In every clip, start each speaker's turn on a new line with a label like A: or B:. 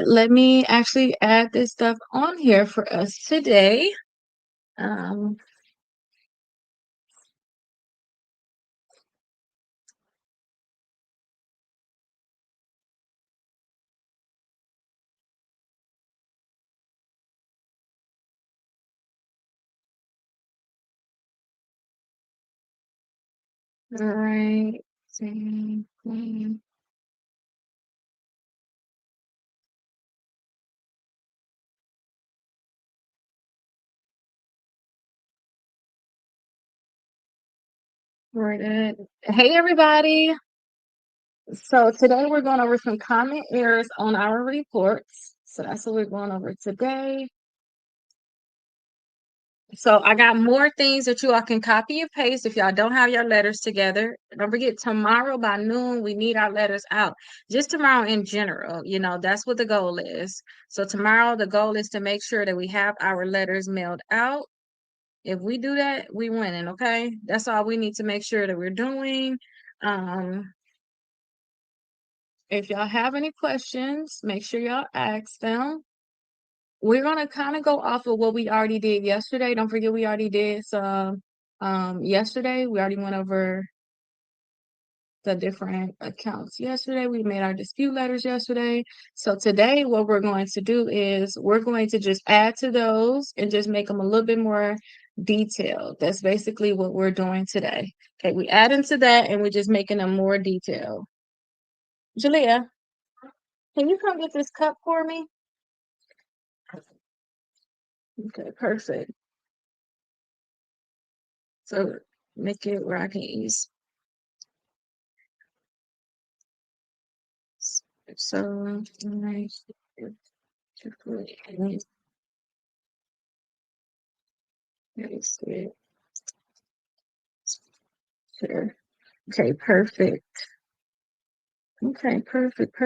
A: Let me actually add this stuff on here for us today. Um, all right. Same thing. We're good. Hey, everybody. So today we're going over some common errors on our reports. So that's what we're going over today. So I got more things that you all can copy and paste if y'all don't have your letters together. Don't forget, tomorrow by noon, we need our letters out. Just tomorrow in general, that's what the goal is. So tomorrow, the goal is to make sure that we have our letters mailed out. If we do that, we winning, okay? That's all we need to make sure that we're doing. Um, if y'all have any questions, make sure y'all ask them. We're gonna kind of go off of what we already did yesterday. Don't forget we already did some yesterday. We already went over the different accounts yesterday. We made our dispute letters yesterday. So today what we're going to do is we're going to just add to those and just make them a little bit more detailed. That's basically what we're doing today. Okay, we add into that and we're just making them more detailed. Jalea, can you come get this cup for me? Okay, perfect. So make it where I can use. So nice. Sure. Okay, perfect. Okay, perfect.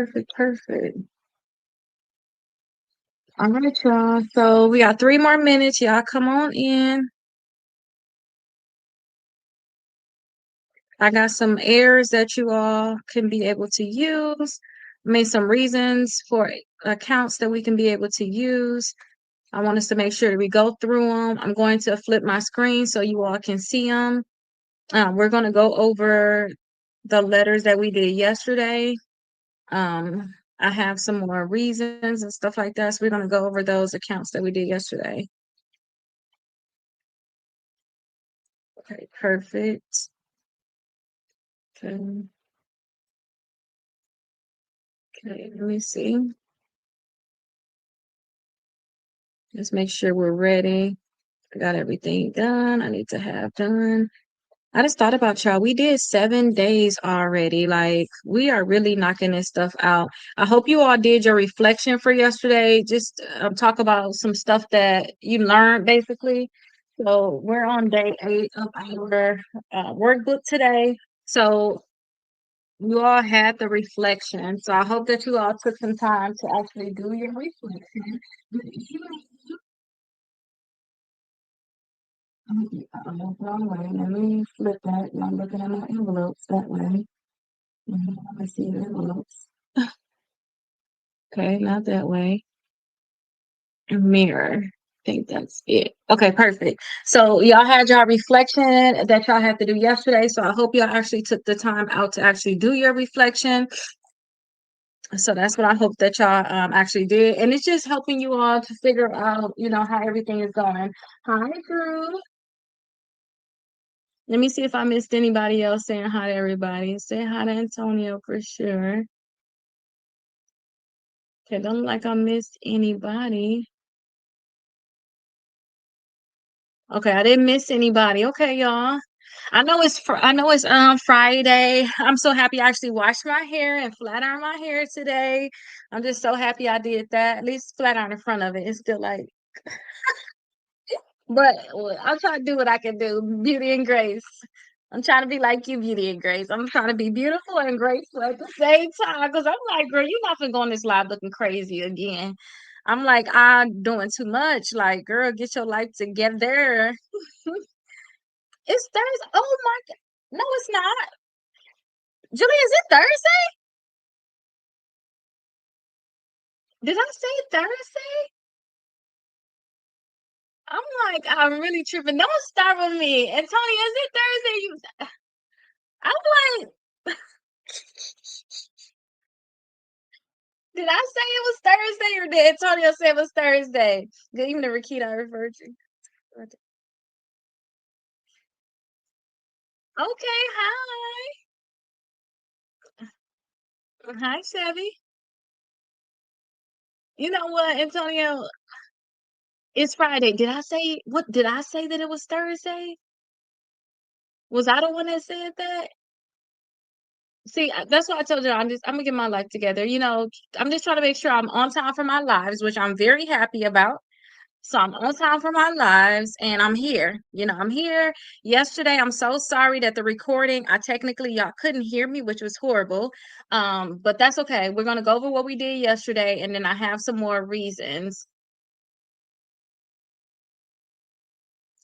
A: All right, y'all. So we got 3 more minutes. Y'all come on in. I got some errors that you all can be able to use. Made some reasons for accounts that we can be able to use. I want us to make sure that we go through them. I'm going to flip my screen so you all can see them. We're going to go over the letters that we did yesterday. I have some more reasons and stuff like that. So we're going to go over those accounts that we did yesterday. Okay, perfect. Okay. Okay, let me see. Let's make sure we're ready. I got everything done. I need to have done. I just thought about y'all. We did 7 days already. Like, we are really knocking this stuff out. I hope you all did your reflection for yesterday. Just talk about some stuff that you learned, basically. So, we're on day 8 of our workbook today. So, you all had the reflection. So, I hope that you all took some time to actually do your reflection. Wrong way. Let me flip that. I'm looking at my envelopes that way. I see the envelopes. Okay, not that way. Mirror. I think that's it. Okay, perfect. So y'all had y'all reflection that y'all had to do yesterday. So I hope y'all actually took the time out to actually do your reflection. So that's what I hope that y'all actually did. And it's just helping you all to figure out, how everything is going. Hi, Drew. Let me see if I missed anybody else saying hi to everybody. Say hi to Antonio for sure. Okay, don't look like I missed anybody. Okay, I didn't miss anybody. Okay, y'all. I know it's Friday. I'm so happy I actually washed my hair and flat ironed my hair today. I'm just so happy I did that. At least flat iron in front of it. It's still like, but I'm trying to do what I can do. Beauty and grace. I'm trying to be like you, Beauty and Grace. I'm trying to be beautiful and graceful at the same time. Because I'm like, girl, you're not gonna go on this live looking crazy again. I'm like, I'm doing too much. Like, girl, get your life together. It's Thursday. Oh my God. No, it's not. Julie, is it Thursday? Did I say Thursday? I'm like, I'm really tripping. Don't start with me. Antonio, is it Thursday? I'm like, did I say it was Thursday or did Antonio say it was Thursday? Good evening, Rakita. I referred to. Okay, hi. Hi, Chevy. You know what, Antonio? It's Friday. Did I say what? Did I say that it was Thursday? Was I the one that said that? See, that's why I told you I'm gonna get my life together. I'm just trying to make sure I'm on time for my lives, which I'm very happy about. So I'm on time for my lives and I'm here. I'm here. Yesterday, I'm so sorry that the recording, I technically y'all couldn't hear me, which was horrible. But that's okay. We're gonna go over what we did yesterday and then I have some more reasons.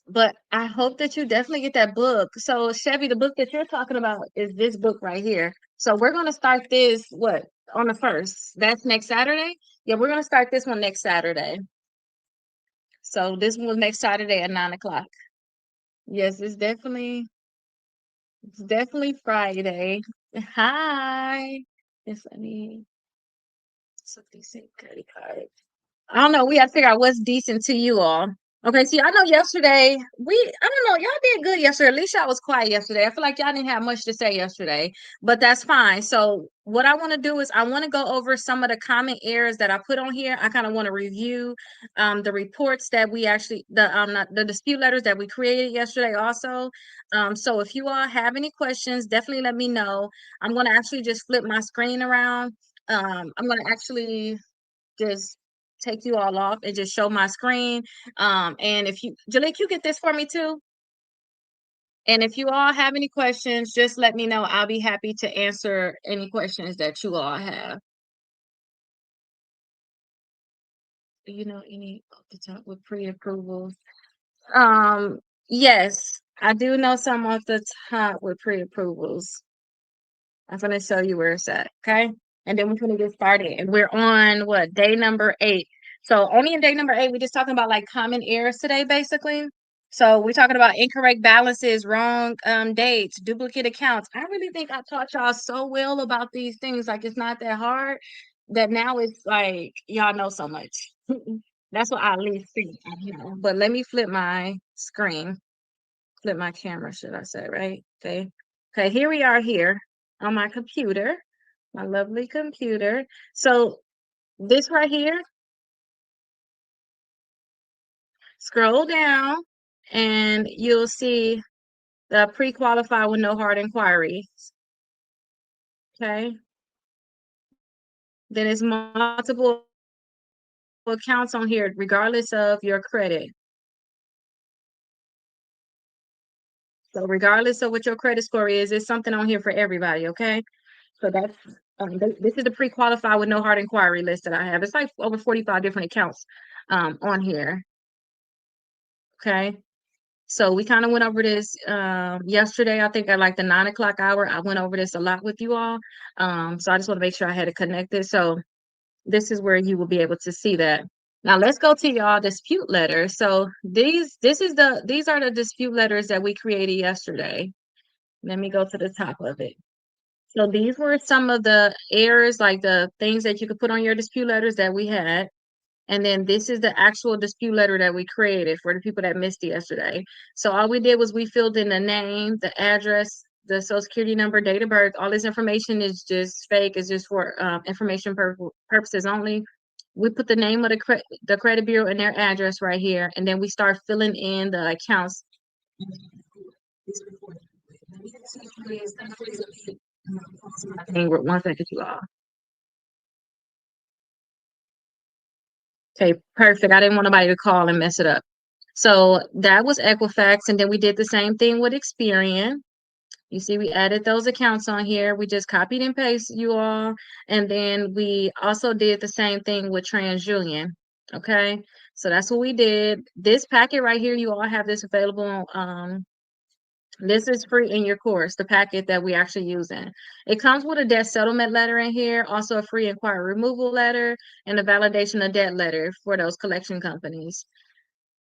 A: But I hope that you definitely get that book. So Chevy, the book that you're talking about is this book right here. So we're gonna start this on the first. That's next Saturday. Yeah, we're gonna start this one next Saturday. So this one was next Saturday at 9 o'clock. Yes, it's definitely Friday. Hi. Yes, I need something say credit card. I don't know. We have to figure out what's decent to you all. Okay, see, I know yesterday I don't know, y'all did good yesterday. At least y'all was quiet yesterday. I feel like y'all didn't have much to say yesterday, but that's fine. So what I want to do is I want to go over some of the common errors that I put on here. I kind of want to review the reports that we actually not, the dispute letters that we created yesterday also. So if you all have any questions, definitely let me know. I'm going to actually just flip my screen around. I'm going to actually just take you all off and just show my screen. And if Jalik, you get this for me too. And if you all have any questions, just let me know. I'll be happy to answer any questions that you all have. Any off the top with pre-approvals? Um, yes, I do know some off the top with pre-approvals. I'm gonna show you where it's at, okay? And then we're gonna get started. And we're on day number 8. So only in day number 8, we're just talking about like common errors today, basically. So we're talking about incorrect balances, wrong dates, duplicate accounts. I really think I taught y'all so well about these things. Like it's not that hard. That now it's like y'all know so much. That's what I at least think I know. But let me flip my screen, flip my camera, should I say, right? Okay. Okay, here we are here on my computer, my lovely computer. So this right here, scroll down and you'll see the pre-qualified with no hard inquiry. Okay. Then it's multiple accounts on here, regardless of your credit. So regardless of what your credit score is, there's something on here for everybody. Okay. So that's this is the pre-qualified with no hard inquiry list that I have. It's like over 45 different accounts on here. Okay. So we kind of went over this yesterday. I think at like the 9 o'clock hour, I went over this a lot with you all. So I just want to make sure I had it connected. So this is where you will be able to see that. Now let's go to y'all dispute letters. So these are the dispute letters that we created yesterday. Let me go to the top of it. So these were some of the errors, like the things that you could put on your dispute letters that we had. And then this is the actual dispute letter that we created for the people that missed it yesterday. So all we did was we filled in the name, the address, the social security number, date of birth. All this information is just fake. It's just for information purposes only. We put the name of the credit bureau and their address right here, and then we start filling in the accounts. One second, you all. Okay, perfect. I didn't want nobody to call and mess it up. So that was Equifax, and then we did the same thing with Experian. You see, we added those accounts on here. We just copied and pasted you all, and then we also did the same thing with TransUnion. Okay, so that's what we did. This packet right here, you all have this available This is free in your course, the packet that we actually using. It comes with a debt settlement letter in here, also a free inquiry removal letter, and a validation of debt letter for those collection companies.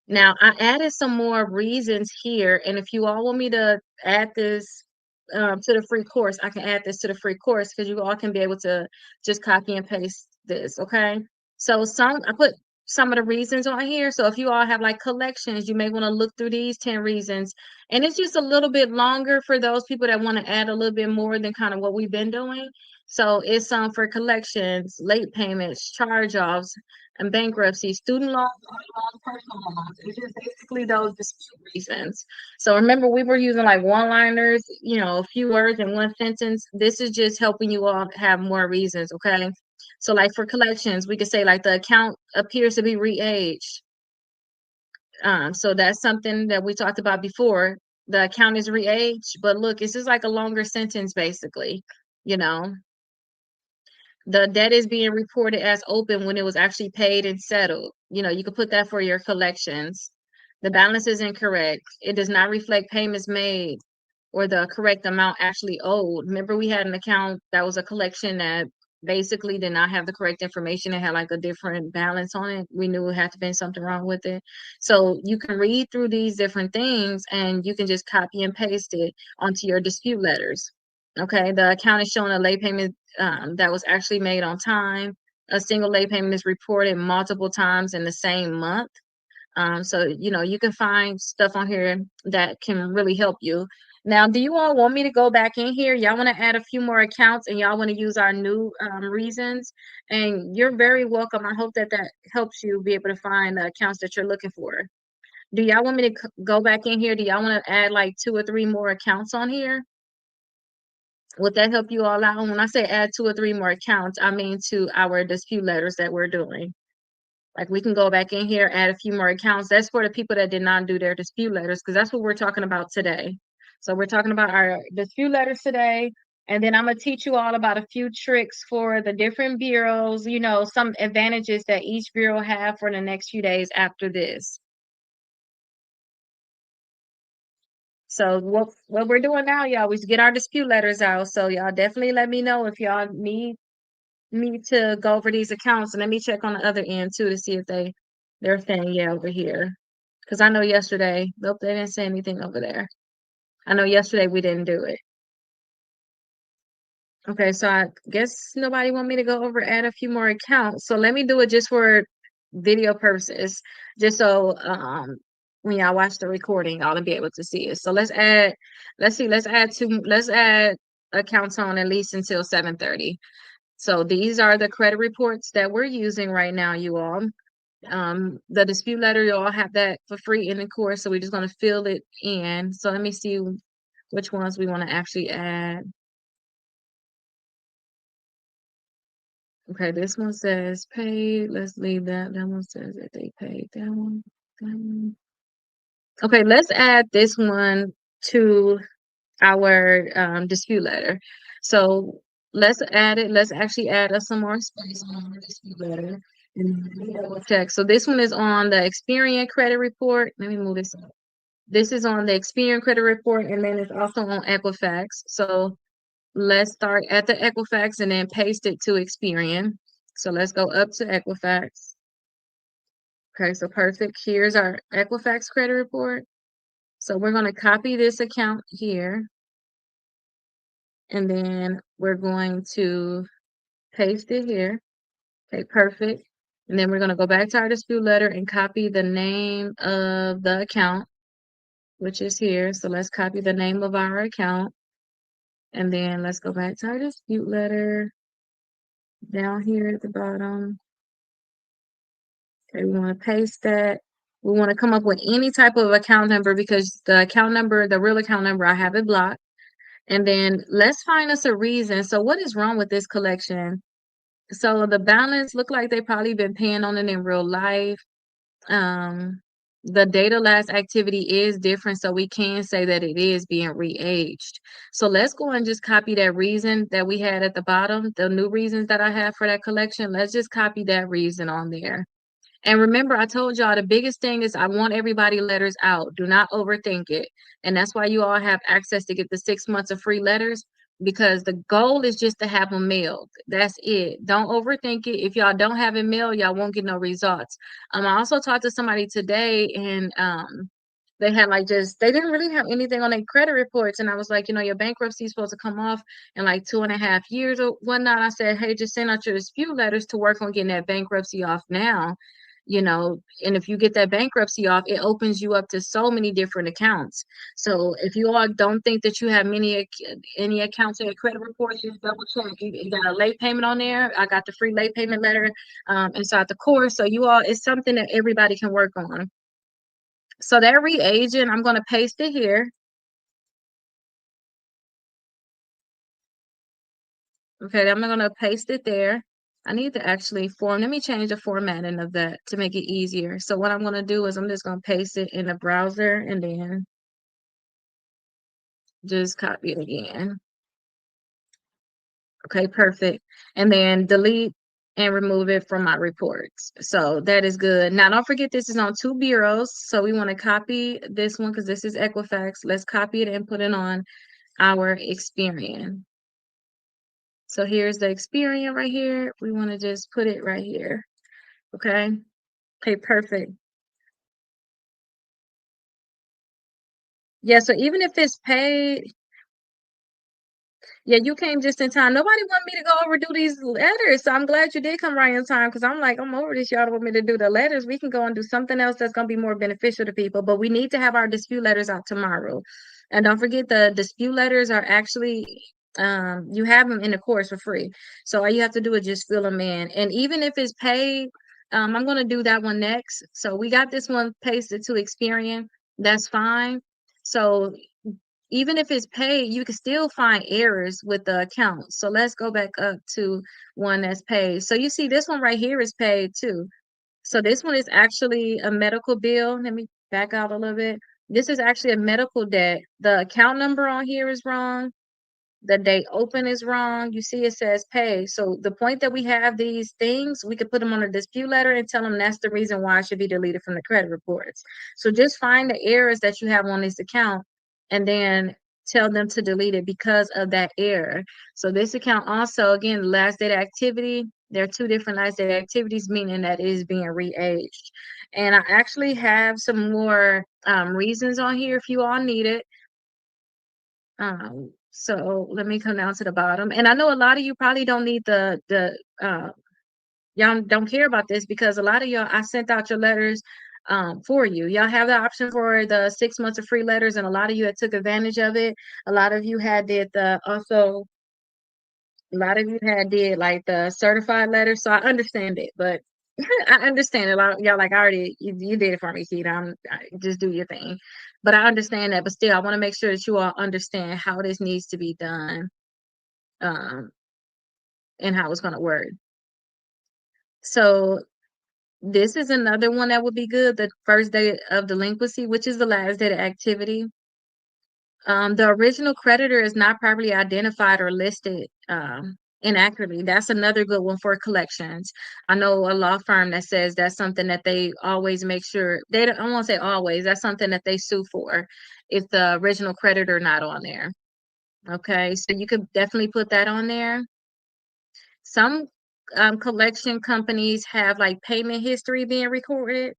A: Now, I added some more reasons here, and if you all want me to add this to the free course, I can add this to the free course because you all can be able to just copy and paste this, okay? So I put some of the reasons on here. So if you all have like collections, you may want to look through these 10 reasons. And it's just a little bit longer for those people that want to add a little bit more than kind of what we've been doing. So it's for collections, late payments, charge-offs, and bankruptcy, student loans, personal loans. It's just basically those dispute reasons. So remember, we were using like one-liners, a few words in one sentence. This is just helping you all have more reasons, okay? So like for collections, we could say like the account appears to be re-aged. So that's something that we talked about before. The account is re-aged, but look, it's just like a longer sentence basically, you know. The debt is being reported as open when it was actually paid and settled. You could put that for your collections. The balance is incorrect. It does not reflect payments made or the correct amount actually owed. Remember, we had an account that was a collection that basically did not have the correct information. It had like a different balance on it. We knew it had to be something wrong with it. So you can read through these different things and you can just copy and paste it onto your dispute letters. Okay, the account is showing a late payment that was actually made on time. A single late payment is reported multiple times in the same month. So you can find stuff on here that can really help you. Now, do you all want me to go back in here? Y'all want to add a few more accounts and y'all want to use our new reasons? And you're very welcome. I hope that helps you be able to find the accounts that you're looking for. Do y'all want me to go back in here? Do y'all want to add like 2 or 3 more accounts on here? Would that help you all out? And when I say add 2 or 3 more accounts, I mean to our dispute letters that we're doing. Like we can go back in here, add a few more accounts. That's for the people that did not do their dispute letters, because that's what we're talking about today. So we're talking about our dispute letters today. And then I'm going to teach you all about a few tricks for the different bureaus, some advantages that each bureau have for the next few days after this. So what we're doing now, y'all, we get our dispute letters out. So y'all definitely let me know if y'all need me to go over these accounts, and let me check on the other end too to see if they're saying yeah over here. Because I know yesterday, nope, they didn't say anything over there. I know yesterday we didn't do it. Okay, so I guess nobody want me to go over add a few more accounts. So let me do it just for video purposes, just so when y'all watch the recording, y'all will be able to see it. So let's add accounts on at least until 7:30. So these are the credit reports that we're using right now, you all. The dispute letter, you all have that for free in the course. So we're just going to fill it in. So let me see which ones we want to actually add. Okay, this one says paid. Let's leave that. That one says that they paid. That one. That one. Okay, let's add this one to our dispute letter. So let's add it. Let's actually add us some more space on our dispute letter. And double check. So this one is on the Experian credit report. Let me move this up. This is on the Experian credit report, and then it's also on Equifax. So let's start at the Equifax and then paste it to Experian. So let's go up to Equifax. Okay, so perfect. Here's our Equifax credit report. So we're going to copy this account here. And then we're going to paste it here. Okay, perfect. And then we're going to go back to our dispute letter and copy the name of the account, which is here. So let's copy the name of our account. And then let's go back to our dispute letter down here at the bottom. Okay, we want to paste that. We want to come up with any type of account number because the account number, the real account number, I have it blocked. And then let's find us a reason. So what is wrong with this collection? So the balance look like they probably been paying on it in real life. The data last activity is different, so we can say that it is being re-aged. So let's go and just copy that reason that we had at the bottom, the new reasons that I have for that collection. Let's just copy that reason on there. And remember, I told y'all the biggest thing is I want everybody letters out. Do not overthink it. And that's why you all have access to get the 6 months of free letters, because the goal is just to have them mailed. That's it. Don't overthink it. If y'all don't have it mailed, y'all won't get no results. I also talked to somebody today, and they had like just they didn't really have anything on their credit reports. And I was like, your bankruptcy is supposed to come off in like 2.5 years or whatnot. I said, hey, just send out your dispute letters to work on getting that bankruptcy off now. And if you get that bankruptcy off, it opens you up to so many different accounts. So if you all don't think that you have any accounts in your credit reports, just double check. You got a late payment on there. I got the free late payment letter inside the course. So you all, it's something that everybody can work on. So that reagent, I'm going to paste it here. Okay, I'm going to paste it there. I need to actually let me change the formatting of that to make it easier. So what I'm going to do is I'm just going to paste it in the browser and then just copy it again. Okay, perfect. And then delete and remove it from my reports. So that is good. Now, don't forget this is on 2 bureaus. So we want to copy this one because this is Equifax. Let's copy it and put it on our Experian. So here's the Experian right here. We want to just put it right here. Okay. Okay, perfect. Yeah, so even if it's paid, yeah, you came just in time. Nobody wanted me to go overdo these letters. So I'm glad you did come right in time, because I'm like, I'm over this. Y'all don't want me to do the letters. We can go and do something else that's going to be more beneficial to people. But we need to have our dispute letters out tomorrow. And don't forget, the dispute letters are actually, you have them in the course for free. So all you have to do is just fill them in. And even if it's paid, I'm going to do that one next. So we got this one pasted to Experian. That's fine. So even if it's paid, you can still find errors with the account. So let's go back up to one that's paid. So you see this one right here is paid too. So this one is actually a medical bill. Let me back out a little bit. This is actually a medical debt. The account number on here is wrong. The date open is wrong. You see, it says pay. So the point that we have these things, we could put them on a dispute letter and tell them that's the reason why it should be deleted from the credit reports. So just find the errors that you have on this account and then tell them to delete it because of that error. So this account also, again, last date activity, there are two different last date activities, meaning that it is being re-aged. And I actually have some more reasons on here if you all need it. So let me come down to the bottom. And I know a lot of you probably don't need y'all don't care about this, because a lot of y'all, I sent out your letters for you. Y'all have the option for the 6 months of free letters, and a lot of you had took advantage of it. A lot of you had did a lot of you had did like the certified letters. So I understand it, but I understand a lot of y'all like I already you did it for me, Keita. Just do your thing. But I understand that, but still I want to make sure that you all understand how this needs to be done, um, and how it's gonna work. So this is another one that would be good, the first day of delinquency, which is the last day of activity. The original creditor is not properly identified or listed inaccurately. That's another good one for collections. I know a law firm that says that's something that they always make sure they don't, I won't say always, that's something that they sue for if the original creditor not on there. Okay, so you could definitely put that on there. Some collection companies have like payment history being recorded.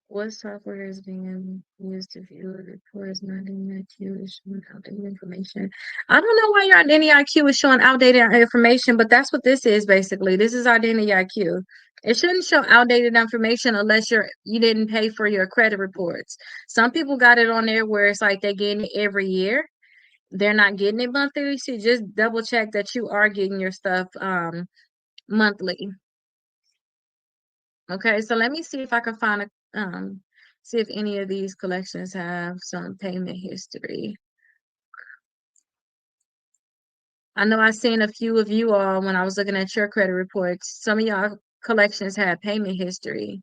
A: What software is being used to view the reports? Not any IQ is showing outdated information. I don't know why your identity IQ is showing outdated information, but that's what this is basically. This is identity IQ. It shouldn't show outdated information unless you didn't pay for your credit reports. Some people got it on there where it's like they're getting it every year. They're not getting it monthly. So just double check that you are getting your stuff monthly. Okay, so let me see if I can find see if any of these collections have some payment history. I know I seen a few of you all when I was looking at your credit reports. Some of y'all collections had payment history,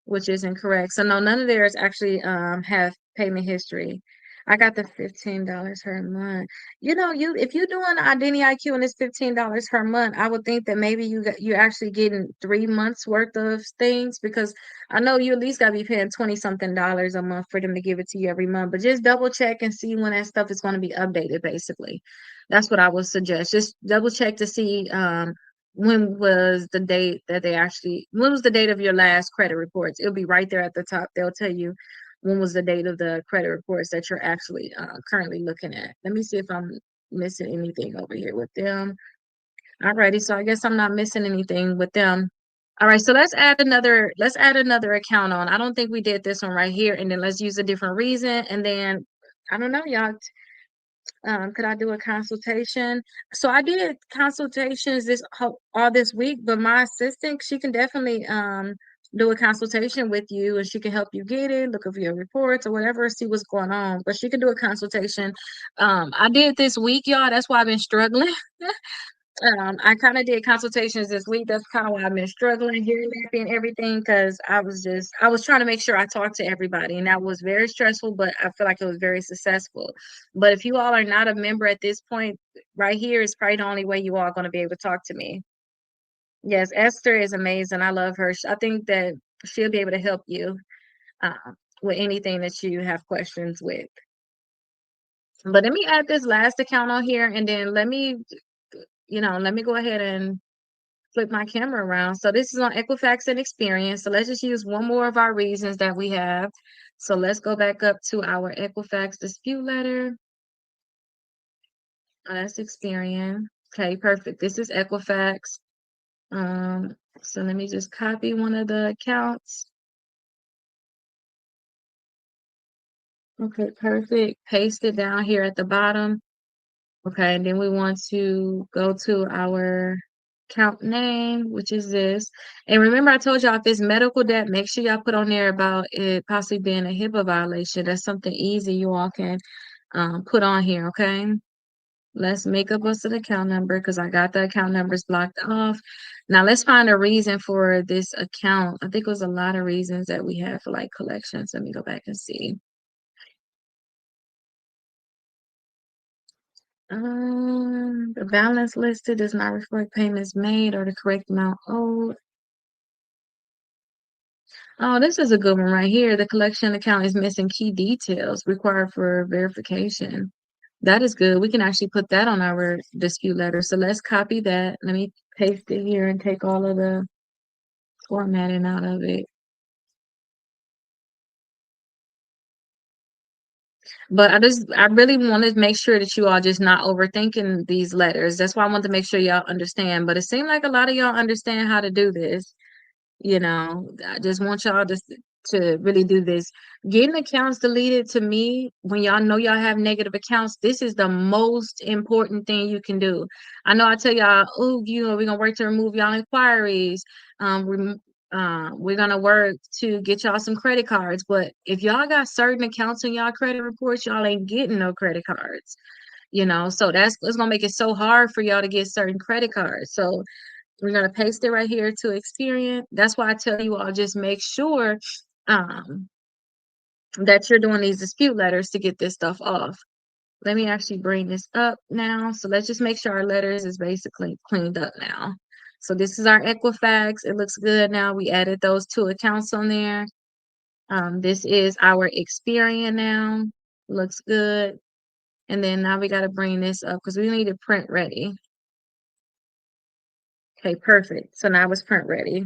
A: which is incorrect. So no, none of theirs actually have payment history. I got the $15 per month. You know, you if you're doing Identity IQ and it's $15 per month, I would think that maybe you're actually getting 3 months worth of things because I know you at least gotta be paying 20 something dollars a month for them to give it to you every month. But just double check and see when that stuff is going to be updated, basically. That's what I would suggest. Just double check to see when was the date that when was the date of your last credit reports. It'll be right there at the top. They'll tell you when was the date of the credit reports that you're actually currently looking at. Let me see if I'm missing anything over here with them. Alrighty, so I guess I'm not missing anything with them. All right, so let's add another account on. I don't think we did this one right here, and then let's use a different reason, and then I don't know, y'all. Could I do a consultation? So I did consultations all this week, but my assistant, she can definitely do a consultation with you and she can help you get it, look over your reports or whatever, see what's going on. But she can do a consultation. I did this week, y'all. That's why I've been struggling. I kind of did consultations this week. That's kind of why I've been struggling here and everything because I was trying to make sure I talked to everybody, and that was very stressful, but I feel like it was very successful. But if you all are not a member at this point, right here is probably the only way you all are going to be able to talk to me. Yes, Esther is amazing. I love her. I think that she'll be able to help you uh, with anything that you have questions with. But let me add this last account on here, and then let me go ahead and flip my camera around. So this is on Equifax and Experian. So let's just use one more of our reasons that we have. So let's go back up to our Equifax dispute letter. That's Experian. Okay, perfect. This is Equifax. So let me just copy one of the accounts. Okay, perfect. Paste it down here at the bottom. Okay, and then we want to go to our account name, which is this. And remember, I told y'all if it's medical debt, make sure y'all put on there about it possibly being a HIPAA violation. That's something easy you all can put on here, okay? Let's make up us an account number because I got the account numbers blocked off. Now let's find a reason for this account. I think it was a lot of reasons that we have for like collections. Let me go back and see. The balance listed does not reflect payments made or the correct amount owed. Oh, this is a good one right here. The collection account is missing key details required for verification. That is good. We can actually put that on our dispute letter. So let's copy that. Let me paste it here and take all of the formatting out of it. But I really want to make sure that you all just not overthinking these letters. That's why I want to make sure y'all understand. But it seemed like a lot of y'all understand how to do this. I just want y'all to really do this. Getting accounts deleted to me, when y'all know y'all have negative accounts, this is the most important thing you can do. I know I tell y'all, oh, we're gonna work to remove y'all inquiries. We're gonna work to get y'all some credit cards. But if y'all got certain accounts in y'all credit reports, y'all ain't getting no credit cards. So it's gonna make it so hard for y'all to get certain credit cards. So we're going to paste it right here to Experian. That's why I tell you all just make sure that you're doing these dispute letters to get this stuff off. Let me actually bring this up now. So let's just make sure our letters is basically cleaned up now. So this is our Equifax. It looks good now. We added those 2 accounts on there. This is our Experian now. Looks good. And then now we got to bring this up because we need it print ready. Okay, perfect. So now it's print ready.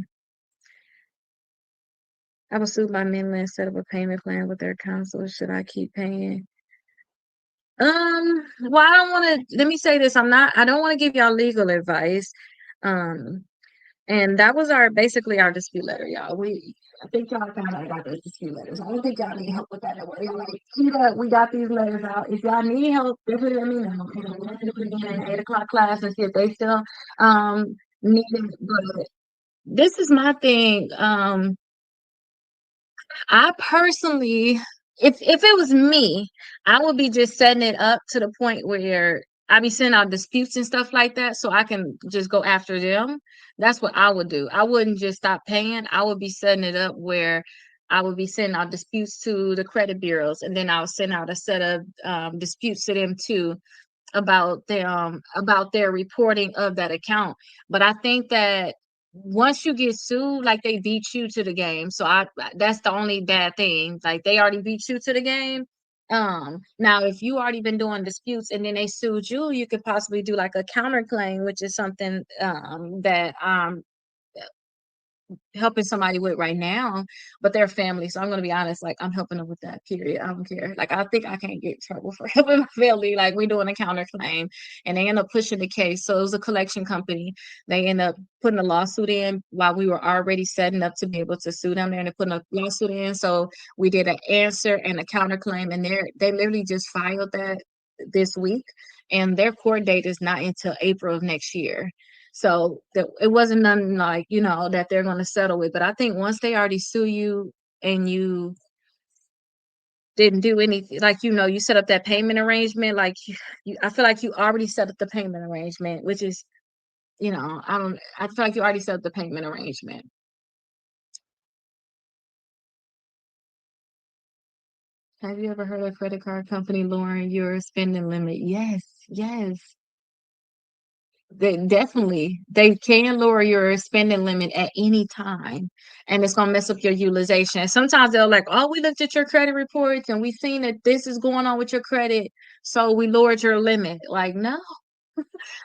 A: I was sued by Midland, set up a payment plan with their counsel. Should I keep paying? Well, I don't want to, let me say this. I don't want to give y'all legal advice. Um, and that was basically our dispute letter, y'all. I think y'all kind of got those dispute letters. I don't think y'all need help with that. Y'all like, see that we got these letters out. If y'all need help, definitely let me know. We're going to put it in an 8 o'clock class and see if they still, need it. But this is my thing. I personally, if it was me, I would be just setting it up to the point where I be sending out disputes and stuff like that, so I can just go after them. That's what I would do. I wouldn't just stop paying. I would be setting it up where I would be sending out disputes to the credit bureaus, and then I'll send out a set of disputes to them too about their reporting of that account. But I think that once you get sued, like they beat you to the game. So I that's the only bad thing. Like they already beat you to the game. Now if you already been doing disputes and then they sued you, you could possibly do like a counterclaim, which is something that helping somebody with right now, but they're family. So I'm gonna be honest, like I'm helping them with that period. I don't care. Like I think I can't get in trouble for helping my family. Like we're doing a counterclaim and they end up pushing the case. So it was a collection company. They end up putting a lawsuit in while we were already setting up to be able to sue them there and they're putting a lawsuit in. So we did an answer and a counterclaim and they literally just filed that this week and their court date is not until April of next year. So it wasn't nothing like, that they're going to settle with. But I think once they already sue you and you didn't do anything, like, you set up that payment arrangement, like I feel like you already set up the payment arrangement, which is, I feel like you already set up the payment arrangement. Have you ever heard of a credit card company lowering your spending limit? Yes, yes. They can lower your spending limit at any time, and it's gonna mess up your utilization. Sometimes they're like, "Oh, we looked at your credit reports and we seen that this is going on with your credit, so we lowered your limit." Like, no.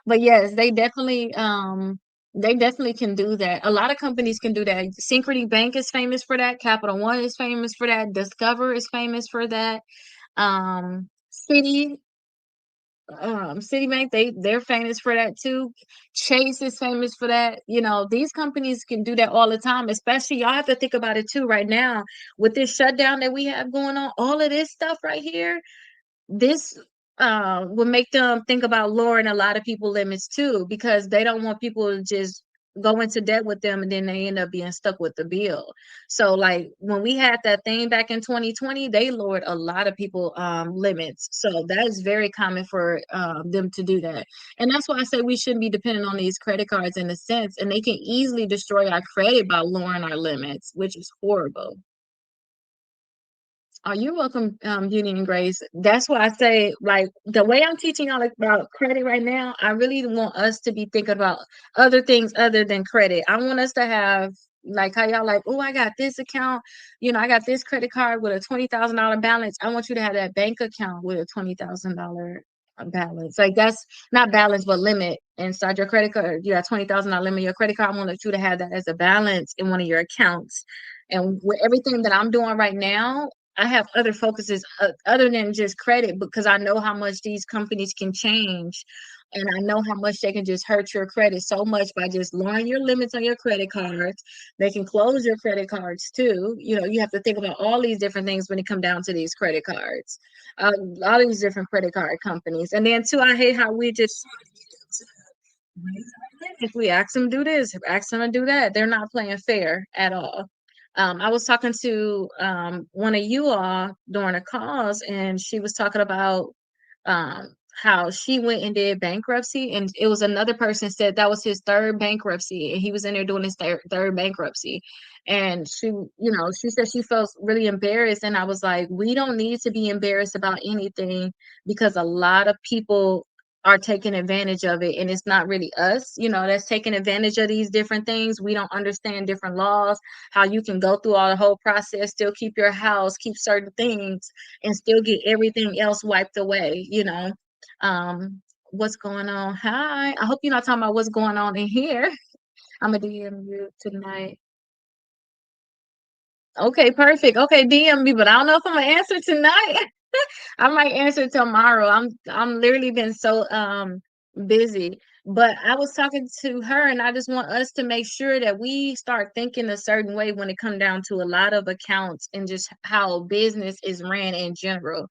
A: But yes, they definitely can do that. A lot of companies can do that. Synchrony Bank is famous for that. Capital One is famous for that. Discover is famous for that. Citi Citibank, they're famous for that too. Chase is famous for that. These companies can do that all the time, especially y'all have to think about it too right now with this shutdown that we have going on. All of this stuff right here, this will make them think about lowering a lot of people limits too, because they don't want people to just go into debt with them and then they end up being stuck with the bill. So like when we had that thing back in 2020, they lowered a lot of people limits. So that is very common for them to do that. And that's why I say we shouldn't be dependent on these credit cards in a sense, and they can easily destroy our credit by lowering our limits, which is horrible. Oh, you're welcome, Beauty and Grace. That's why I say, like, the way I'm teaching y'all about credit right now, I really want us to be thinking about other things other than credit. I want us to have, like, how y'all like, oh, I got this account, I got this credit card with a $20,000 balance. I want you to have that bank account with a $20,000 balance. Like, that's not balance, but limit inside your credit card. You got $20,000 limit in your credit card. I want you to have that as a balance in one of your accounts. And with everything that I'm doing right now, I have other focuses other than just credit because I know how much these companies can change. And I know how much they can just hurt your credit so much by just lowering your limits on your credit cards. They can close your credit cards too. You have to think about all these different things when it come down to these credit cards. All these different credit card companies. And then too, I hate how we just if we ask them to do this, ask them to do that, they're not playing fair at all. I was talking to one of you all during a cause, and she was talking about how she went and did bankruptcy, and it was another person said that was his third bankruptcy, and he was in there doing his third bankruptcy. And she said she felt really embarrassed, and I was like, we don't need to be embarrassed about anything because a lot of people are taking advantage of it and it's not really us that's taking advantage of these different things. We don't understand different laws, how you can go through all the whole process, still keep your house, keep certain things, and still get everything else wiped away. What's going on? Hi, I hope you're not talking about what's going on in here. I'm gonna DM you tonight. Okay, perfect. Okay, DM me, but I don't know if I'm gonna answer tonight. I might answer tomorrow. I'm literally been so busy. But I was talking to her and I just want us to make sure that we start thinking a certain way when it come down to a lot of accounts and just how business is ran in general.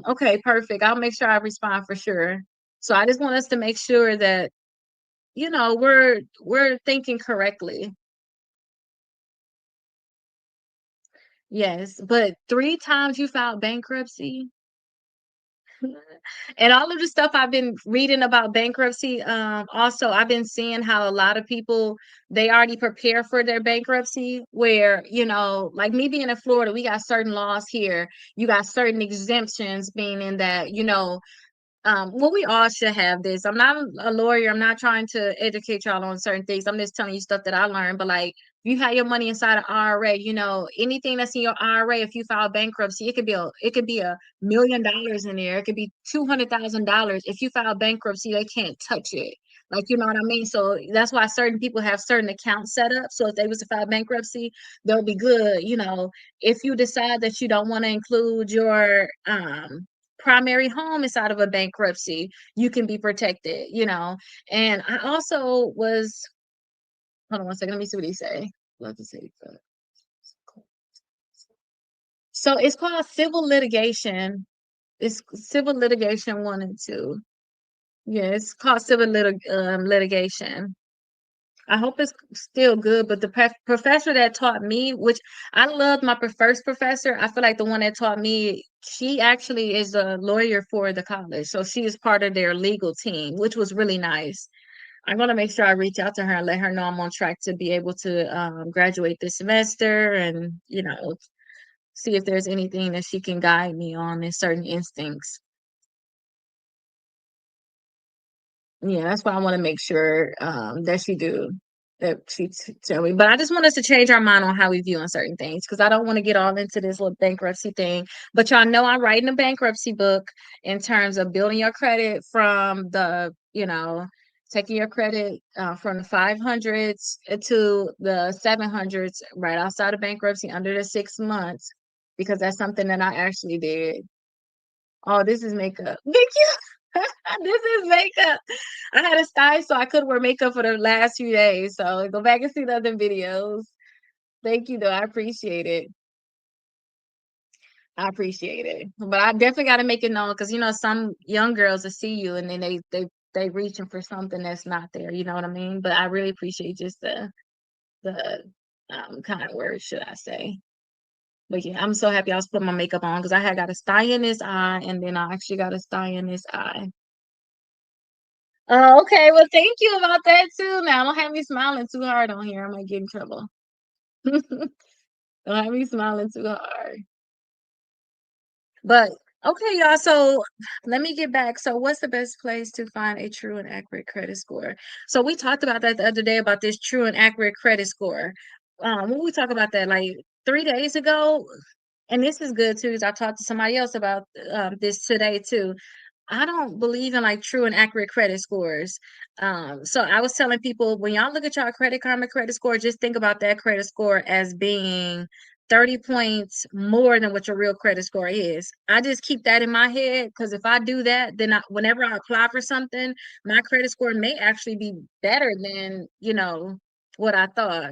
A: Okay, perfect. I'll make sure I respond for sure. So I just want us to make sure that we're thinking correctly. Yes, but 3 times you filed bankruptcy. And all of the stuff I've been reading about bankruptcy, also I've been seeing how a lot of people they already prepare for their bankruptcy, where, like me being in Florida, we got certain laws here. You got certain exemptions, meaning that, well, we all should have this. I'm not a lawyer. I'm not trying to educate y'all on certain things. I'm just telling you stuff that I learned. But like, if you have your money inside an IRA, anything that's in your IRA, if you file bankruptcy, it could be $1 million in there. It could be $200,000. If you file bankruptcy, they can't touch it. Like, you know what I mean? So that's why certain people have certain accounts set up. So if they was to file bankruptcy, they'll be good. If you decide that you don't want to include your primary home inside of a bankruptcy, you can be protected. And I also was, hold on one second, let me see what he say. Love to say. So it's called civil litigation. It's civil litigation 1 and 2. Yeah, it's called litigation. I hope it's still good, but the professor that taught me, which I loved my first professor, I feel like the one that taught me, she actually is a lawyer for the college. So she is part of their legal team, which was really nice. I'm going to make sure I reach out to her and let her know I'm on track to be able to graduate this semester and, see if there's anything that she can guide me on in certain instincts. Yeah, that's why I want to make sure that she do that tell me. But I just want us to change our mind on how we view on certain things because I don't want to get all into this little bankruptcy thing. But y'all know I'm writing a bankruptcy book in terms of building your credit from taking your credit from the 500s to the 700s right outside of bankruptcy under the 6 months because that's something that I actually did. Oh, this is makeup. Thank you. This is makeup. I had a style so I could wear makeup for the last few days. So go back and see the other videos. Thank you though. I appreciate it. I appreciate it. But I definitely gotta make it known because some young girls will see you and then they reaching for something that's not there. You know what I mean? But I really appreciate just the kind words, should I say. But yeah, I'm so happy I was putting my makeup on because I had got a sty in this eye and then I actually got a sty in this eye. Oh, okay. Well, thank you about that too. Now, don't have me smiling too hard on here. I might get in trouble. Don't have me smiling too hard. But okay, y'all. So let me get back. So, what's the best place to find a true and accurate credit score? So we talked about that the other day about this true and accurate credit score. When we talk about that like 3 days ago, and this is good too, because I talked to somebody else about this today too. I don't believe in like true and accurate credit scores. So I was telling people when y'all look at y'all Credit Karma credit score, just think about that credit score as being 30 points more than what your real credit score is. I just keep that in my head because if I do that, then whenever I apply for something, my credit score may actually be better than, what I thought.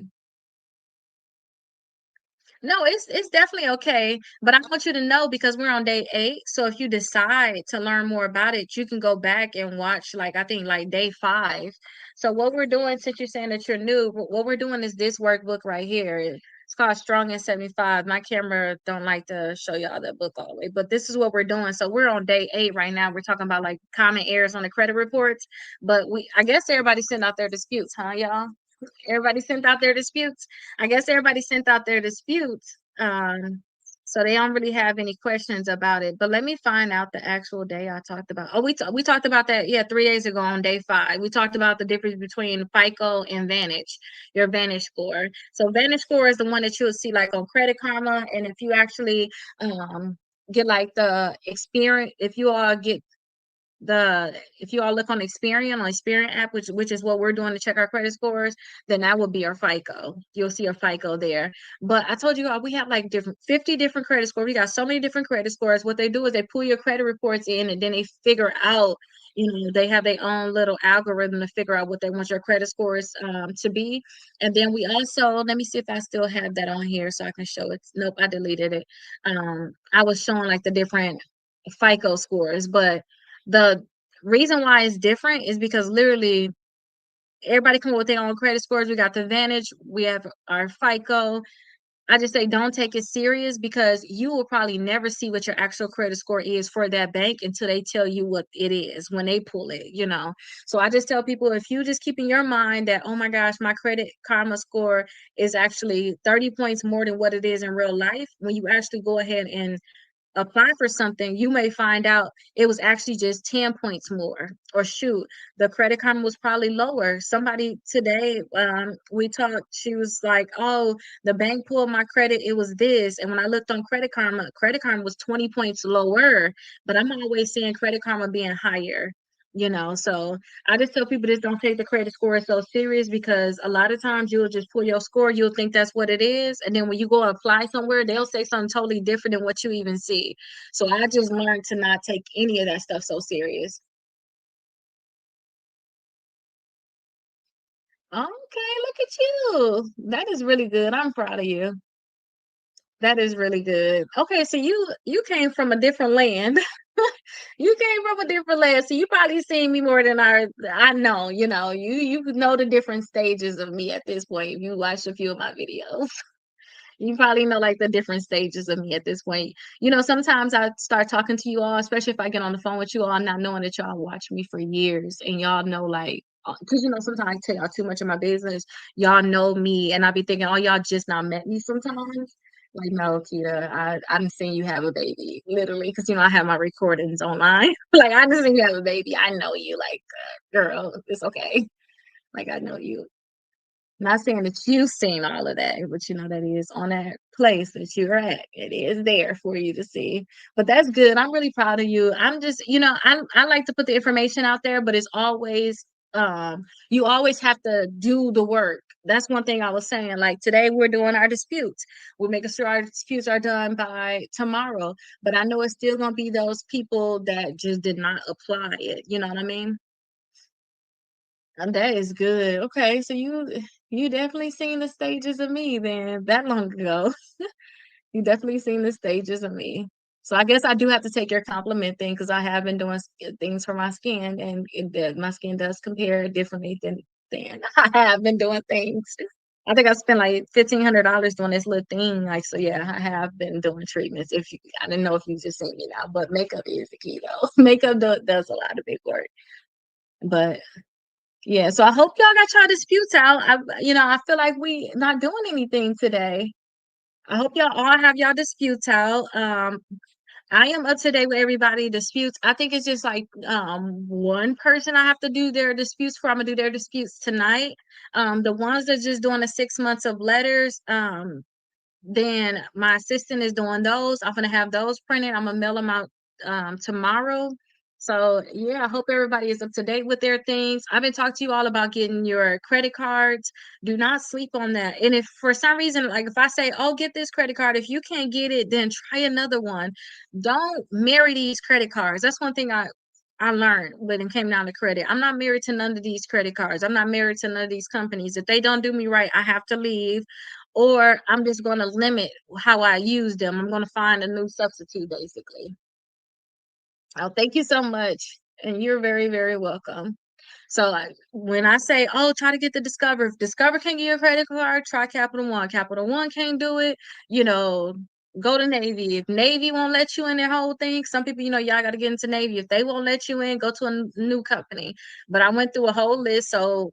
A: No, it's definitely okay, but I want you to know because we're on day 8, so if you decide to learn more about it, you can go back and watch like I think like day 5. So what we're doing, since you're saying that you're new, what we're doing is this workbook right here. It's called Strong in 75. My camera don't like to show y'all that book all the way, but this is what we're doing. So we're on day 8 right now. We're talking about like common errors on the credit reports, but I guess everybody sent out their disputes, huh, y'all? Everybody sent out their disputes. I guess everybody sent out their disputes. So they don't really have any questions about it. But let me find out the actual day I talked about. Oh, we talked about that, yeah, 3 days ago on day 5. We talked about the difference between FICO and Vantage, your Vantage score. So Vantage score is the one that you'll see like on Credit Karma. And if you actually get like the experience, if you all look on Experian app, which is what we're doing to check our credit scores, then that will be our FICO. You'll see our FICO there. But I told you all we have like 50 different credit scores. We got so many different credit scores. What they do is they pull your credit reports in and then they figure out, they have their own little algorithm to figure out what they want your credit scores to be. And then we also, let me see if I still have that on here so I can show it. Nope, I deleted it. I was showing like the different FICO scores, but the reason why it's different is because literally everybody come up with their own credit scores. We got the Vantage, we have our FICO, I just say don't take it serious because you will probably never see what your actual credit score is for that bank until they tell you what it is when they pull it, you know. So I just tell people if you just keep in your mind that, oh my gosh, my credit karma score is actually 30 points more than what it is in real life, when you actually go ahead and apply for something, you may find out it was actually just 10 points more. Or shoot, the credit karma was probably lower. Somebody today, we talked, she was like, oh, the bank pulled my credit, it was this. And when I looked on Credit Karma was 20 points lower, but I'm always seeing Credit Karma being higher. You know, so I just tell people just don't take the credit score so serious because a lot of times you'll just pull your score, you'll think that's what it is, and then when you go apply somewhere, they'll say something totally different than what you even see. So I just learned to not take any of that stuff so serious. Okay, look at you. That is really good. I'm proud of you. That is really good. Okay, so you came from a different land. You came from a different land, so you probably seen me more than I know. You know, you know the different stages of me at this point. If you watch a few of my videos, you probably know like the different stages of me at this point. You know, sometimes I start talking to you all, especially if I get on the phone with you all, not knowing that y'all watch me for years, and y'all know like. Because you know, sometimes I tell y'all too much of my business. Y'all know me, and I be thinking, oh, y'all just not met me sometimes. Like, no, Kita, I didn't seen you have a baby, literally, because you know I have my recordings online. Like, I didn't seen you have a baby. I know you, like, girl, it's okay. Like, I know you. Not saying that you've seen all of that, but you know that is on that place that you're at. It is there for you to see. But that's good. I'm really proud of you. I'm just, you know, I like to put the information out there, but it's always you always have to do the work. That's one thing I was saying. Like today we're doing our disputes. We're making sure our disputes are done by tomorrow. But I know it's still gonna be those people that just did not apply it. You know what I mean? And that is good. Okay, so you definitely seen the stages of me then that long ago. You definitely seen the stages of me. So I guess I do have to take your compliment thing because I have been doing things for my skin, and my skin does compare differently than I have been doing things. I think I spent like $1,500 doing this little thing. Like, so yeah, I have been doing treatments. If you, I didn't know if you just seen me now, but makeup is the key though. Makeup does a lot of big work. But yeah, so I hope y'all got y'all disputes out. I feel like we not doing anything today. I hope y'all all have y'all disputes out. I am up to date with everybody disputes. I think it's just like one person I have to do their disputes for. I'm gonna do their disputes tonight. The ones that just doing the 6 months of letters, then my assistant is doing those. I'm gonna have those printed. I'm gonna mail them out tomorrow. So yeah, I hope everybody is up to date with their things. I've been talking to you all about getting your credit cards. Do not sleep on that. And if for some reason, like if I say, oh, get this credit card, if you can't get it, then try another one. Don't marry these credit cards. That's one thing I learned when it came down to credit. I'm not married to none of these credit cards. I'm not married to none of these companies. If they don't do me right, I have to leave, or I'm just going to limit how I use them. I'm going to find a new substitute, basically. Oh, thank you so much. And you're very, very welcome. So like when I say, oh, try to get the Discover, if Discover can't give you a credit card, try Capital One. Capital One can't do it, you know, go to Navy. If Navy won't let you in their whole thing, some people, y'all got to get into Navy. If they won't let you in, go to a new company. But I went through a whole list. So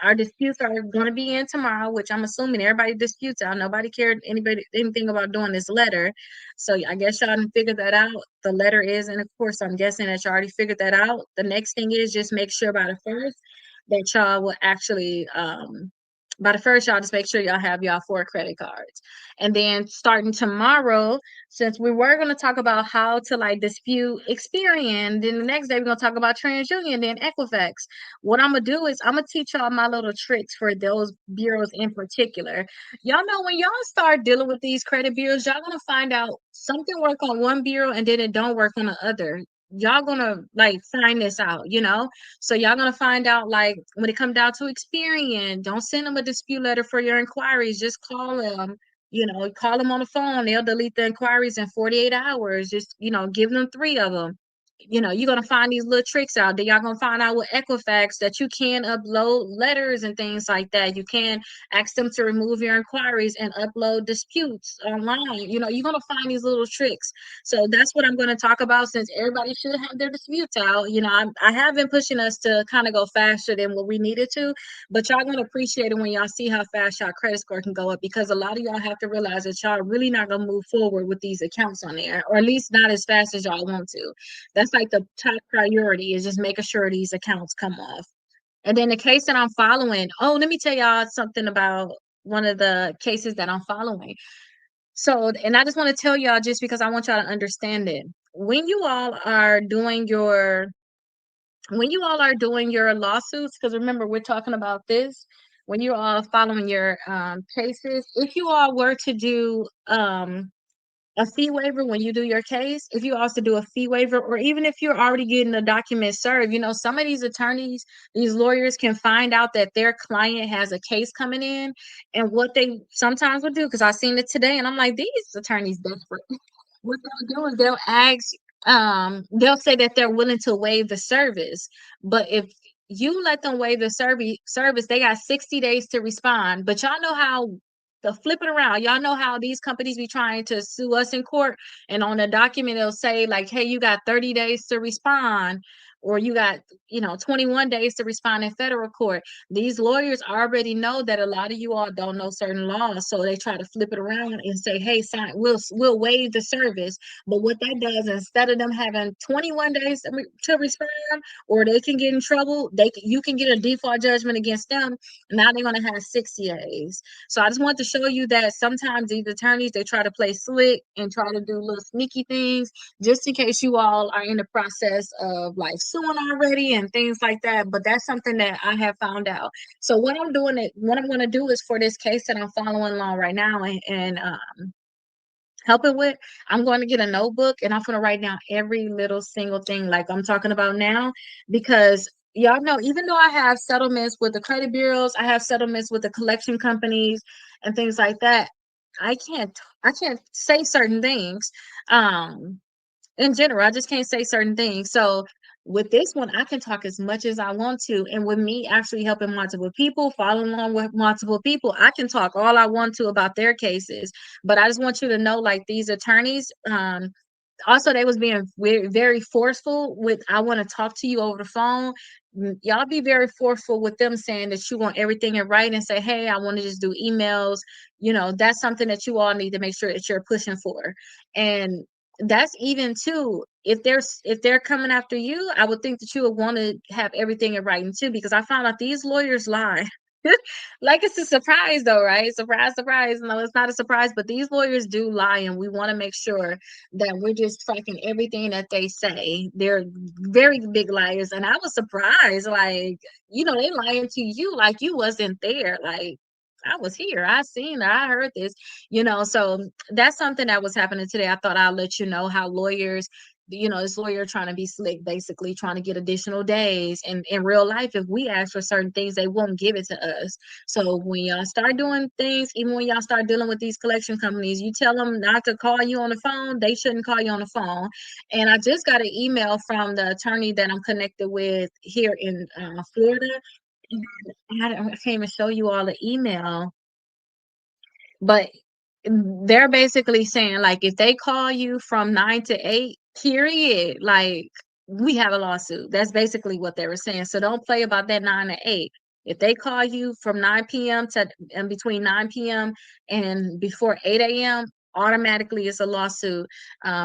A: our disputes are going to be in tomorrow, which I'm assuming everybody disputes out. Nobody cared anything about doing this letter. So I guess y'all didn't figure that out. The letter is, and of course, I'm guessing that you already figured that out. The next thing is just make sure by the first that y'all will actually by the first, y'all just make sure y'all have y'all 4 credit cards. And then starting tomorrow, since we were going to talk about how to like dispute Experian, then the next day we're going to talk about TransUnion, then Equifax. What I'm going to do is I'm going to teach y'all my little tricks for those bureaus in particular. Y'all know when y'all start dealing with these credit bureaus, y'all going to find out something work on one bureau and then it don't work on the other. Y'all gonna like find this out, so y'all gonna find out like when it comes down to Experian, don't send them a dispute letter for your inquiries. Just call them, call them on the phone. They'll delete the inquiries in 48 hours. Just, give them 3 of them. you're gonna find these little tricks out there. Y'all gonna find out with Equifax that you can upload letters and things like that. You can ask them to remove your inquiries and upload disputes online. You're gonna find these little tricks. So that's what I'm gonna talk about, since everybody should have their disputes out. I have been pushing us to kind of go faster than what we needed to, but y'all gonna appreciate it when y'all see how fast y'all credit score can go up, because a lot of y'all have to realize that y'all really not gonna move forward with these accounts on there, or at least not as fast as y'all want to. That's like the top priority, is just making sure these accounts come off. And then the case that I'm following, oh, let me tell y'all something about one of the cases that I'm following. So, and I just want to tell y'all, just because I want y'all to understand it. When you all are doing your lawsuits, because remember, we're talking about this, when you're all following your cases, if you all were to do a fee waiver when you do your case, if you also do a fee waiver, or even if you're already getting the document served, some of these attorneys, these lawyers can find out that their client has a case coming in. And what they sometimes will do, because I've seen it today, and I'm like, these attorneys desperate. What they'll do is they'll say that they're willing to waive the service. But if you let them waive the service, they got 60 days to respond. But y'all know how the flip it around. Y'all know how these companies be trying to sue us in court, and on the document they'll say like, hey, you got 30 days to respond, or you got 21 days to respond in federal court. These lawyers already know that a lot of you all don't know certain laws, so they try to flip it around and say, hey, sign, we'll waive the service. But what that does, instead of them having 21 days to respond, or they can get in trouble, you can get a default judgment against them. Now they're going to have 60 days. So I just want to show you that sometimes these attorneys, they try to play slick and try to do little sneaky things, just in case you all are in the process of like suing already and things like that. But that's something that I have found out. So what I'm going to do is, for this case that I'm following along right now and helping with, I'm going to get a notebook and I'm going to write down every little single thing like I'm talking about now, because y'all know, even though I have settlements with the credit bureaus, I have settlements with the collection companies and things like that, I can't say certain things. In general, I just can't say certain things. So with this one, I can talk as much as I want to. And with me actually helping multiple people, following along with multiple people, I can talk all I want to about their cases. But I just want you to know, like, these attorneys, also they was being very, very forceful with, I want to talk to you over the phone. Y'all be very forceful with them, saying that you want everything in writing, and say, hey, I want to just do emails. That's something that you all need to make sure that you're pushing for. And that's even too, if they're coming after you, I would think that you would want to have everything in writing too, because I found out these lawyers lie. Like, it's a surprise though, right? Surprise, surprise. No, it's not a surprise, but these lawyers do lie, and we want to make sure that we're just tracking everything that they say. They're very big liars, and I was surprised, like, they lying to you like you wasn't there. Like, I was here, I seen it, I heard this, so that's something that was happening today. I thought I'll let you know how lawyers, this lawyer trying to be slick, basically trying to get additional days. And in real life, if we ask for certain things, they won't give it to us. So when y'all start doing things, even when y'all start dealing with these collection companies, you tell them not to call you on the phone, they shouldn't call you on the phone. And I just got an email from the attorney that I'm connected with here in Florida. I can't even show you all the email, but they're basically saying, like, if they call you from 9 to 8, period, like, we have a lawsuit. That's basically what they were saying. So don't play about that 9 to 8. If they call you from 9 p.m. to, and between 9 p.m. and before 8 a.m., automatically it's a lawsuit.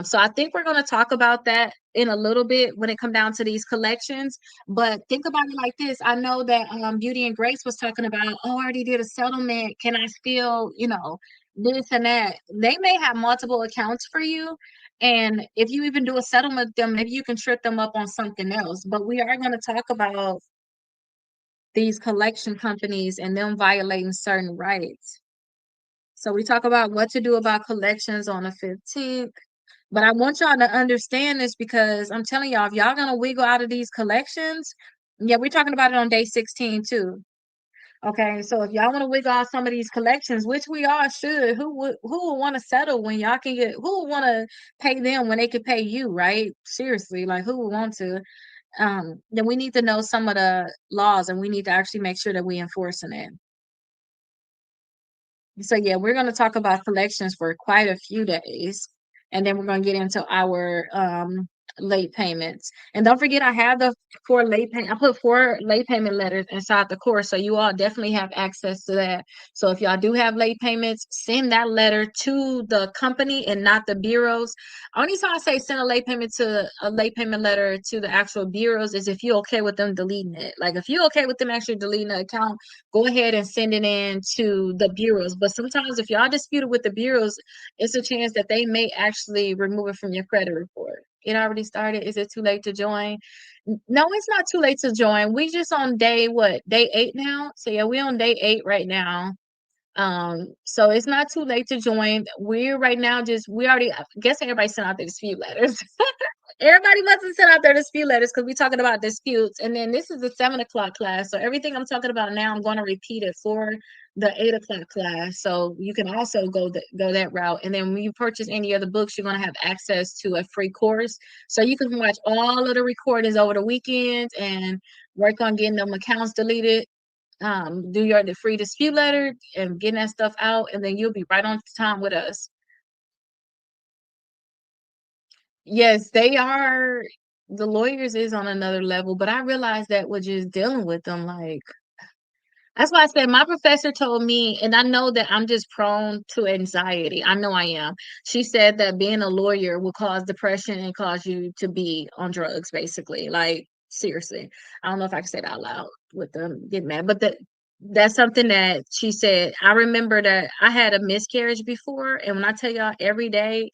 A: So I think we're going to talk about that in a little bit when it come down to these collections. But think about it like this. I know that Beauty and Grace was talking about, oh, I already did a settlement. Can I still, this and that? They may have multiple accounts for you. And if you even do a settlement with them, maybe you can trip them up on something else. But we are going to talk about these collection companies and them violating certain rights. So we talk about what to do about collections on the 15th. But I want y'all to understand this, because I'm telling y'all, if y'all gonna wiggle out of these collections, yeah, we're talking about it on day 16 too. Okay, so if y'all want to wiggle out some of these collections, which we all should, who would want to settle when y'all can get who would want to pay them when they could pay you, right? Seriously, like who would want to? Then we need to know some of the laws and we need to actually make sure that we enforcing it. So yeah, we're going to talk about collections for quite a few days, and then we're going to get into our late payments. And don't forget, I have the four late pay. I put four late payment letters inside the course, so you all definitely have access to that. So if y'all do have late payments, send that letter to the company and not the bureaus. Only time I say send a late payment letter to the actual bureaus is if you're okay with them deleting it. Like if you're okay with them actually deleting the account, go ahead and send it in to the bureaus. But sometimes if y'all disputed with the bureaus, it's a chance that they may actually remove it from your credit report. It already started. Is it too late to join? No, it's not too late to join. We just on day what? Day 8 now. So yeah, we on day 8 right now. So it's not too late to join. We're right now just we already I guess everybody sent out their dispute letters. Everybody must have sent out their dispute letters because we're talking about disputes. And then this is the 7 o'clock class. So everything I'm talking about now, I'm going to repeat it for the 8 o'clock class. So you can also go that route. And then when you purchase any other books, you're going to have access to a free course. So you can watch all of the recordings over the weekend and work on getting them accounts deleted. Do your the free dispute letter and getting that stuff out, and then you'll be right on time with us. Yes, they are. The lawyers is on another level, but I realized that with just dealing with them, like that's why I said my professor told me, and I know that I'm just prone to anxiety. I know I am. She said that being a lawyer will cause depression and cause you to be on drugs, basically. Like seriously, I don't know if I can say that out loud with them getting mad, but that's something that she said. I remember that I had a miscarriage before, and when I tell y'all every day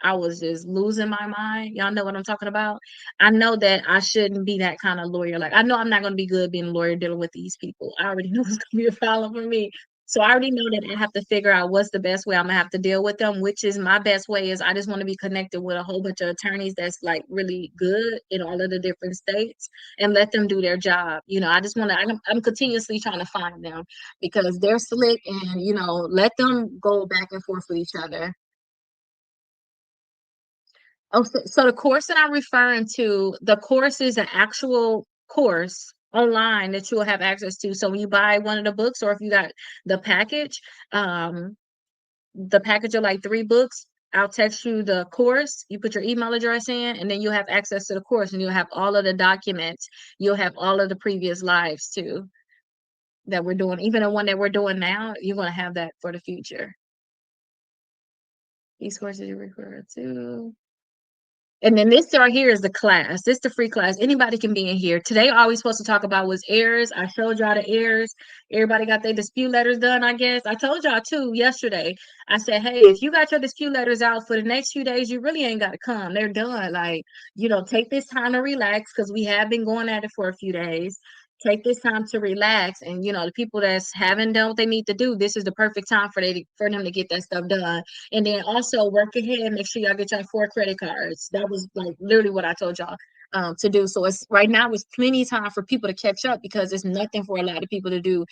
A: I was just losing my mind. Y'all know what I'm talking about. I know that I shouldn't be that kind of lawyer. Like I know I'm not going to be good being a lawyer dealing with these people. I already know it's going to be a problem for me. So I already know that I have to figure out what's the best way I'm gonna have to deal with them, which is my best way is I just want to be connected with a whole bunch of attorneys that's like really good in all of the different states and let them do their job. I just want to, I'm continuously trying to find them because they're slick and, let them go back and forth with each other. Oh, so the course that I'm referring to, the course is an actual course online that you will have access to. So when you buy one of the books, or if you got the package, um, the package of like 3 books, I'll text you the course. You put your email address in, and then you'll have access to the course, and you'll have all of the documents. You'll have all of the previous lives too that we're doing. Even the one that we're doing now, you're gonna have that for the future. These courses you refer to. And then this right here is the class. This the free class. Anybody can be in here. Today, all we supposed to talk about was errors. I showed y'all the errors. Everybody got their dispute letters done, I guess. I told y'all too yesterday. I said, hey, if you got your dispute letters out for the next few days, you really ain't got to come. They're done. Like, take this time to relax because we have been going at it for a few days. Take this time to relax. And, the people that's haven't done what they need to do, this is the perfect time for them to get that stuff done. And then also work ahead, make sure y'all get y'all 4 credit cards. That was like literally what I told y'all to do. So it's right now it's plenty of time for people to catch up because it's nothing for a lot of people to do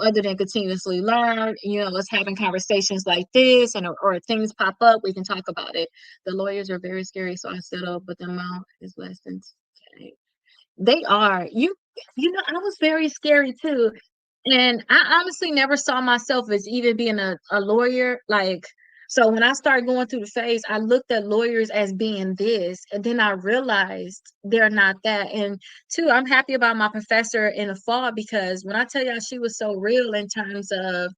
A: other than continuously learn. Us having conversations like this, and or things pop up, we can talk about it. The lawyers are very scary, so I set up, but the amount is less than 10. They are. I was very scary too. And I honestly never saw myself as even being a lawyer. Like, so when I started going through the phase, I looked at lawyers as being this, and then I realized they're not that. And two, I'm happy about my professor in the fall because when I tell y'all she was so real in terms of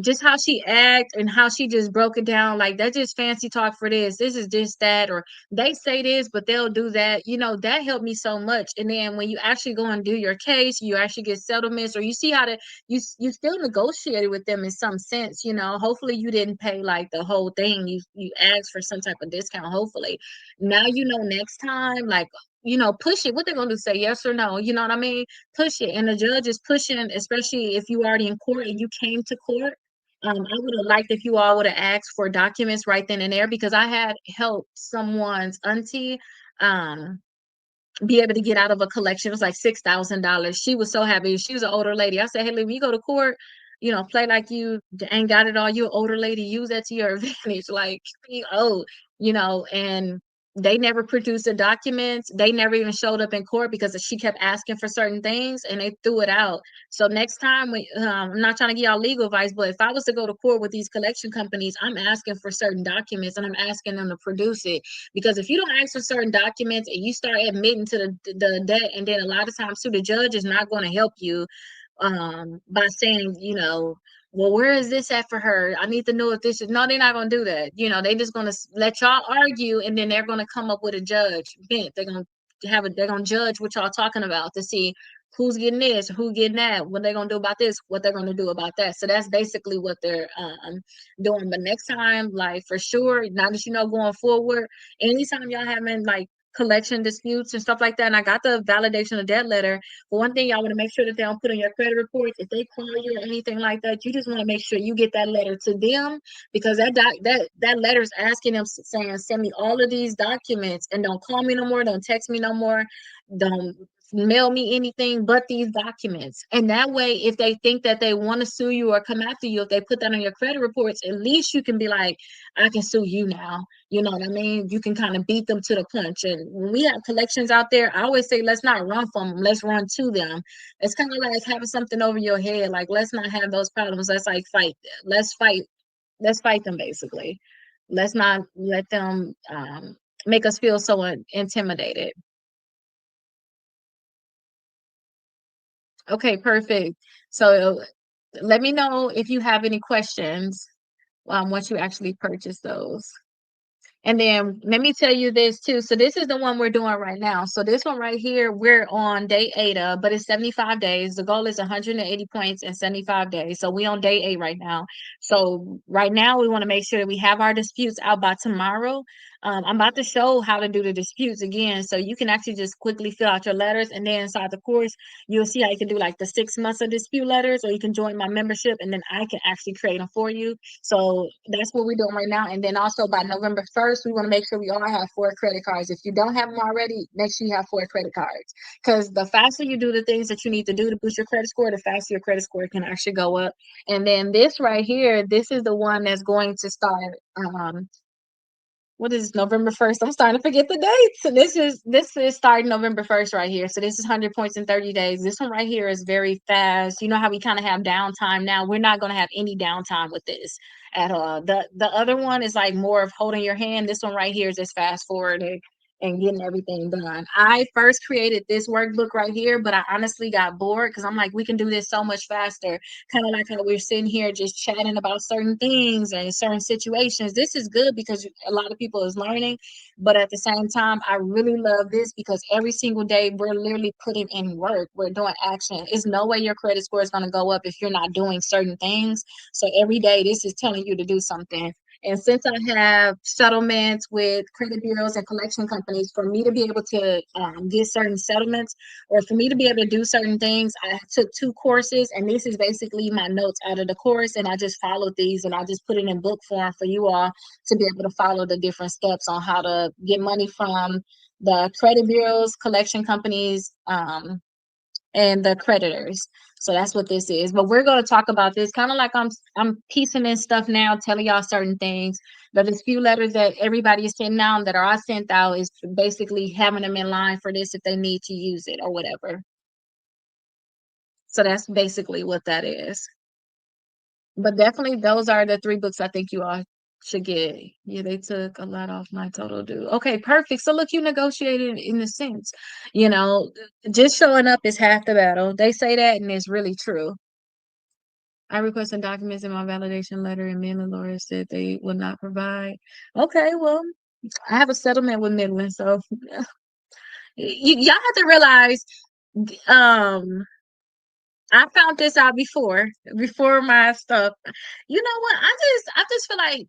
A: just how she act and how she just broke it down, like that's just fancy talk for this is just that, or they say this but they'll do that. That helped me so much. And then when you actually go and do your case, you actually get settlements, or you see how to you still negotiated with them in some sense. Hopefully you didn't pay like the whole thing, you asked for some type of discount. Hopefully now next time, like, push it. What they're gonna do, say yes or no? You know what I mean? Push it. And the judge is pushing, especially if you already in court and you came to court. I would have liked if you all would have asked for documents right then and there, because I had helped someone's auntie. Um, be able to get out of a collection. It was like $6,000. She was so happy. She was an older lady. I said, hey, when you go to court, play like you ain't got it all. You're an older lady. Use that to your advantage. Like, and they never produced the documents. They never even showed up in court because she kept asking for certain things and they threw it out. So next time, I'm not trying to give y'all legal advice, but if I was to go to court with these collection companies, I'm asking for certain documents and I'm asking them to produce it. Because if you don't ask for certain documents and you start admitting to the debt, and then a lot of times too, the judge is not going to help you by saying, well, where is this at for her? I need to know if this is. No, they're not going to do that. They're just going to let y'all argue, and then they're going to come up with a judge bent. They're going to they're going to judge what y'all talking about to see who's getting this, who getting that, what they're going to do about this, what they're going to do about that. So that's basically what they're doing. But next time, like, for sure, now that going forward, anytime y'all having like collection disputes and stuff like that, and I got the validation of debt letter. But one thing y'all want to make sure that they don't put in your credit reports, if they call you or anything like that, you just want to make sure you get that letter to them, because that letter's asking them, saying, send me all of these documents and don't call me no more, don't text me no more, don't mail me anything but these documents. And that way, if they think that they want to sue you or come after you, if they put that on your credit reports, at least you can be like, I can sue you now. You know what I mean? You can kind of beat them to the punch. And when we have collections out there, I always say, let's not run from them. Let's run to them. It's kind of like having something over your head. Like, let's not have those problems. Let's like fight. Let's fight. Let's fight them, basically. Let's not let them make us feel so intimidated. Okay, perfect. So let me know if you have any questions once you actually purchase those. And then let me tell you this too. So this is the one we're doing right now. So this one right here, we're on day 8 of, but it's 75 days. The goal is 180 points in 75 days. So we on day 8 right now. So right now we want to make sure that we have our disputes out by tomorrow. I'm about to show how to do the disputes again. So you can actually just quickly fill out your letters, and then inside the course, you'll see how you can do like the 6 months of dispute letters, or you can join my membership and then I can actually create them for you. So that's what we're doing right now. And then also by November 1st, we want to make sure we all have 4 credit cards. If you don't have them already, make sure you have 4 credit cards. Because the faster you do the things that you need to do to boost your credit score, the faster your credit score can actually go up. And then this right here, this is the one that's going to start what is this, November 1st? I'm starting to forget the dates. So this is starting November 1st right here. So this is 100 points in 30 days. This one right here is very fast. You know how we kind of have downtime now. We're not going to have any downtime with this at all. The other one is like more of holding your hand. This one right here is just fast forwarding and getting everything done. I first created this workbook right here, but I honestly got bored because I'm like, we can do this so much faster. Kind of like how we're sitting here just chatting about certain things and certain situations. This is good because a lot of people is learning, but at the same time, I really love this because every single day we're literally putting in work. We're doing action. It's no way your credit score is going to go up if you're not doing certain things. So every day, this is telling you to do something. And since I have settlements with credit bureaus and collection companies, for me to be able to get certain settlements, or for me to be able to do certain things, I took 2 courses, and this is basically my notes out of the course, and I just followed these, and I just put it in book form for you all to be able to follow the different steps on how to get money from the credit bureaus, collection companies, and the creditors. So that's what this is. But we're going to talk about this kind of like I'm piecing in stuff now, telling y'all certain things. But there's few letters that everybody is sending out that are sent out is basically having them in line for this if they need to use it or whatever. So that's basically what that is. But definitely those are the 3 books I think you all should get. Yeah, they took a lot off my total due. Okay, perfect. So look, you negotiated in a sense. You know, just showing up is half the battle. They say that, and it's really true. I requested documents in my validation letter, and Midland Lawyers said they would not provide. Okay, well, I have a settlement with Midland, so y'all have to realize, um, I found this out before my stuff. You know what? I just feel like,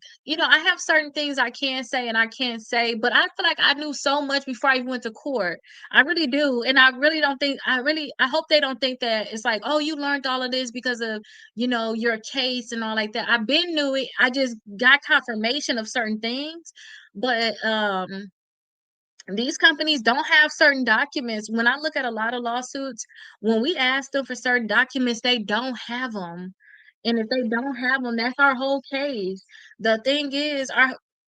A: I have certain things I can say and I can't say, but I feel like I knew so much before I even went to court. I really do. And I really don't think I hope they don't think that it's like, oh, you learned all of this because of, your case and all like that. I've been knew it. I just got confirmation of certain things. But These companies don't have certain documents. When I look at a lot of lawsuits, when we ask them for certain documents, they don't have them. And if they don't have them, that's our whole case. The thing is,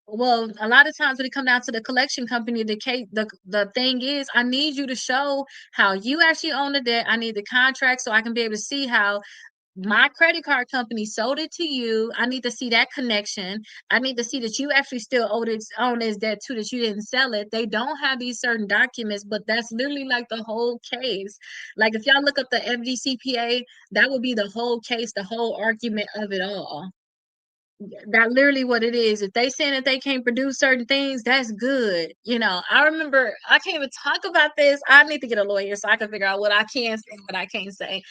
A: well, a lot of times when it comes down to the collection company, the thing is, I need you to show how you actually own the debt. I need the contract so I can be able to see how my credit card company sold it to you. I need to see that connection. I need to see that you actually still own this debt too, that you didn't sell it. They don't have these certain documents, but that's literally like the whole case. Like if y'all look up the FDCPA, that would be the whole case, the whole argument of it all. That literally what it is. If they saying that they can't produce certain things, that's good. I remember I can't even talk about this. I need to get a lawyer so I can figure out what I can say and what I can't say.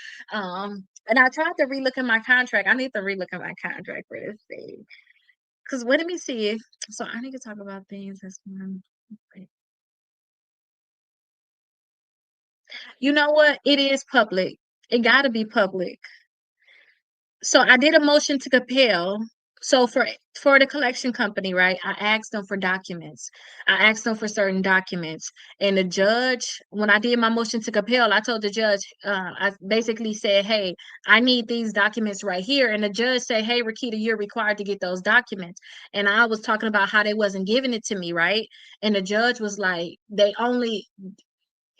A: And I tried to relook at my contract. I need to relook at my contract for this thing. Because let me see if so I need to talk about things that's you know what? It is public. It gotta be public. So I did a motion to compel. So for the collection company, right? I asked them for documents. I asked them for certain documents, and the judge, when I did my motion to compel, I told the judge, I basically said, "Hey, I need these documents right here," and the judge said, "Hey, Rakita, you're required to get those documents." And I was talking about how they wasn't giving it to me, right? And the judge was like, "They only,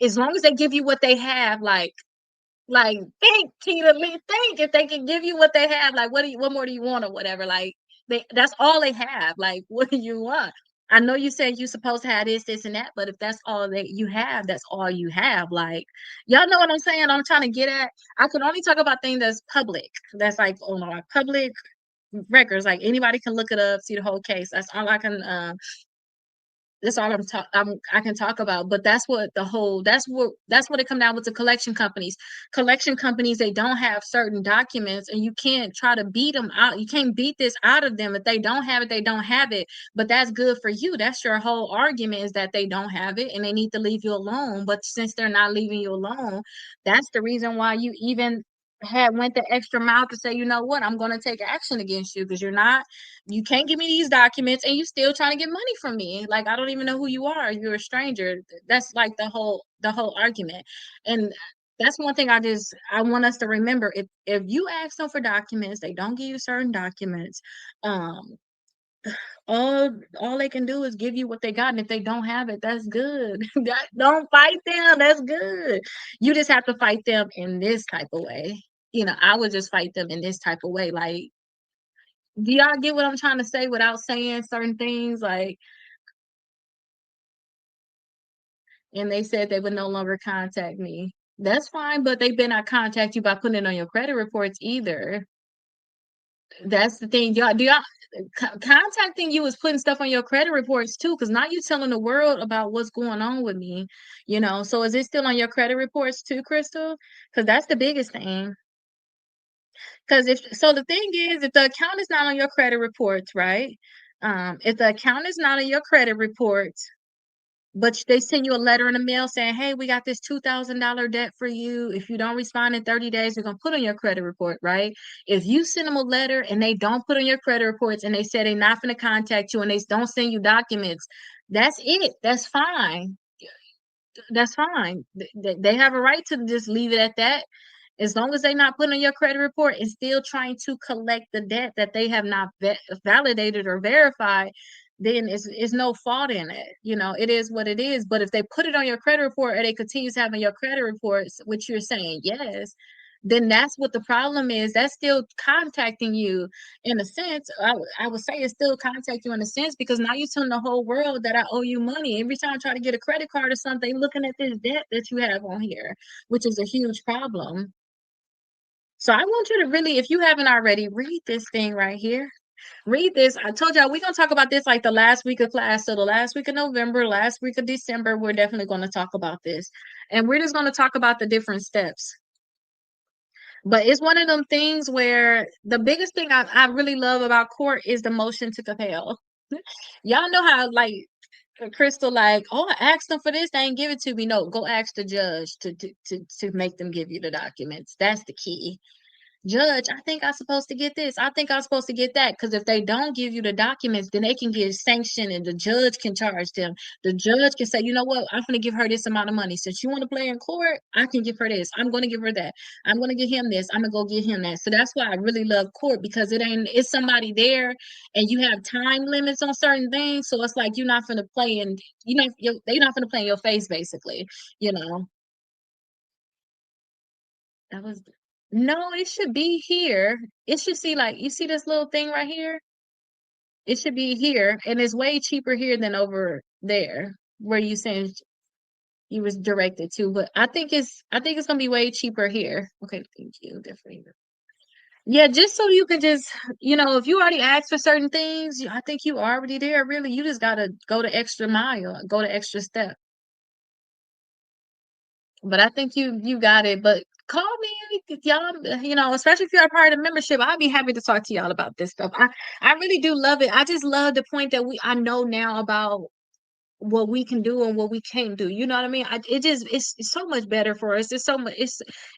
A: as long as they give you what they have, like, think, Tina Lee, think if they can give you what they have, like, what more do you want or whatever? Like, that's all they have. Like, what do you want? I know you said you supposed to have this, and that, but if that's all that you have, that's all you have. Like, y'all know what I'm saying? I'm trying to get at. I can only talk about things that's public. That's like on our public records. Like anybody can look it up, see the whole case. That's all I can that's all I can talk about. But that's what it come down with the collection companies. Collection companies, they don't have certain documents, and you can't try to beat them out. You can't beat this out of them. If they don't have it, they don't have it. But that's good for you. That's your whole argument, is that they don't have it and they need to leave you alone. But since they're not leaving you alone, that's the reason why you even had went the extra mile to say, you know what, I'm going to take action against you, because you can't give me these documents and you still trying to get money from me. Like, I don't even know who you are. You're a stranger. That's like the whole argument. And that's one thing I want us to remember. If you ask them for documents, they don't give you certain documents. Um, all they can do is give you what they got. And if they don't have it, that's good. Don't fight them. That's good. You just have to fight them in this type of way. I would just fight them in this type of way. Like, do y'all get what I'm trying to say without saying certain things? Like, and they said they would no longer contact me. That's fine, but they better not contact you by putting it on your credit reports either. That's the thing. Do y'all contacting you is putting stuff on your credit reports too, because now you telling the world about what's going on with me. So is it still on your credit reports too, Crystal? Because that's the biggest thing. Because the thing is, if the account is not on your credit reports, right? If the account is not on your credit reports, but they send you a letter in the mail saying, "Hey, we got this $2,000 debt for you. If you don't respond in 30 days, we're gonna put on your credit report," right? If you send them a letter and they don't put on your credit reports, and they say they're not gonna contact you, and they don't send you documents, that's it. That's fine. That's fine. They have a right to just leave it at that. As long as they're not putting on your credit report and still trying to collect the debt that they have not validated or verified, then it's no fault in it. It is what it is. But if they put it on your credit report, or they continue having your credit reports, which you're saying yes, then that's what the problem is. That's still contacting you in a sense. I would say it's still contact you in a sense, because now you're telling the whole world that I owe you money. Every time I try to get a credit card or something, looking at this debt that you have on here, which is a huge problem. So I want you to really, if you haven't already, read this thing right here. Read this. I told y'all we're gonna talk about this like the last week of class. So the last week of November, last week of December, we're definitely going to talk about this. And we're just going to talk about the different steps. But it's one of them things where the biggest thing I really love about court is the motion to compel. Y'all know how, like, Crystal, like, oh, I asked them for this, they ain't give it to me. No, go ask the judge to make them give you the documents. That's the key. Judge, I think I'm supposed to get this. I think I'm supposed to get that. Because if they don't give you the documents, then they can get sanctioned and the judge can charge them. The judge can say, you know what, I'm going to give her this amount of money. Since you want to play in court, I can give her this. I'm going to give her that. I'm going to give him this. I'm going to go get him that. So that's why I really love court because it's somebody there and you have time limits on certain things. So it's like you're not going to play in, they're not going to play in your face, basically, you know. That was no, it should be here. It should see like you see this little thing right here? It should be here, and it's way cheaper here than over there where you saying you was directed to. But I think it's gonna be way cheaper here. Okay, thank you. Different. Yeah, just so you can just if you already asked for certain things, I think you already there. Really, you just gotta go the extra mile, go the extra step. But I think you got it. But call me if y'all, especially if you're a part of the membership. I'd be happy to talk to y'all about this stuff. I really do love it. I just love the point that I know now about what we can do and what we can't do. You know what I mean? It's so much better for us. It's so much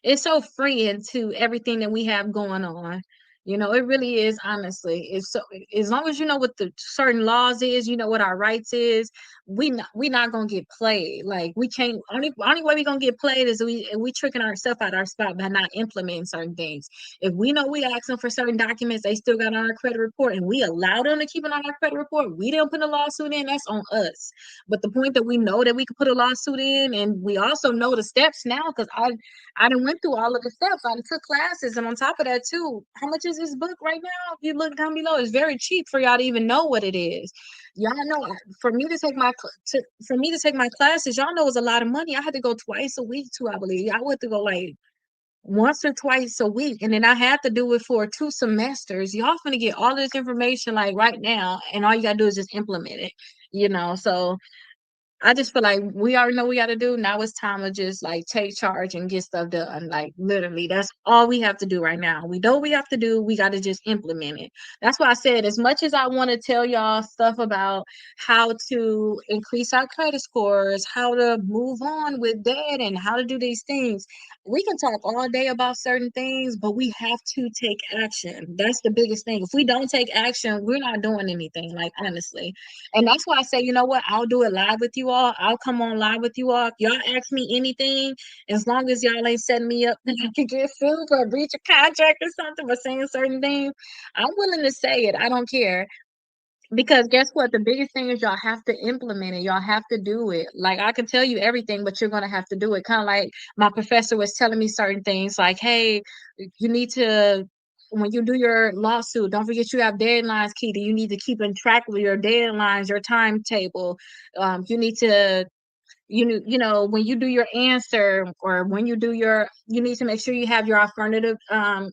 A: it's so freeing to everything that we have going on. It really is, honestly. It's so as long as you know what the certain laws is, you know what our rights is, we not gonna get played. Like we can't only way we gonna get played is we tricking ourselves out our spot by not implementing certain things. If we know we ask them for certain documents, they still got on our credit report and we allow them to keep it on our credit report, we didn't put a lawsuit in, that's on us. But the point that we know that we could put a lawsuit in, and we also know the steps now, because I done went through all of the steps. I done took classes, and on top of that too, how much is this book right now? If you look down below, it's very cheap for y'all to even know what it is. Y'all know for me to take for me to take my classes, y'all know it was a lot of money. I had to go twice a week too, I believe. I went to go like once or twice a week, and then I had to do it for 2 semesters. Y'all gonna get all this information like right now, and all you gotta do is just implement it. So I just feel like we already know what we got to do. Now it's time to just like take charge and get stuff done. Like literally, that's all we have to do right now. We know what we have to do. We got to just implement it. That's why I said, as much as I want to tell y'all stuff about how to increase our credit scores, how to move on with debt, and how to do these things, we can talk all day about certain things, but we have to take action. That's the biggest thing. If we don't take action, we're not doing anything, like honestly. And that's why I say, you know what? I'll do it live with you all. I'll come on live with you all. If y'all ask me anything, as long as y'all ain't setting me up that I can get sued or breach a contract or something for saying certain things, I'm willing to say it. I don't care. Because guess what? The biggest thing is y'all have to implement it. Y'all have to do it. Like I can tell you everything, but you're gonna have to do it. Kind of like my professor was telling me certain things, like, hey, you need to when you do your lawsuit, don't forget you have deadlines, Keita. You need to keep in track with your deadlines, your timetable. You need to when you do your answer, or when you do you need to make sure you have your affirmative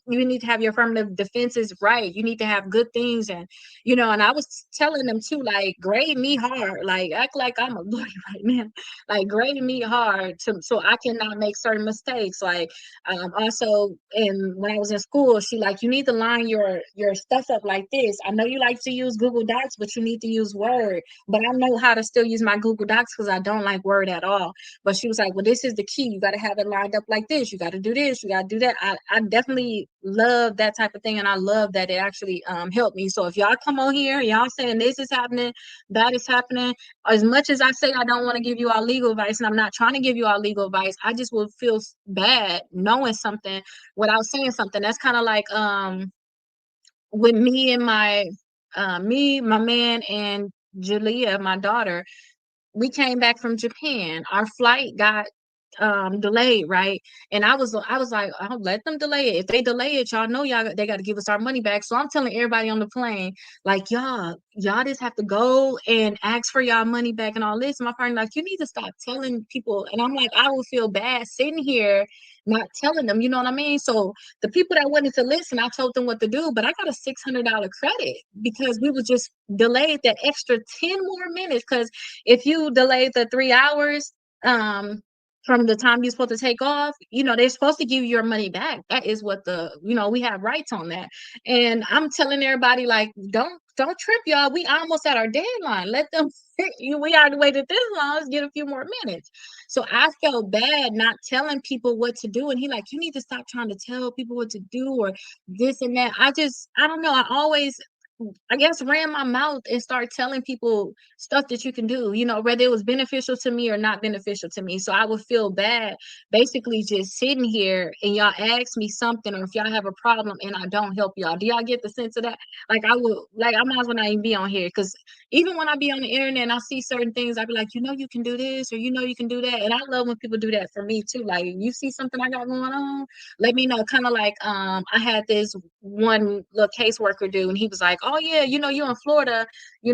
A: you need to have your affirmative defenses right. You need to have good things. And I was telling them too, like, grade me hard, like act like I'm a lawyer right now, like grade me hard so I cannot make certain mistakes. Like also, and when I was in school, she like, you need to line your stuff up like this. I know you like to use Google Docs, but you need to use Word. But I know how to still use my Google Docs because I don't like Word at all. But she was like, well, this is the key. You got to have it lined up like this. You got to do this. You got to do that. I definitely love that type of thing. And I love that it actually helped me. So if y'all come on here, y'all saying this is happening, that is happening, as much as I say I don't want to give you all legal advice, and I'm not trying to give you all legal advice, I just will feel bad knowing something without saying something. That's kind of like with me and my man, and Julia, my daughter, we came back from Japan. Our flight got delayed, right? And I was like, I'll let them delay it. If they delay it, y'all know they got to give us our money back. So I'm telling everybody on the plane, like, y'all just have to go and ask for y'all money back and all this. And my partner like, you need to stop telling people. And I'm like, I will feel bad sitting here not telling them, you know what I mean? So the people that wanted to listen, I told them what to do, but I got a $600 credit because we was just delayed that extra 10 more minutes. Because if you delayed the 3 hours, um, from the time you're supposed to take off, they're supposed to give you your money back. That is what we have rights on that. And I'm telling everybody, like, don't trip, y'all. We almost at our deadline. Let them we already waited this long. Let's get a few more minutes. So I felt bad not telling people what to do. And he like, you need to stop trying to tell people what to do or this and that. I don't know. I always ran my mouth and started telling people stuff that you can do, whether it was beneficial to me or not beneficial to me. So I would feel bad basically just sitting here and y'all ask me something, or if y'all have a problem and I don't help y'all. Do y'all get the sense of that? Like I might as well not even be on here, because even when I be on the internet and I see certain things, I be like, you can do this, or you can do that. And I love when people do that for me too. Like, you see something I got going on, let me know. Kind of like I had this one little caseworker do, and he was like, oh yeah, you're in Florida,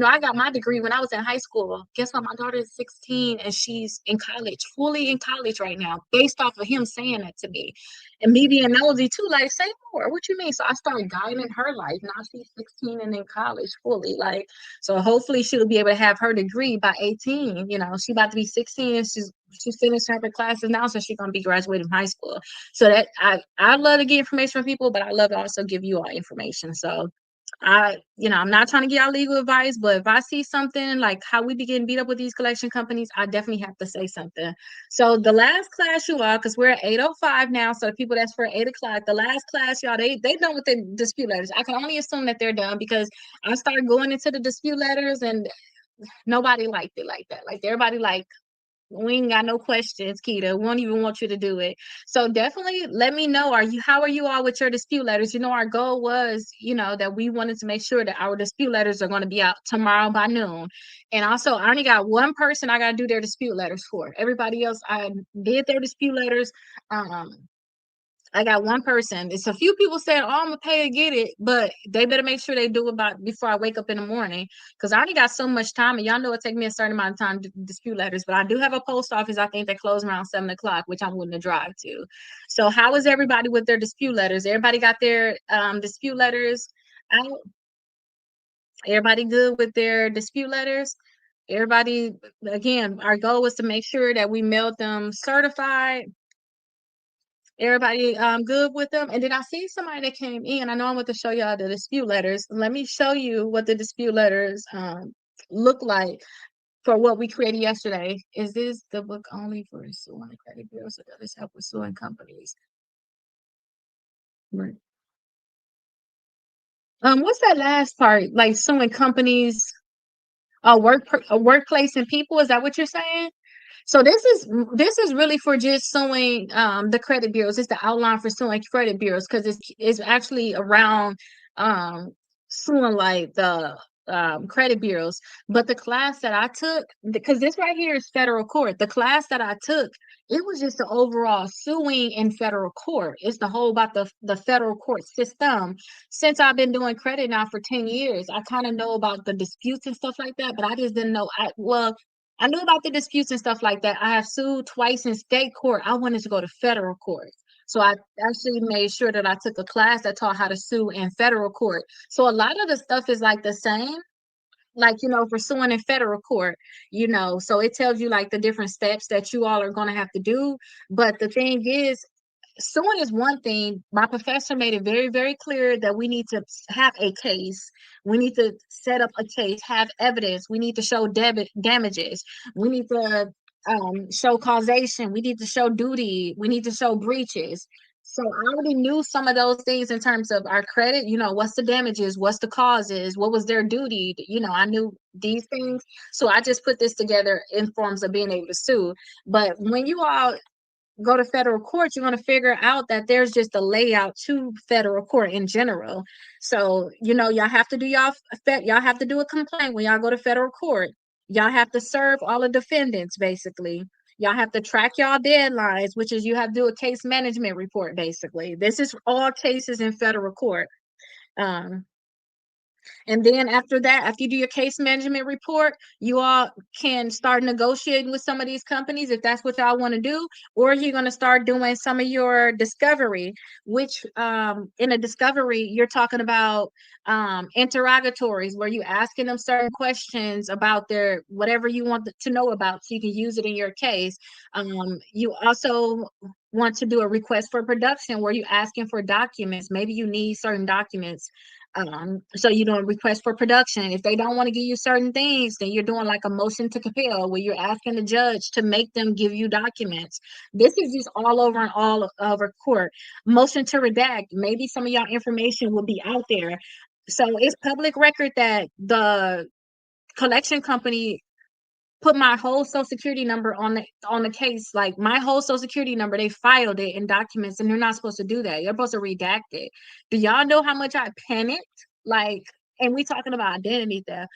A: I got my degree when I was in high school. Guess what? My daughter is 16 and she's in college, fully in college right now, based off of him saying that to me. And me being nosy too, like, say more. What you mean? So I started guiding her life. Now she's 16 and in college fully. Like, so hopefully she'll be able to have her degree by 18. She about to be 16 and she's finished her classes now, so she's gonna be graduating from high school. So that I love to get information from people, but I love to also give you all information. So I'm not trying to get out legal advice, but if I see something like how we be getting beat up with these collection companies, I definitely have to say something. So the last class, you all, because we're at 8:05 now, so the people that's for 8 o'clock, the last class, y'all, they done with the dispute letters. I can only assume that they're done, because I started going into the dispute letters and nobody liked it like that. Like, everybody like, we ain't got no questions, Keita. We don't even want you to do it. So definitely let me know. How are you all with your dispute letters? Our goal was, that we wanted to make sure that our dispute letters are going to be out tomorrow by noon. And also, I only got one person I got to do their dispute letters for. Everybody else, I did their dispute letters. I got one person. It's a few people said, "Oh, I'm gonna pay to get it," but they better make sure they do it before I wake up in the morning, because I already got so much time, and y'all know it take me a certain amount of time to dispute letters. But I do have a post office. I think they close around 7 o'clock, which I'm willing to drive to. So, how is everybody with their dispute letters? Everybody got their dispute letters out? Everybody good with their dispute letters? Everybody, again, our goal was to make sure that we mailed them certified. Everybody good with them? And then I see somebody that came in. I know I want to show y'all the dispute letters. Let me show you what the dispute letters look like for what we created yesterday. Is this the book only for suing credit bureaus, or does this help with suing companies? Right. What's that last part? Like, suing companies, a workplace and people, is that what you're saying? So this is really for just suing the credit bureaus. It's the outline for suing credit bureaus, because it's actually around um suing like the credit bureaus. But the class that I took, because this right here is federal court, the class that I took, it was just the overall suing in federal court. It's the whole about the federal court system. Since I've been doing credit now for 10 years, I kind of know about the disputes and stuff like that, but I just didn't know. I knew about the disputes and stuff like that. I have sued twice in state court. I wanted to go to federal court. So I actually made sure that I took a class that taught how to sue in federal court. So a lot of the stuff is like the same, like, for suing in federal court, so it tells you like the different steps that you all are going to have to do. But the thing is, suing is one thing. My professor made it very, very clear that we need to have a case. We need to set up a case, have evidence. We need to show damages. We need to show causation. We need to show duty. We need to show breaches. So I already knew some of those things in terms of our credit. What's the damages? What's the causes? What was their duty? I knew these things. So I just put this together in forms of being able to sue. But when you all go to federal court, you're going to figure out that there's just a layout to federal court in general. So, y'all have to do y'all have to do a complaint when y'all go to federal court. Y'all have to serve all the defendants, basically. Y'all have to track y'all deadlines, which is you have to do a case management report, basically. This is all cases in federal court. Um, And then after that, after you do your case management report, you all can start negotiating with some of these companies if that's what y'all want to do, or you're going to start doing some of your discovery, which in a discovery, you're talking about interrogatories where you asking them certain questions about their whatever you want to know about so you can use it in your case. You also want to do a request for production where you're asking for documents. Maybe you need certain documents, so you do a request for production. If they don't want to give you certain things, then you're doing like a motion to compel where you're asking the judge to make them give you documents. This is just all over and all over court. Motion to redact. Maybe some of y'all information will be out there. So it's public record that the collection company put my whole social security number on the case, like my whole social security number. They filed it in documents, and they're not supposed to do that. You're supposed to redact it. Do y'all know how much I panicked? Like, and we talking about identity theft.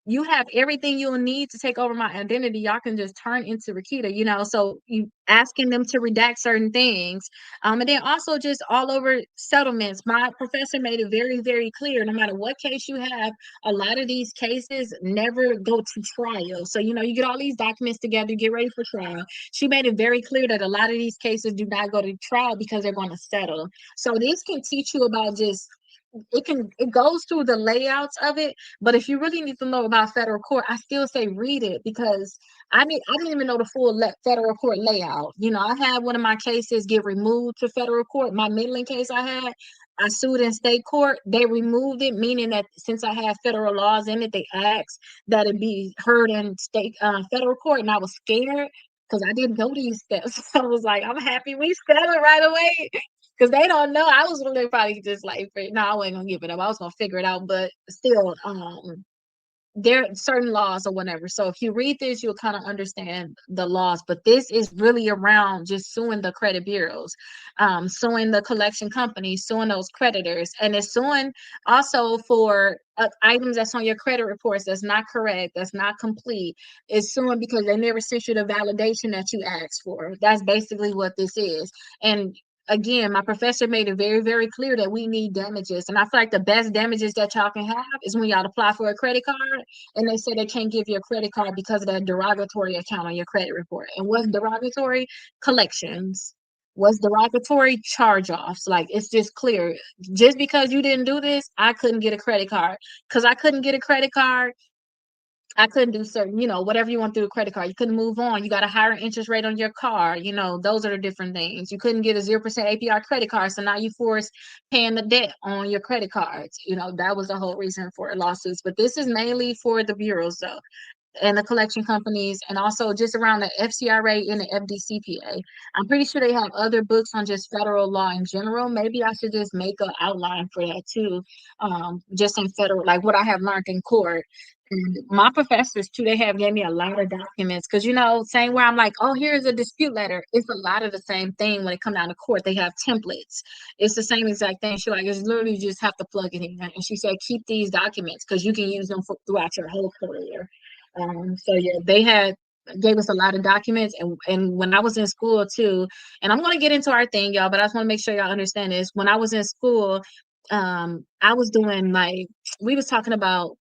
A: You have everything you'll need to take over my identity. Y'all can just turn into Rakita, you know. So you asking them to redact certain things. And then also just all over settlements. My professor made it very, very clear, no matter what case you have, a lot of these cases never go to trial. So, you know, you get all these documents together, get ready for trial. She made it very clear that a lot of these cases do not go to trial because they're going to settle. So this can teach you about just it goes through the layouts of it, but if you really need to know about federal court, I still say read it, because I didn't even know the full federal court layout. You know, I had one of my cases get removed to federal court. My Midland case I sued in state court. They removed it, meaning that since I had federal laws in it, they asked that it be heard in state federal court, and I was scared because I didn't know these steps. I was like, I'm happy we settled right away, because they don't know. I was really probably just like, no, I wasn't gonna give it up. I was gonna figure it out, but still, there are certain laws or whatever. So if you read this, you'll kind of understand the laws. But this is really around just suing the credit bureaus, suing the collection companies, suing those creditors, and it's suing also for items that's on your credit reports that's not correct, that's not complete. It's suing because they never sent you the validation that you asked for. That's basically what this is. And again, my professor made it very, very clear that we need damages. And I feel like the best damages that y'all can have is when y'all apply for a credit card and they say they can't give you a credit card because of that derogatory account on your credit report. And what's derogatory? Collections. What's derogatory? Charge-offs. Like, it's just clear. Just because you didn't do this, I couldn't get a credit card. Because I couldn't get a credit card, I couldn't do certain, you know, whatever you want to do with a credit card. You couldn't move on. You got a higher interest rate on your car. You know, those are the different things. You couldn't get a 0% APR credit card. So now you forced paying the debt on your credit cards. You know, that was the whole reason for lawsuits. But this is mainly for the bureaus, though, and the collection companies, and also just around the FCRA and the FDCPA. I'm pretty sure they have other books on just federal law in general. Maybe I should just make an outline for that too, just in federal, like what I have learned in court. And my professors too, they have gave me a lot of documents, because, you know, saying where I'm like, oh, here's a dispute letter. It's a lot of the same thing when it come down to court. They have templates. It's the same exact thing. She like, it's literally you just have to plug it in. And she said, keep these documents because you can use them throughout your whole career. So yeah, they had gave us a lot of documents, and when I was in school too, and I'm gonna get into our thing, y'all, but I just want to make sure y'all understand this. When I was in school, I was doing like we was talking about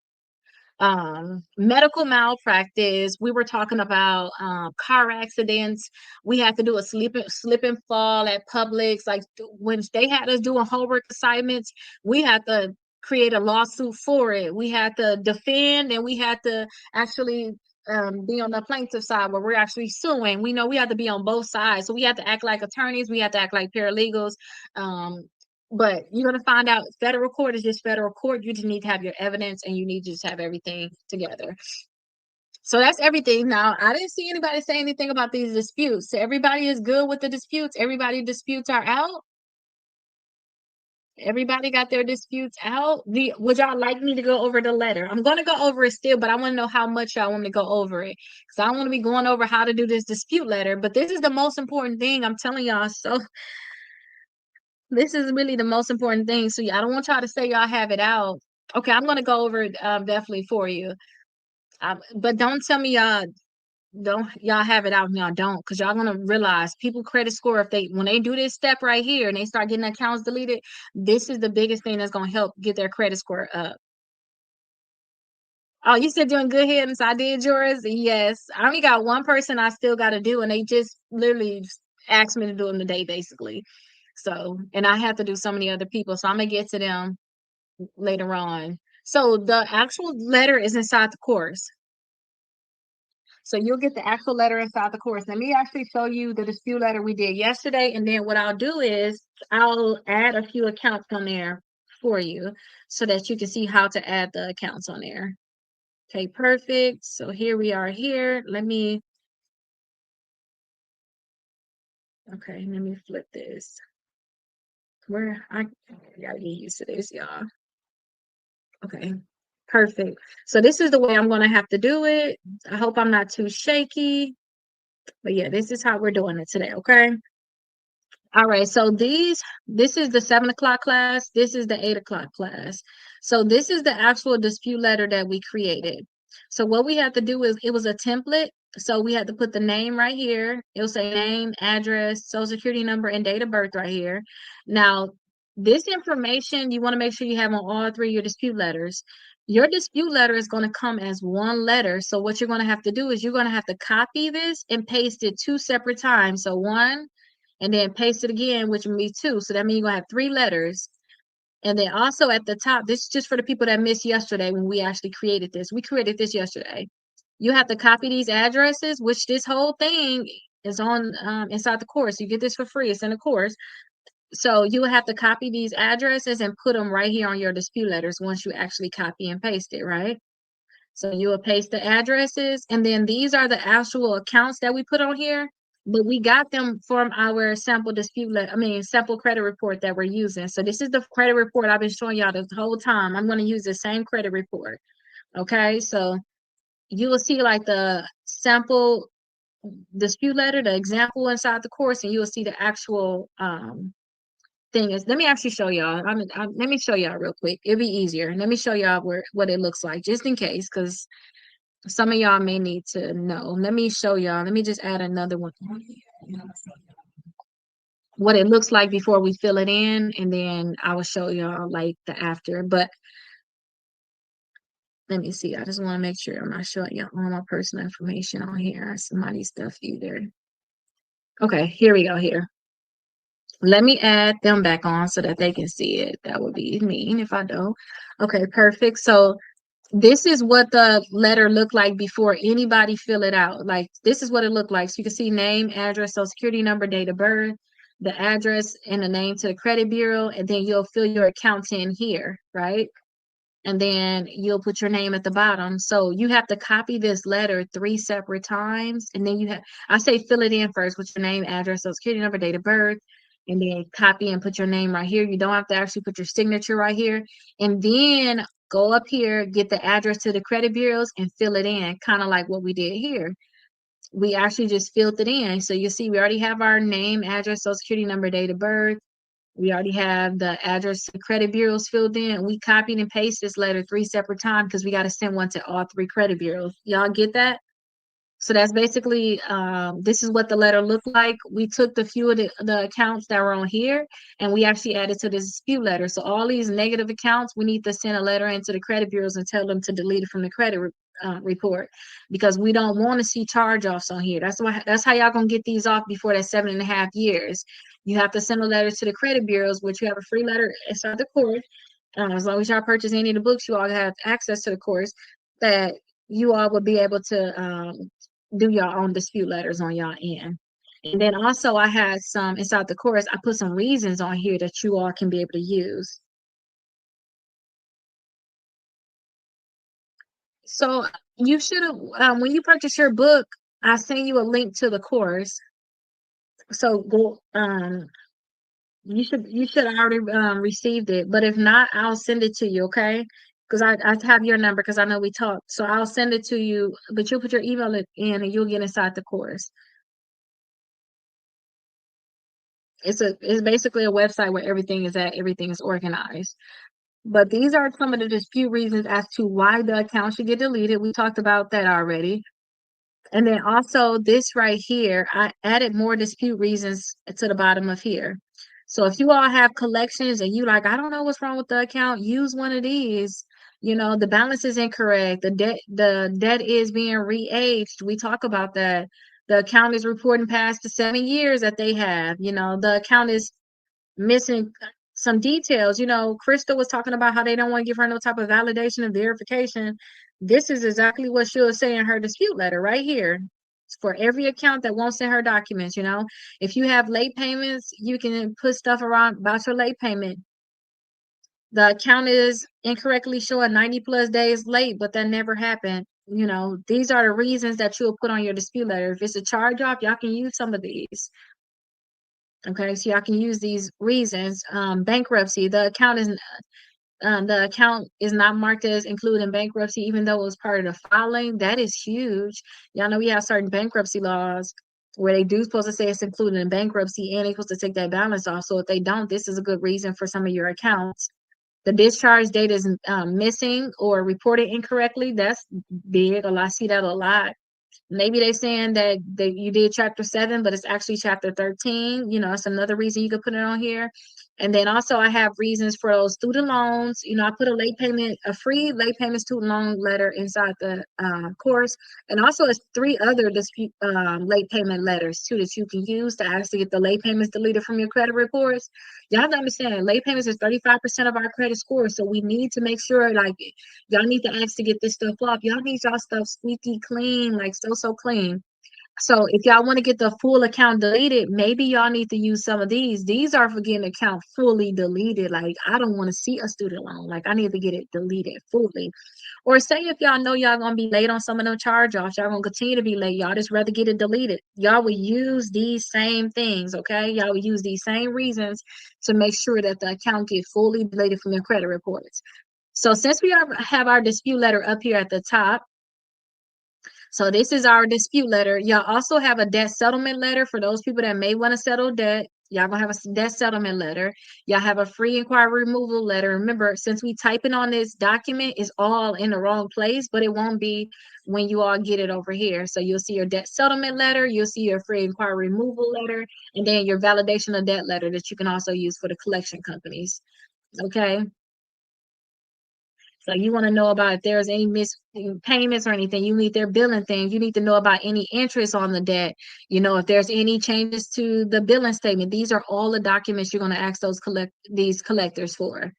A: medical malpractice. We were talking about car accidents. We had to do a slip and fall at Publix. Like when they had us doing homework assignments, we had to create a lawsuit for it. We had to defend, and we had to actually be on the plaintiff side where we're actually suing. We know we have to be on both sides. So we have to act like attorneys, we have to act like paralegals. Um, but you're gonna find out federal court is just federal court. You just need to have your evidence, and you need to just have everything together. So that's everything. Now, I didn't see anybody say anything about these disputes. So everybody is good with the disputes. Everybody disputes are out. Everybody got their disputes out. Would y'all like me to go over the letter? I'm gonna go over it still, but I want to know how much y'all want me to go over it. Because I don't want to be going over how to do this dispute letter. But this is the most important thing. I'm telling y'all. So this is really the most important thing. So I don't want y'all to say y'all have it out. Okay, I'm gonna go over it definitely for you. But don't tell me y'all have it out and y'all don't, because y'all gonna realize people credit score, if they when they do this step right here and they start getting accounts deleted, this is the biggest thing that's gonna help get their credit score up. Oh, you said doing good hands. I did yours. Yes. I only got one person I still got to do, and they just literally just asked me to do them today, basically. So, and I have to do so many other people. So I'm gonna get to them later on. So the actual letter is inside the course. So you'll get the actual letter inside the course. Let me actually show you the dispute letter we did yesterday. And then what I'll do is I'll add a few accounts on there for you so that you can see how to add the accounts on there. Okay, perfect. So here we are here. Let me flip this. I gotta get used to this, y'all. Okay, perfect. So this is the way I'm gonna have to do it. I hope I'm not too shaky. But yeah, this is how we're doing it today, okay? All right, so this is the 7 o'clock class. This is the 8 o'clock class. So this is the actual dispute letter that we created. So what we had to do is it was a template. So we had to put the name right here. It'll say name, address, social security number, and date of birth right here. Now, this information you want to make sure you have on all three of your dispute letters. Your dispute letter is going to come as one letter. So what you're going to have to do is you're going to have to copy this and paste it two separate times. So one, and then paste it again, which would be two. So that means you're gonna have three letters. And then also at the top, this is just for the people that missed yesterday when we actually created this. We created this yesterday. You have to copy these addresses, which this whole thing is on inside the course. You get this for free. It's in the course. So you will have to copy these addresses and put them right here on your dispute letters once you actually copy and paste it, right? So you will paste the addresses, and then these are the actual accounts that we put on here, but we got them from our sample sample credit report that we're using. So this is the credit report I've been showing y'all the whole time. I'm going to use the same credit report. Okay, so you will see like the sample dispute letter, the example inside the course, and you will see the actual thing is. Let me actually show y'all. Let me show y'all real quick. It'll be easier. Let me show y'all what it looks like, just in case, because some of y'all may need to know. Let me show y'all. Let me just add another one. What it looks like before we fill it in, and then I will show y'all like the after. But let me see. I just want to make sure I'm not showing y'all all my personal information on here. Somebody's stuff either. Okay, here we go here. Let me add them back on so that they can see it. That would be mean if I don't. Okay, perfect. So this is what the letter looked like before anybody fill it out. Like this is what it looked like. So you can see name, address, social security number, date of birth, the address and the name to the credit bureau, and then you'll fill your account in here, right? And then you'll put your name at the bottom. So you have to copy this letter three separate times, and then I say fill it in first with your name, address, social security number, date of birth, and then copy and put your name right here. You don't have to actually put your signature right here. And then go up here, get the address to the credit bureaus and fill it in, kind of like what we did here. We actually just filled it in. So you see, we already have our name, address, social security number, date of birth. We already have the address to the credit bureaus filled in. We copied and pasted this letter three separate times because we got to send one to all three credit bureaus. Y'all get that? So that's basically, this is what the letter looked like. We took the few of the accounts that were on here and we actually added to the dispute letter. So all these negative accounts, we need to send a letter into the credit bureaus and tell them to delete it from the credit report, because we don't want to see charge-offs on here. That's how y'all gonna get these off before that 7.5 years. You have to send a letter to the credit bureaus, which you have a free letter inside the course. As long as y'all purchase any of the books, you all have access to the course, that you all will be able to do your own dispute letters on y'all end. And then also I had some inside the course, I put some reasons on here that you all can be able to use. So you should have, when you purchase your book, I send you a link to the course. So go, you should already received it. But if not, I'll send it to you, okay? Because I have your number because I know we talked. So I'll send it to you, but you'll put your email in and you'll get inside the course. It's basically a website where everything is at, everything is organized. But these are some of the dispute reasons as to why the account should get deleted. We talked about that already. And then also this right here, I added more dispute reasons to the bottom of here. So if you all have collections and you like, I don't know what's wrong with the account, use one of these. You know, the balance is incorrect. The debt is being re-aged. We talk about that. The account is reporting past the 7 years that they have. You know, the account is missing some details. You know, Crystal was talking about how they don't want to give her no type of validation and verification. This is exactly what she'll say in her dispute letter right here. For every account that won't send her documents, you know, if you have late payments, you can put stuff around about your late payment. The account is incorrectly showing 90 plus days late, but that never happened. You know, these are the reasons that you'll put on your dispute letter. If it's a charge off, y'all can use some of these. Okay, so y'all can use these reasons. Bankruptcy, the account is not marked as included in bankruptcy, even though it was part of the filing. That is huge. Y'all know we have certain bankruptcy laws where they do supposed to say it's included in bankruptcy and they're supposed to take that balance off. So if they don't, this is a good reason for some of your accounts. The discharge date is missing or reported incorrectly. That's big. I see that a lot. Maybe they saying that you did chapter 7, but it's actually chapter 13. You know, it's another reason you could put it on here. And then also I have reasons for those student loans. You know, I put a free late payment student loan letter inside the course. And also it's 3 other dispute late payment letters too that you can use to actually get the late payments deleted from your credit reports. Y'all have to understand, late payments is 35% of our credit score. So we need to make sure, like, y'all need to ask to get this stuff off. Y'all need y'all stuff squeaky clean, like so clean. So if y'all want to get the full account deleted, maybe y'all need to use some of these. These are for getting account fully deleted. Like, I don't want to see a student loan. Like, I need to get it deleted fully. Or say if y'all know y'all gonna be late on some of them charge offs, y'all gonna continue to be late. Y'all just rather get it deleted. Y'all will use these same things, okay? Y'all will use these same reasons to make sure that the account get fully deleted from your credit reports. So since we have our dispute letter up here at the top, so this is our dispute letter. Y'all also have a debt settlement letter for those people that may want to settle debt. Y'all gonna have a debt settlement letter. Y'all have a free inquiry removal letter. Remember, since we typing on this document, it's all in the wrong place, but it won't be when you all get it over here. So you'll see your debt settlement letter, you'll see your free inquiry removal letter, and then your validation of debt letter that you can also use for the collection companies. Okay. So you want to know about if there's any missed payments or anything, you need their billing things. You need to know about any interest on the debt. You know, if there's any changes to the billing statement, these are all the documents you're going to ask these collectors for.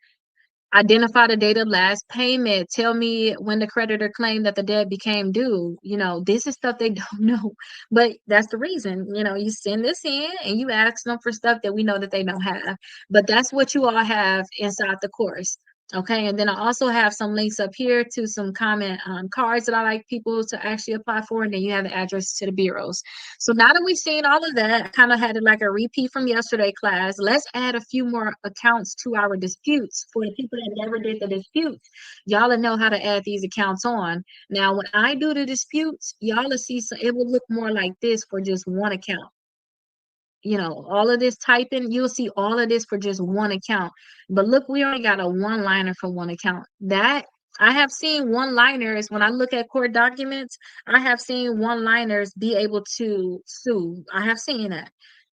A: Identify the date of last payment. Tell me when the creditor claimed that the debt became due. You know, this is stuff they don't know, but that's the reason. You know, you send this in and you ask them for stuff that we know that they don't have. But that's what you all have inside the course. Okay, and then I also have some links up here to some comment cards that I like people to actually apply for, and then you have the address to the bureaus. So now that we've seen all of that, I kind of had like a repeat from yesterday class. Let's add a few more accounts to our disputes for the people that never did the disputes. Y'all will know how to add these accounts on. Now, when I do the disputes, y'all will see, so it will look more like this for just one account. You know, all of this typing, you'll see all of this for just one account. But look, we only got a one-liner for one account. That I have seen one-liners when I look at court documents, I have seen one-liners be able to sue. I have seen that,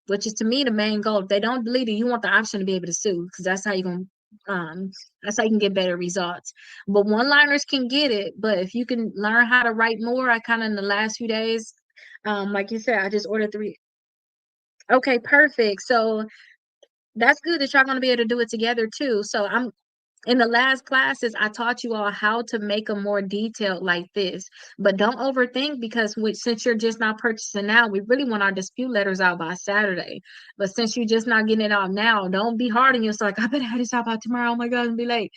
A: which is to me the main goal. If they don't delete it, you want the option to be able to sue because that's how you can get better results. But one-liners can get it, but if you can learn how to write more, I kind of in the last few days, like you said, I just ordered 3. Okay, perfect. So that's good that y'all gonna be able to do it together too. So I'm in the last classes, I taught you all how to make them more detailed like this. But don't overthink because since you're just not purchasing now, we really want our dispute letters out by Saturday. But since you're just not getting it out now, don't be hard on yourself. Like, I better have this out by tomorrow. Oh my God, and be late.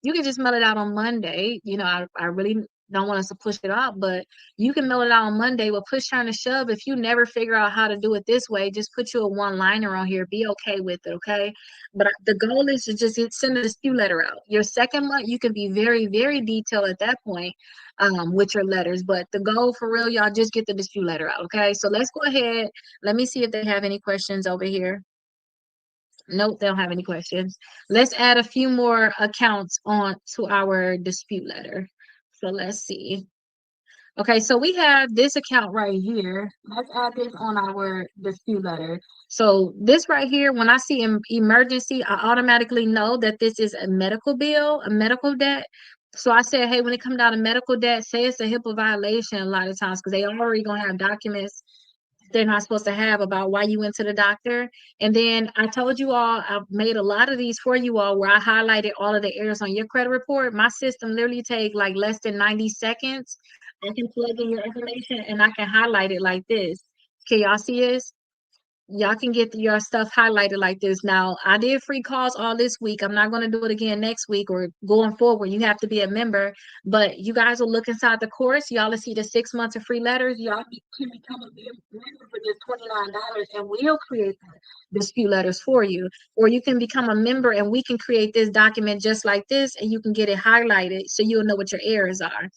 A: You can just mail it out on Monday. You know, I really don't want us to push it out, but you can mail it out on Monday. But push trying to shove, if you never figure out how to do it this way, just put you a one-liner on here. Be okay with it, okay? But the goal is to just send a dispute letter out. Your second month, you can be very, very detailed at that point with your letters. But the goal for real, y'all, just get the dispute letter out, okay? So let's go ahead. Let me see if they have any questions over here. Nope, they don't have any questions. Let's add a few more accounts on to our dispute letter. So let's see. Okay, so we have this account right here. Let's add this on our dispute letter. So this right here, when I see emergency, I automatically know that this is a medical bill, a medical debt. So I said, hey, when it comes down to medical debt, say it's a HIPAA violation a lot of times because they already gonna have documents they're not supposed to have about why you went to the doctor. And then I told you all, I've made a lot of these for you all where I highlighted all of the errors on your credit report. My system literally take like less than 90 seconds. I can plug in your information and I can highlight it like this. Can y'all see this? Y'all can get your stuff highlighted like this. Now, I did free calls all this week. I'm not going to do it again next week or going forward. You have to be a member, but you guys will look inside the course. Y'all will see the 6 months of free letters. Y'all can become a member for just $29 and we'll create dispute letters for you. Or you can become a member and we can create this document just like this and you can get it highlighted so you'll know what your errors are.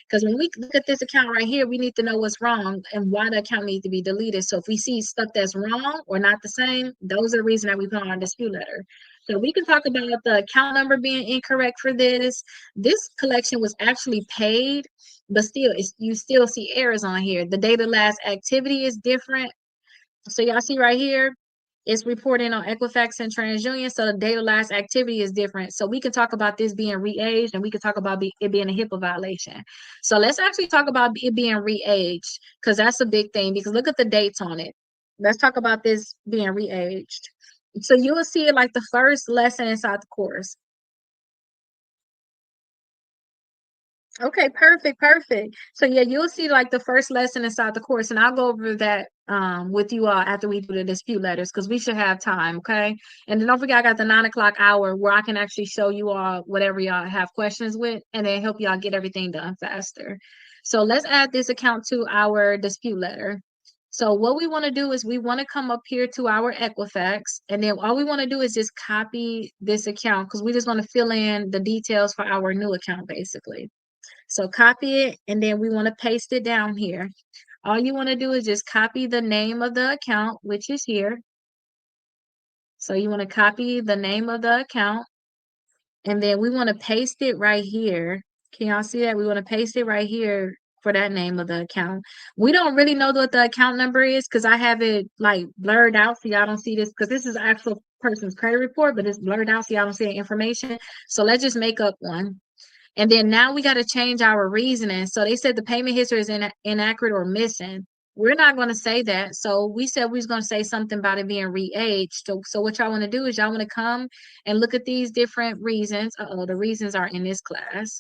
A: Because when we look at this account right here, we need to know what's wrong and why the account needs to be deleted. So if we see stuff that's wrong or not the same, those are the reasons that we put on our dispute letter. So we can talk about the account number being incorrect for this. This collection was actually paid, but still, you still see errors on here. The date of last activity is different. So y'all see right here, it's reporting on Equifax and TransUnion, so the date of last activity is different. So we can talk about this being re-aged, and we can talk about it being a HIPAA violation. So let's actually talk about it being re-aged, because that's a big thing, because look at the dates on it. Let's talk about this being re-aged. So you will see it like the first lesson inside the course. Okay, perfect, perfect. So yeah, you'll see like the first lesson inside the course, and I'll go over that with you all after we do the dispute letters because we should have time, okay? And then don't forget I got the 9 o'clock hour where I can actually show you all whatever y'all have questions with and then help y'all get everything done faster. So let's add this account to our dispute letter. So what we want to do is we want to come up here to our Equifax, and then all we want to do is just copy this account because we just want to fill in the details for our new account basically. So copy it and then we want to paste it down here. All you want to do is just copy the name of the account, which is here. So you want to copy the name of the account and then we want to paste it right here. Can y'all see that? We want to paste it right here for that name of the account. We don't really know what the account number is because I have it like blurred out so y'all don't see this because this is actual person's credit report, but it's blurred out so y'all don't see the information. So let's just make up one. And then now we got to change our reasoning. So they said the payment history is inaccurate or missing. We're not going to say that. So we said we was going to say something about it being re-aged. So what y'all want to do is y'all want to come and look at these different reasons. Uh-oh, the reasons are in this class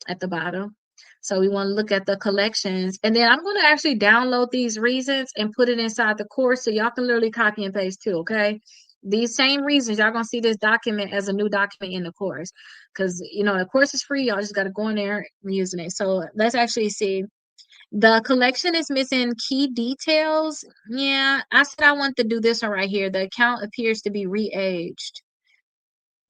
A: at the bottom. So we want to look at the collections. And then I'm going to actually download these reasons and put it inside the course so y'all can literally copy and paste too, okay? These same reasons, y'all going to see this document as a new document in the course. Because, you know, the course is free. Y'all just got to go in there and using it. So let's actually see. The collection is missing key details. Yeah, I said I want to do this one right here. The account appears to be re-aged.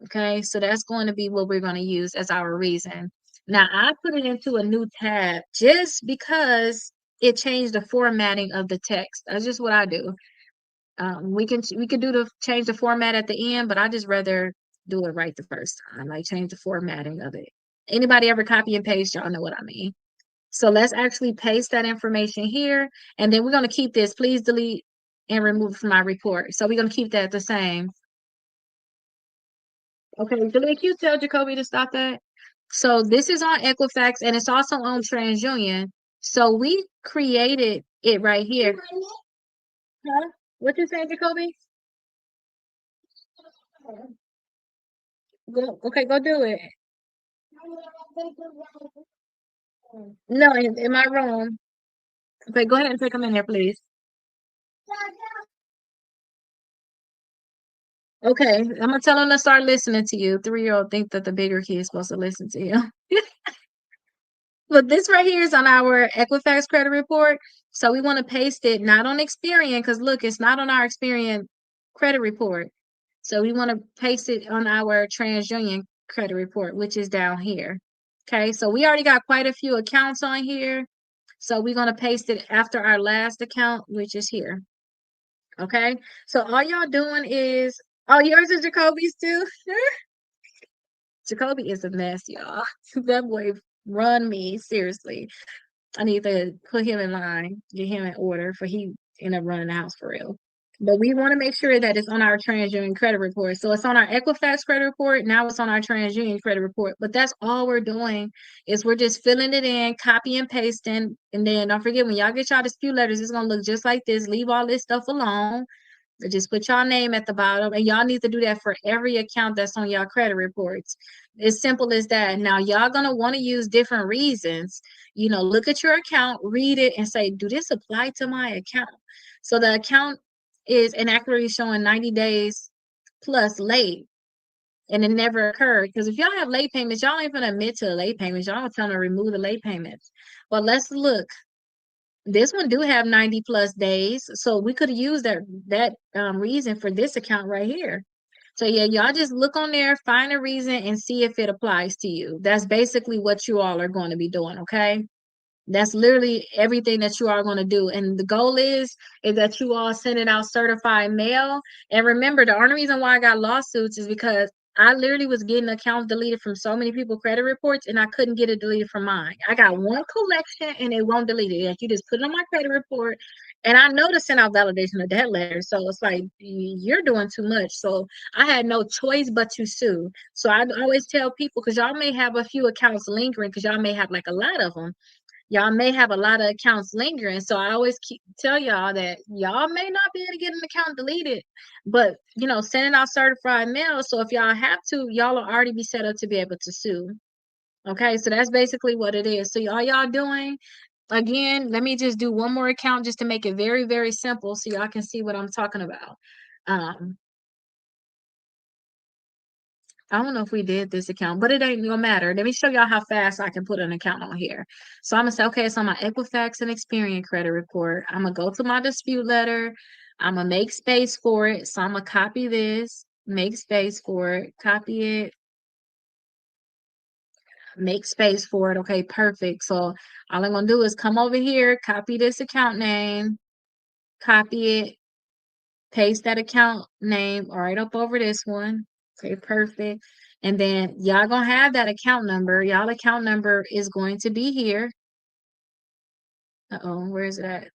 A: Okay, so that's going to be what we're going to use as our reason. Now, I put it into a new tab just because it changed the formatting of the text. That's just what I do. We can do the change the format at the end, but I just rather do it right the first time, like change the formatting of it. Anybody ever copy and paste, y'all know what I mean. So let's actually paste that information here, and then we're going to keep this. Please delete and remove from my report. So we're going to keep that the same. Okay, Jalea, can you tell Jacoby to stop that? So this is on Equifax and it's also on TransUnion. So we created it right here. Huh? What you saying, Jacoby? Go, okay, go do it. No, in my room. Okay, go ahead and take them in there, please. Okay, I'm gonna tell them to start listening to you. 3-year-old think that the bigger kid is supposed to listen to you. But this right here is on our Equifax credit report. So we want to paste it not on Experian because look, it's not on our Experian credit report. So we want to paste it on our TransUnion credit report, which is down here. Okay, so we already got quite a few accounts on here. So we're going to paste it after our last account, which is here. Okay, so all y'all doing is, oh, yours is Jacoby's too? Jacoby is a mess, y'all. That boy run me, seriously. I need to put him in line, get him in order for he end up running the house for real. But we want to make sure that it's on our TransUnion credit report. So it's on our Equifax credit report. Now it's on our TransUnion credit report. But that's all we're doing is we're just filling it in, copy and pasting. And then don't forget, when y'all get y'all dispute letters, it's going to look just like this. Leave all this stuff alone. Just put y'all name at the bottom. And y'all need to do that for every account that's on y'all credit reports. It's simple as that. Now, y'all going to want to use different reasons. Look at your account, read it, and say, do this apply to my account? So the account is inaccurately showing 90 days plus late, and it never occurred. Because if y'all have late payments, y'all ain't gonna admit to the late payments. Y'all don't tell them to remove the late payments. But let's look. This one do have 90 plus days, so we could use that reason for this account right here. So yeah, y'all just look on there, find a reason, and see if it applies to you. That's basically what you all are going to be doing, okay? That's literally everything that you are going to do. And the goal is that you all send it out certified mail. And remember, the only reason why I got lawsuits is because I literally was getting accounts deleted from so many people credit reports, and I couldn't get it deleted from mine. I got one collection and it won't delete it. Like, you just put it on my credit report, and I know to send out validation of debt letter. So it's like, you're doing too much. So I had no choice but to sue. So I always tell people, because y'all may have a few accounts lingering, because y'all may have like a lot of them. Y'all may have a lot of accounts lingering. So I always tell y'all that y'all may not be able to get an account deleted, but sending out certified mail. So if y'all have to, y'all will already be set up to be able to sue. Okay, so that's basically what it is. So all y'all doing, again, let me just do one more account just to make it very, very simple so y'all can see what I'm talking about. I don't know if we did this account, but it ain't gonna matter. Let me show y'all how fast I can put an account on here. So I'm gonna say, okay, it's on my Equifax and Experian credit report. I'm gonna go to my dispute letter. I'm gonna make space for it. So I'm gonna copy this, make space for it, copy it, make space for it. Okay, perfect. So all I'm gonna do is come over here, copy this account name, copy it, paste that account name right up over this one. Okay, perfect. And then y'all gonna have that account number. Y'all account number is going to be here. Uh-oh, where is it at?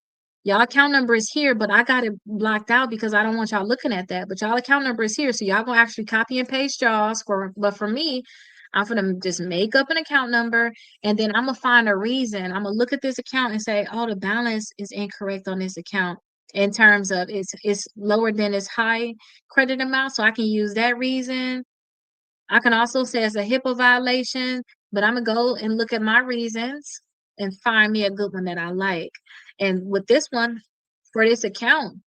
A: Y'all account number is here, but I got it blocked out because I don't want y'all looking at that. But y'all account number is here. So y'all gonna actually copy and paste y'all's but for me, I'm gonna just make up an account number, and then I'm gonna find a reason. I'm gonna look at this account and say, oh, the balance is incorrect on this account in terms of it's lower than its high credit amount. So I can use that reason. I can also say it's a HIPAA violation, but I'm gonna go and look at my reasons and find me a good one that I like. And with this one, for this account,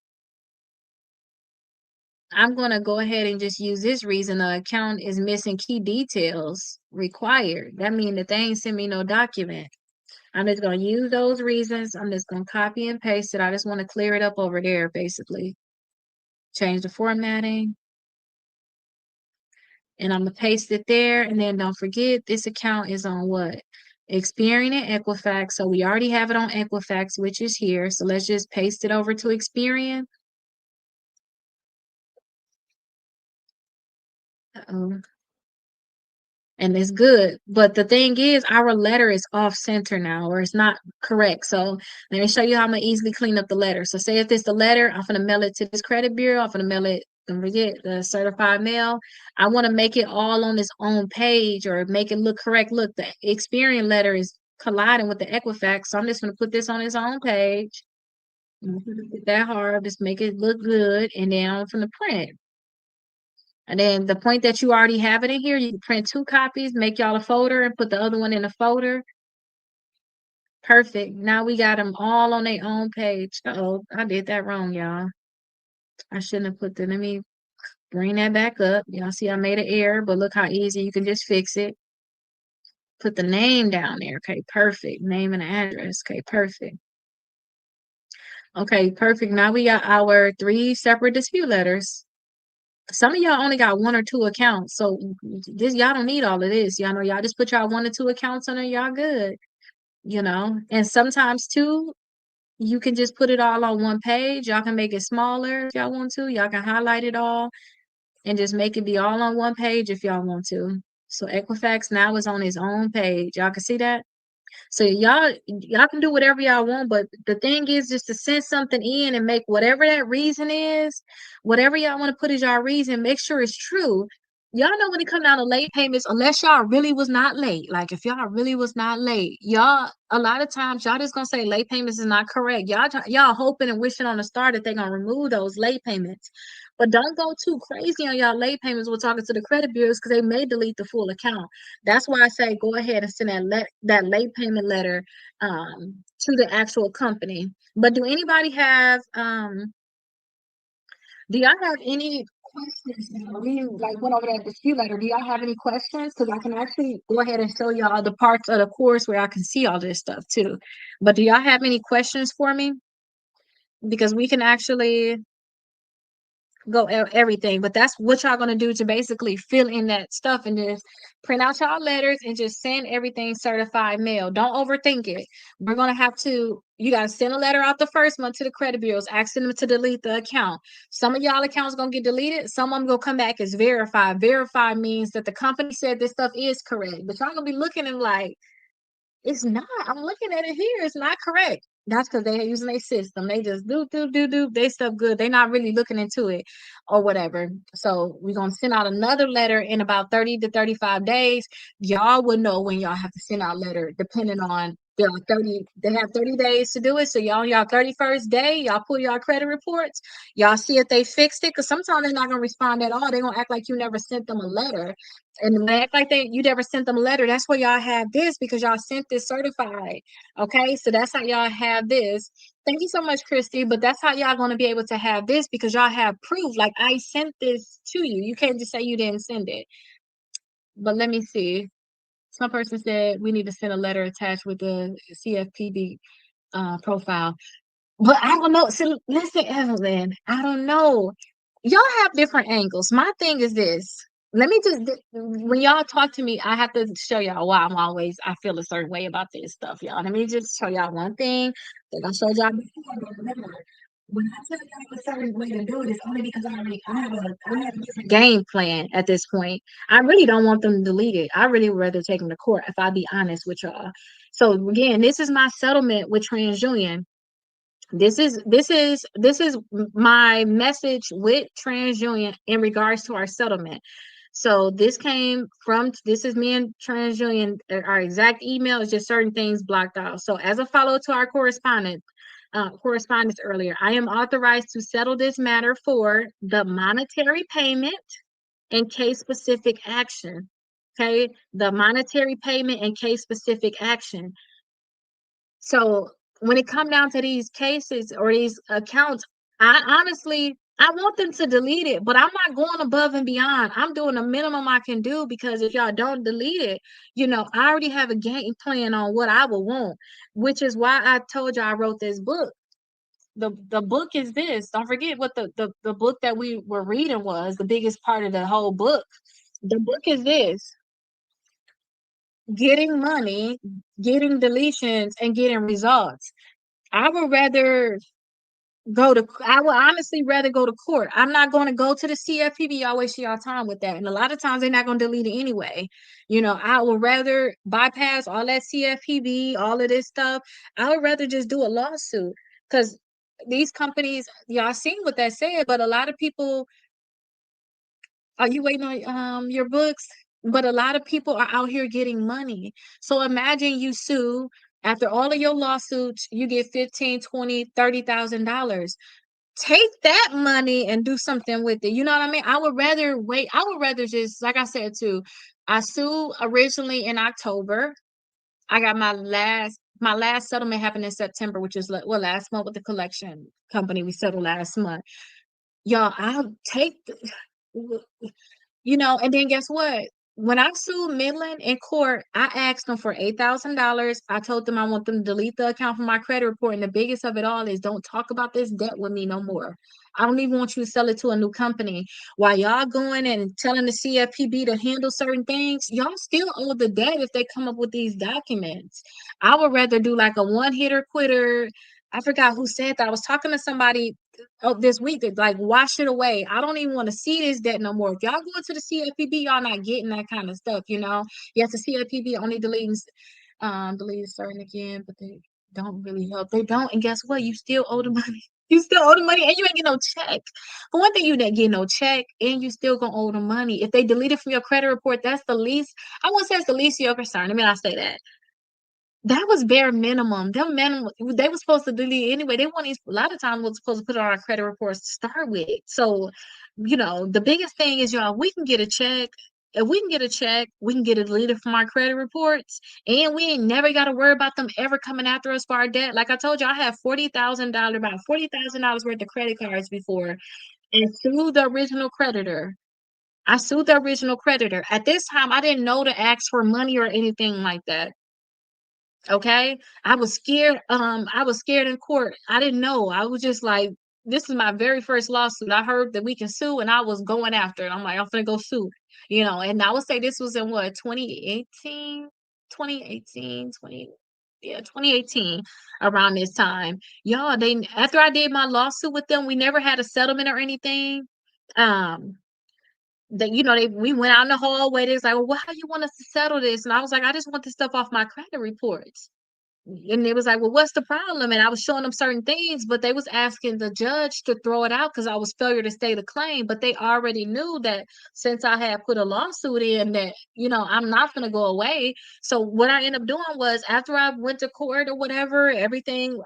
A: I'm gonna go ahead and just use this reason. The account is missing key details required. That means that they ain't sent me no document. I'm just gonna use those reasons. I'm just gonna copy and paste it. I just want to clear it up over there, basically. Change the formatting. And I'm gonna paste it there. And then don't forget, this account is on what? Experian and Equifax. So we already have it on Equifax, which is here. So let's just paste it over to Experian. Uh-oh. And it's good. But the thing is, our letter is off center now, or it's not correct. So let me show you how I'm gonna easily clean up the letter. So say if it's the letter, I'm gonna mail it to this credit bureau. I'm gonna mail it, don't forget the certified mail. I want to make it all on its own page or make it look correct. Look, the Experian letter is colliding with the Equifax. So I'm just gonna put this on its own page. That hard, just make it look good, and then I'm gonna print it. And then the point that you already have it in here, you can print 2 copies, make y'all a folder, and put the other one in a folder. Perfect. Now we got them all on their own page. Uh-oh, I did that wrong, y'all. I shouldn't have put the, let me bring that back up. Y'all see I made an error, but look how easy you can just fix it. Put the name down there. Okay, perfect. Name and address. Okay, perfect. Okay, perfect. Now we got our 3 separate dispute letters. Some of y'all only got 1 or 2 accounts. So this y'all don't need all of this. Y'all know y'all just put y'all 1 or 2 accounts on there, y'all good. And sometimes too, you can just put it all on one page. Y'all can make it smaller if y'all want to. Y'all can highlight it all and just make it be all on one page if y'all want to. So Equifax now is on its own page. Y'all can see that? So y'all can do whatever y'all want, but the thing is just to send something in and make whatever that reason is, whatever y'all want to put as y'all reason, make sure it's true. Y'all know when it come down to late payments, unless y'all really was not late, like if y'all really was not late, y'all a lot of times y'all just gonna say late payments is not correct. Y'all hoping and wishing on the star that they're gonna remove those late payments. But don't go too crazy on y'all late payments. We're talking to the credit bureaus because they may delete the full account. That's why I say go ahead and send that late payment letter to the actual company. But do y'all have any questions now? We like went over that dispute letter. Do y'all have any questions? Because I can actually go ahead and show y'all the parts of the course where I can see all this stuff too. But do y'all have any questions for me? Because we can actually go everything, but that's what y'all gonna do to basically fill in that stuff and just print out y'all letters and just send everything certified mail. Don't overthink it. We're gonna have to, you gotta send a letter out the first month to the credit bureaus asking them to delete the account. Some of y'all accounts gonna get deleted, some of them gonna come back as verified. Verified means that the company said this stuff is correct, but y'all gonna be looking and like, it's not. I'm looking at it here. It's not correct. That's because they are using their system. They just do. They stuff good. They're not really looking into it or whatever. So we're gonna send out another letter in about 30 to 35 days. Y'all will know when y'all have to send out letter, depending on they have 30 days to do it. So y'all 31st day, y'all pull y'all credit reports, y'all see if they fixed it. Because sometimes they're not gonna respond at all. They're gonna act like you never sent them a letter. And when they act like you never sent them a letter, that's why y'all have this because y'all sent this certified. Okay, so that's how y'all have this. Thank you so much, Christy. But that's how y'all going to be able to have this because y'all have proof. Like I sent this to you. You can't just say you didn't send it. But let me see. Some person said we need to send a letter attached with the CFPB profile. But I don't know. So listen, Evelyn, I don't know. Y'all have different angles. My thing is this. Let me just when y'all talk to me, I have to show y'all why I feel a certain way about this stuff, y'all. Let me just show y'all one thing that I showed y'all before. But remember, when I tell y'all a certain way to do it, it's only because I have a different game plan at this point. I really don't want them to delete it. I really would rather take them to court if I be honest with y'all. So again, this is my settlement with TransUnion. This is my message with TransUnion in regards to our settlement. So this is me and TransUnion. Our exact email is just certain things blocked out. So as a follow to our correspondence earlier, I am authorized to settle this matter for the monetary payment and case specific action. Okay, the monetary payment and case specific action. So when it come down to these cases or these accounts, I honestly I want them to delete it, but I'm not going above and beyond. I'm doing the minimum I can do because if y'all don't delete it, I already have a game plan on what I would want, which is why I told you I wrote this book. The book is this. Don't forget what the book that we were reading was, the biggest part of the whole book. The book is this: getting money, getting deletions, and getting results. I would honestly rather go to court. I'm not going to go to the CFPB. Y'all waste your time with that. And a lot of times they're not going to delete it anyway. I would rather bypass all that CFPB, all of this stuff. I would rather just do a lawsuit because these companies, y'all seen what that said, but a lot of people, are you waiting on your books? But a lot of people are out here getting money. So imagine you sue after all of your lawsuits, you get 15, 20, $30,000. Take that money and do something with it. You know what I mean? I would rather wait. I would rather just, like I said too, I sued originally in October. I got my last settlement happened in September, which is last month with the collection company. We settled last month. Y'all, I'll take and then guess what? When I sued Midland in court, I asked them for $8,000. I told them I want them to delete the account from my credit report. And the biggest of it all is don't talk about this debt with me no more. I don't even want you to sell it to a new company. While y'all going and telling the CFPB to handle certain things, y'all still owe the debt if they come up with these documents. I would rather do like a one hitter quitter. I forgot who said that. I was talking to somebody this week that like wash it away. I don't even want to see this debt no more. If y'all go into the CFPB, y'all not getting that kind of stuff. Yes, the CFPB only deleting delete certain again, but they don't really help. They don't, and guess what? You still owe the money. You still owe the money, and you ain't get no check. For one thing, you didn't get no check, and you still gonna owe the money. If they delete it from your credit report, that's the least. I won't say it's the least of your concern. I mean, I say that that was bare minimum. Them minimum they were supposed to delete anyway. They want a lot of times was supposed to put on our credit reports to start with. So, the biggest thing is y'all, we can get a check. If we can get a check, we can get it deleted from our credit reports, and we ain't never got to worry about them ever coming after us for our debt. Like I told you, I have about $40,000 worth of credit cards before, and sued the original creditor. I sued the original creditor. At this time, I didn't know to ask for money or anything like that. Okay. I was scared in court. I didn't know. I was just like, this is my very first lawsuit. I heard that we can sue, and I was going after it. I'm like, I'm gonna go sue, and I would say this was in what, 2018, 2018, 20, yeah, 2018, around this time. Y'all, they after I did my lawsuit with them, we never had a settlement or anything. Um, that we went out in the hallway. They was like, well, how you want us to settle this? And I was like, I just want this stuff off my credit reports. And it was like, well, what's the problem? And I was showing them certain things, but they was asking the judge to throw it out because I was failure to state a claim. But they already knew that since I had put a lawsuit in that, I'm not going to go away. So what I ended up doing was, after I went to court or whatever, everything,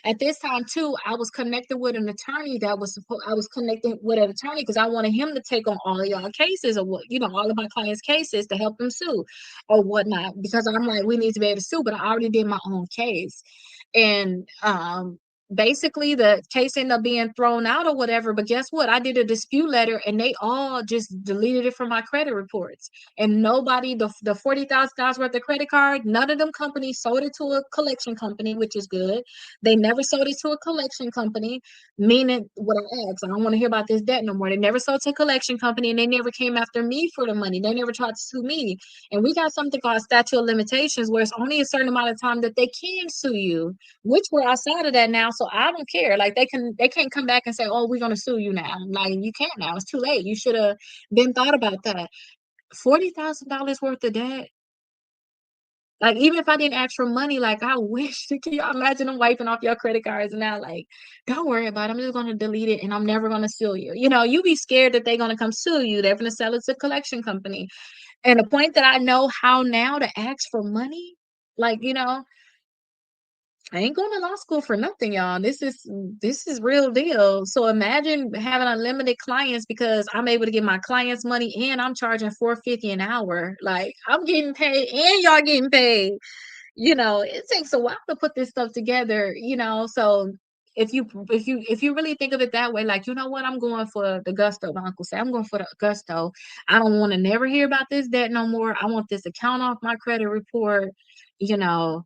A: at this time too, I was connected with an attorney I was connected with an attorney because I wanted him to take on all of y'all cases, or what, all of my clients' cases, to help them sue or whatnot, because I'm like, we need to be able to sue, but I already did my own case. And basically the case ended up being thrown out or whatever. But guess what? I did a dispute letter, and they all just deleted it from my credit reports. And nobody, the $40,000 worth of credit card, none of them companies sold it to a collection company, which is good. They never sold it to a collection company, meaning what I asked, I don't want to hear about this debt no more. They never sold to a collection company, and they never came after me for the money. They never tried to sue me. And we got something called statute of limitations, where it's only a certain amount of time that they can sue you, which we're outside of that now. So I don't care. Like, they can't come back and say, oh, we're gonna sue you now. Like, you can't now. It's too late. You should have been thought about that. $40,000 worth of debt. Like, even if I didn't ask for money, like, I wish, can you imagine them wiping off your credit cards and now, like, don't worry about it. I'm just gonna delete it, and I'm never gonna sue you. You be scared that they're gonna come sue you. They're gonna sell it to a collection company. And the point that I know how now to ask for money, like, I ain't going to law school for nothing, y'all. This is real deal. So imagine having unlimited clients, because I'm able to get my clients money, and I'm charging $4.50 an hour. Like, I'm getting paid, and y'all getting paid. It takes a while to put this stuff together. So if you really think of it that way, like, you know what, I'm going for the gusto. My uncle said, I'm going for the gusto. I don't want to never hear about this debt no more. I want this account off my credit report. You know,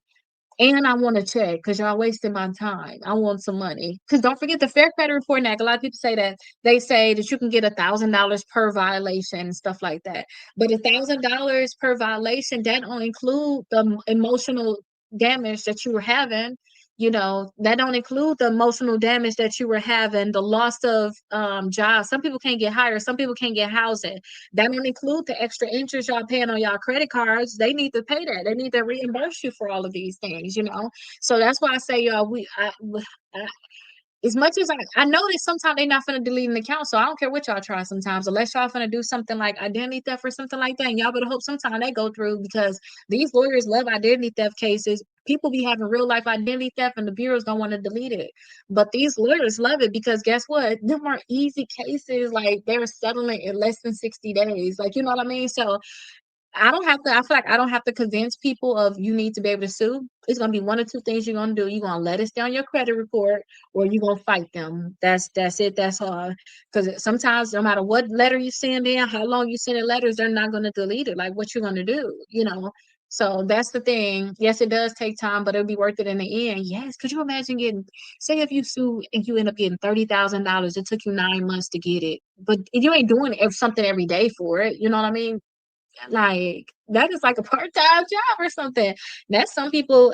A: and I want to check, because y'all wasting my time. I want some money. Because don't forget the Fair Credit Reporting Act. A lot of people say that, they say that you can get $1,000 per violation and stuff like that. But $1,000 per violation, that don't include the emotional damage that you were having. That don't include the emotional damage that you were having, the loss of jobs. Some people can't get hired. Some people can't get housing. That don't include the extra interest y'all paying on y'all credit cards. They need to pay that. They need to reimburse you for all of these things. So that's why I say, y'all, as much as I know that sometimes they're not gonna delete an account, so I don't care what y'all try sometimes, unless y'all gonna do something like identity theft or something like that. And y'all better hope sometime they go through, because these lawyers love identity theft cases. People be having real life identity theft, and the bureaus don't want to delete it. But these lawyers love it, because guess what? Them are easy cases. Like, they're settling in less than 60 days. Like, you know what I mean? So I feel like I don't have to convince people of, you need to be able to sue. It's gonna be one or two things you're gonna do. You're gonna let us down your credit report, or you're gonna fight them. That's it. That's all. Because sometimes, no matter what letter you send in, how long you send in letters, they're not gonna delete it. Like, what you gonna do? So that's the thing. Yes, it does take time, but it'll be worth it in the end. Yes. Could you imagine say if you sue and you end up getting $30,000, it took you 9 months to get it, but you ain't doing something every day for it. You know what I mean? Like, that is like a part-time job or something. That's some people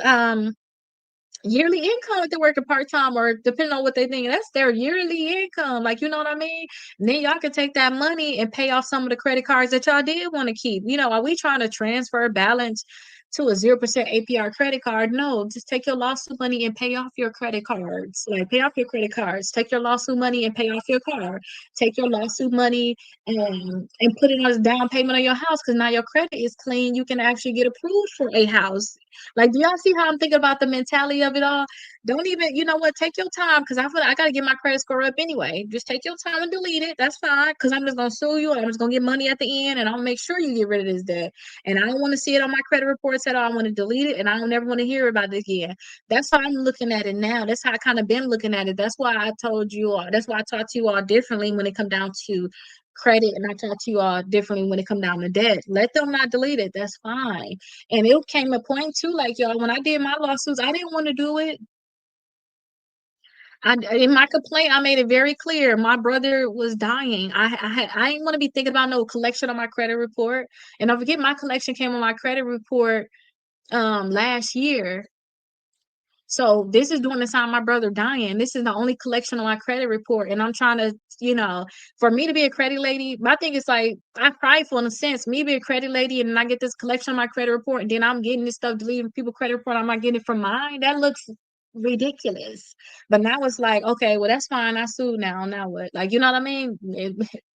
A: yearly income if they're working part-time, or depending on what they think, that's their yearly income. Like, you know what I mean? And then y'all can take that money and pay off some of the credit cards that y'all did want to keep. Are we trying to transfer balance to a 0% APR credit card. No, just take your lawsuit money and pay off your credit cards. Like pay off your credit cards. Take your lawsuit money and pay off your car. Take your lawsuit money and put it as down payment on your house because now your credit is clean. You can actually get approved for a house. Like, do y'all see how I'm thinking about the mentality of it all? Don't even, you know what? Take your time because I feel like I gotta get my credit score up anyway. Just take your time and delete it. That's fine because I'm just gonna sue you and I'm just gonna get money at the end and I'll make sure you get rid of this debt. And I don't want to see it on my credit reports at all. I want to delete it and I don't ever want to hear about it again. That's how I'm looking at it now. That's how I kind of been looking at it. That's why I told you all. That's why I talked to you all differently when it come down to credit and I talk to you all differently when it come down to debt. Let them not delete it. That's fine. And it came a point too, like y'all, when I did my lawsuits, I didn't want to do it. In my complaint, I made it very clear my brother was dying. I didn't want to be thinking about no collection on my credit report. And don't forget, my collection came on my credit report last year. So this is during the time my brother dying. This is the only collection on my credit report, and I'm trying to, for me to be a credit lady. My thing is like I'm prideful in a sense. Me be a credit lady, and I get this collection on my credit report, and then I'm getting this stuff deleting people credit report. I'm not getting it from mine. That looks ridiculous. But now it's like, okay, well that's fine. I sue now. Now what? Like, you know what I mean?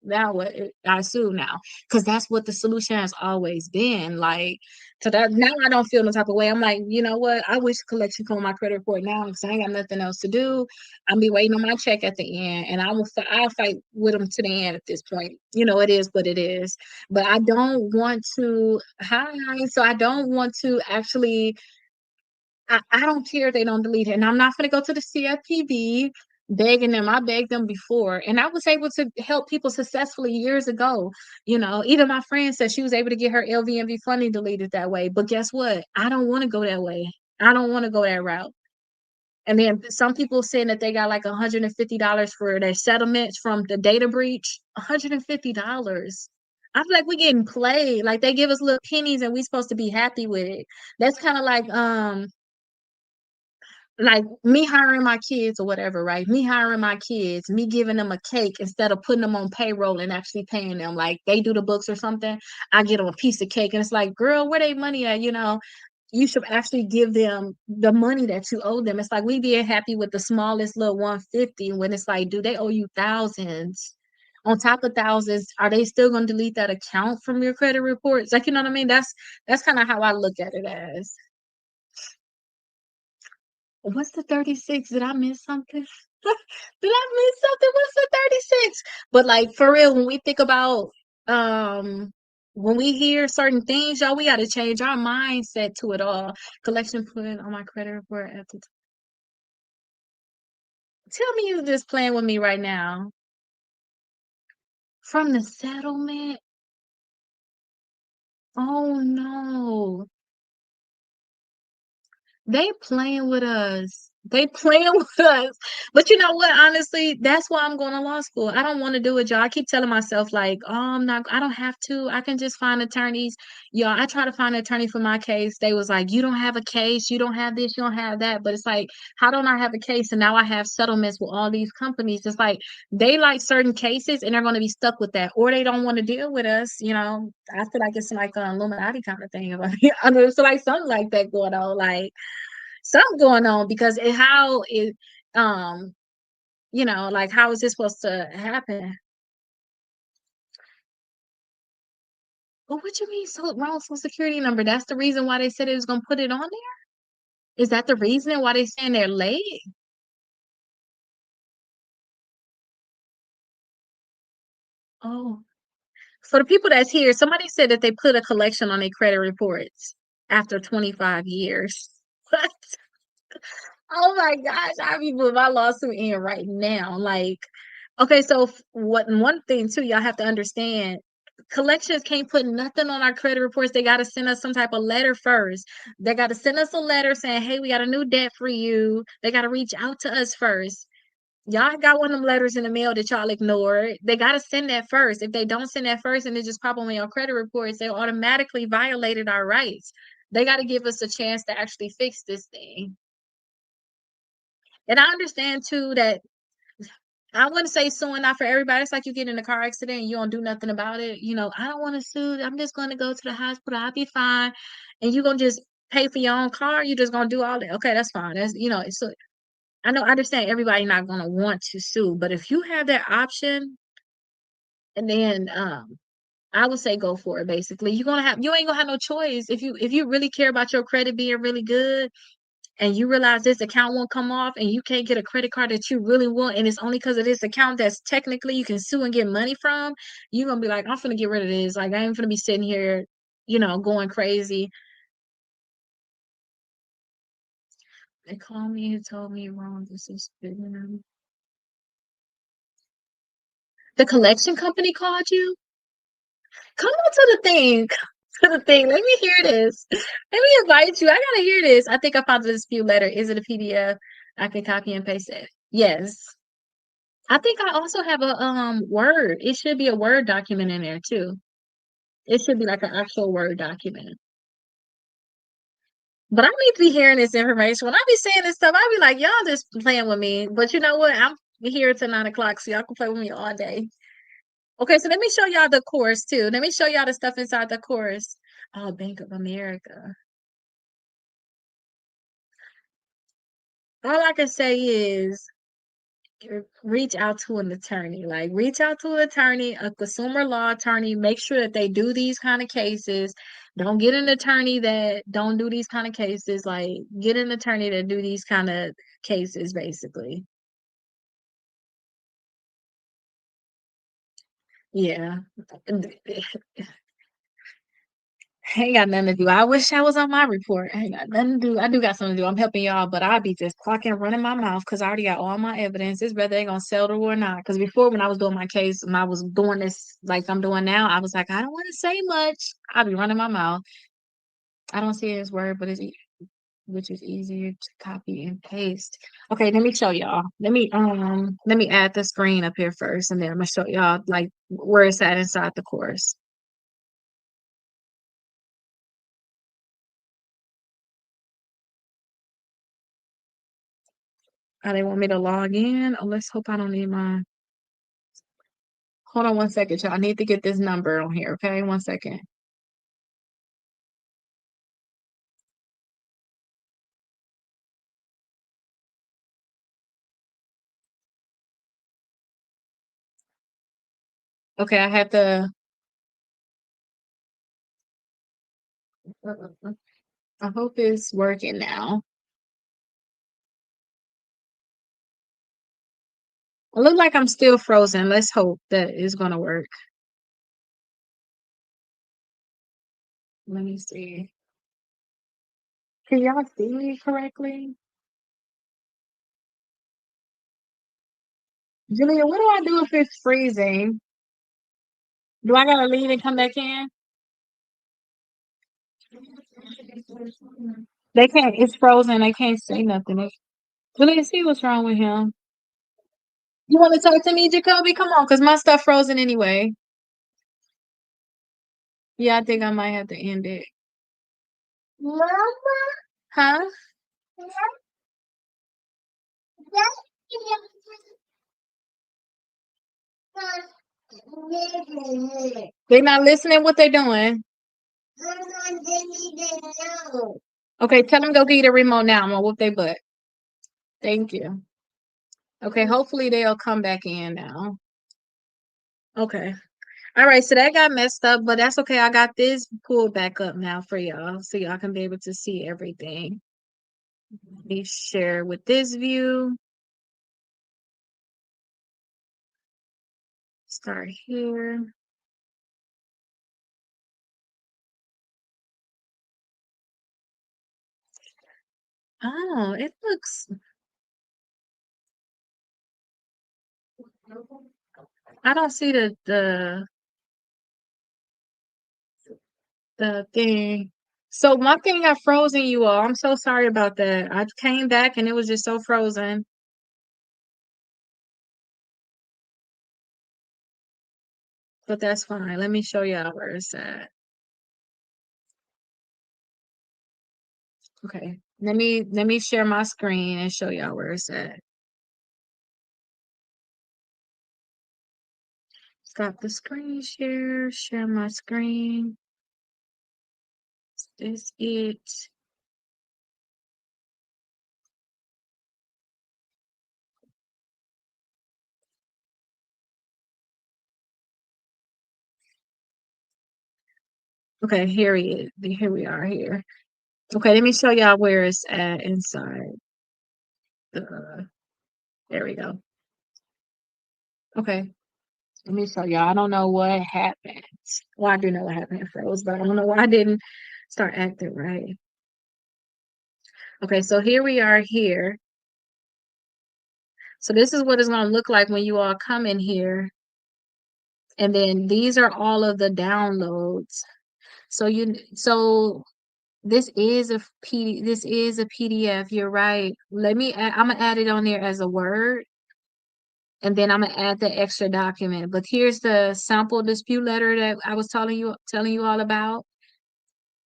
A: Now what? I sue now because that's what the solution has always been. Like. So that now I don't feel no type of way. I'm like, you know what? I wish collection come on my credit report now because I ain't got nothing else to do. I'll be waiting on my check at the end, and I'll fight with them to the end at this point. It is what it is. But I don't want to. Hi. So I don't want to actually. I don't care if they don't delete it, and I'm not going to go to the CFPB begging them. I begged them before, and I was able to help people successfully years ago. Even my friend said she was able to get her LVMV funding deleted that way. But guess what? I don't want to go that way. I don't want to go that route. And then some people saying that they got like $150 for their settlements from the data breach. $150. I feel like we're getting played. Like they give us little pennies and we supposed to be happy with it. That's kind of like me hiring my kids or whatever, right? Me hiring my kids, me giving them a cake instead of putting them on payroll and actually paying them. Like they do the books or something, I get them a piece of cake, and it's like, girl, where they money at? You should actually give them the money that you owe them. It's like we being happy with the smallest little 150 when it's like, do they owe you thousands? On top of thousands, are they still going to delete that account from your credit reports? Like, you know what I mean? That's kind of how I look at it as. What's the 36? Did I miss something? Did I miss something? What's the 36? But like for real, when we think about when we hear certain things, y'all, we gotta change our mindset to it all. Collection put on my credit report at the tell me you just playing with me right now. From the settlement? Oh no. They playing with us. They playing with us. But you know what? Honestly, that's why I'm going to law school. I don't want to do it, y'all. I keep telling myself, like, oh, I don't have to. I can just find attorneys. Y'all, I try to find an attorney for my case. They was like, you don't have a case. You don't have this. You don't have that. But it's like, how don't I have a case? And now I have settlements with all these companies. It's like, they like certain cases and they're going to be stuck with that. Or they don't want to deal with us. I feel like it's like an Illuminati kind of thing. I know it's like something like that going on. Like, something going on because how it like how is this supposed to happen? Well, what you mean so wrong social security number? That's the reason why they said it was gonna put it on there? Is that the reason why they saying they're late? Oh, for the people that's here, somebody said that they put a collection on their credit reports after 25 years. What? Oh my gosh, I be putting my lawsuit in right now. Like, okay, so one thing too, y'all have to understand, collections can't put nothing on our credit reports. They gotta send us some type of letter first. They gotta send us a letter saying, hey, we got a new debt for you. They gotta reach out to us first. Y'all got one of them letters in the mail that y'all ignored. They gotta send that first. If they don't send that first and it just pop on your credit reports, they automatically violated our rights. They gotta give us a chance to actually fix this thing. And I understand too that I wouldn't say suing not for everybody. It's like you get in a car accident and you don't do nothing about it. I don't want to sue. I'm just going to go to the hospital. I'll be fine. And you're going to just pay for your own car? You just gonna do all that? Okay, that's fine. That's it's I understand everybody not gonna want to sue, but if you have that option, and then I would say go for it. Basically, you ain't gonna have no choice if you really care about your credit being really good, and you realize this account won't come off, and you can't get a credit card that you really want, and it's only because of this account that's technically you can sue and get money from. You're gonna be like, I'm gonna get rid of this. Like I ain't gonna be sitting here, going crazy. They called me and told me wrong. This is the collection company called you. Come on to the thing. Come to the thing. Let me hear this. Let me invite you. I gotta hear this. I think I found the dispute letter. Is it a PDF? I can copy and paste it. Yes. I think I also have a Word. It should be a Word document in there too. It should be like an actual Word document. But I need to be hearing this information. When I be saying this stuff, I be like, y'all just playing with me. But you know what? I'm here till 9 o'clock, so y'all can play with me all day. Okay, so let me show y'all the course too. Let me show y'all the stuff inside the course. Oh, Bank of America. All I can say is reach out to an attorney. Like reach out to an attorney, a consumer law attorney. Make sure that they do these kind of cases. Don't get an attorney that don't do these kind of cases. Like get an attorney that do these kind of cases, basically. Yeah. Ain't got nothing to do. I wish I was on my report. I ain't got nothing to do. I do got something to do. I'm helping y'all, but I be just talking, running my mouth because I already got all my evidence. This brother ain't gonna settle or not. Because before, when I was doing my case, when I was doing this like I'm doing now, I was like, I don't want to say much. I be running my mouth. I don't see his word, but which is easier to copy and paste. Okay, let me show y'all. Let me add the screen up here first, and then I'm gonna show y'all like where it's at inside the course. They want me to log in. Oh, let's hope I don't need my. Hold on 1 second, y'all. I need to get this number on here, okay? 1 second. Okay, I have to. I hope it's working now. It look like I'm still frozen. Let's hope that it's gonna work. Let me see. Can y'all see me correctly? Julia, what do I do if it's freezing? Do I gotta leave and come back in? They can't. It's frozen. They can't say nothing. Julia, see what's wrong with him. You want to talk to me, Jacoby? Come on, cause my stuff frozen anyway. Yeah, I think I might have to end it. Mama? Huh? They not listening. What they doing? Okay, tell them go get a remote now. I'm gonna whoop their butt. Thank you. Okay, hopefully they'll come back in now. Okay. All right, so that got messed up, but that's okay. I got this pulled back up now for y'all, so y'all can be able to see everything. Let me share with this view. Start here. Oh, it looks. I don't see the thing. So my thing got frozen, you all. I'm so sorry about that. I came back and it was just so frozen. But that's fine. Let me show y'all where it's at. Okay. Let me share my screen and show y'all where it's at. Stop the screen share, share my screen. Is this it? Okay, here he is. Here we are here. Okay, let me show y'all where it's at inside the, there we go. Okay, let me show y'all. I don't know what happened. Well, I do know what happened. It froze, but I don't know why I didn't start acting right. Okay, so here we are here. So this is what it's going to look like when you all come in here. And then these are all of the downloads. So this is a PDF. You're right. I'm gonna add it on there as a Word, and then I'm gonna add the extra document. But here's the sample dispute letter that I was telling you all about.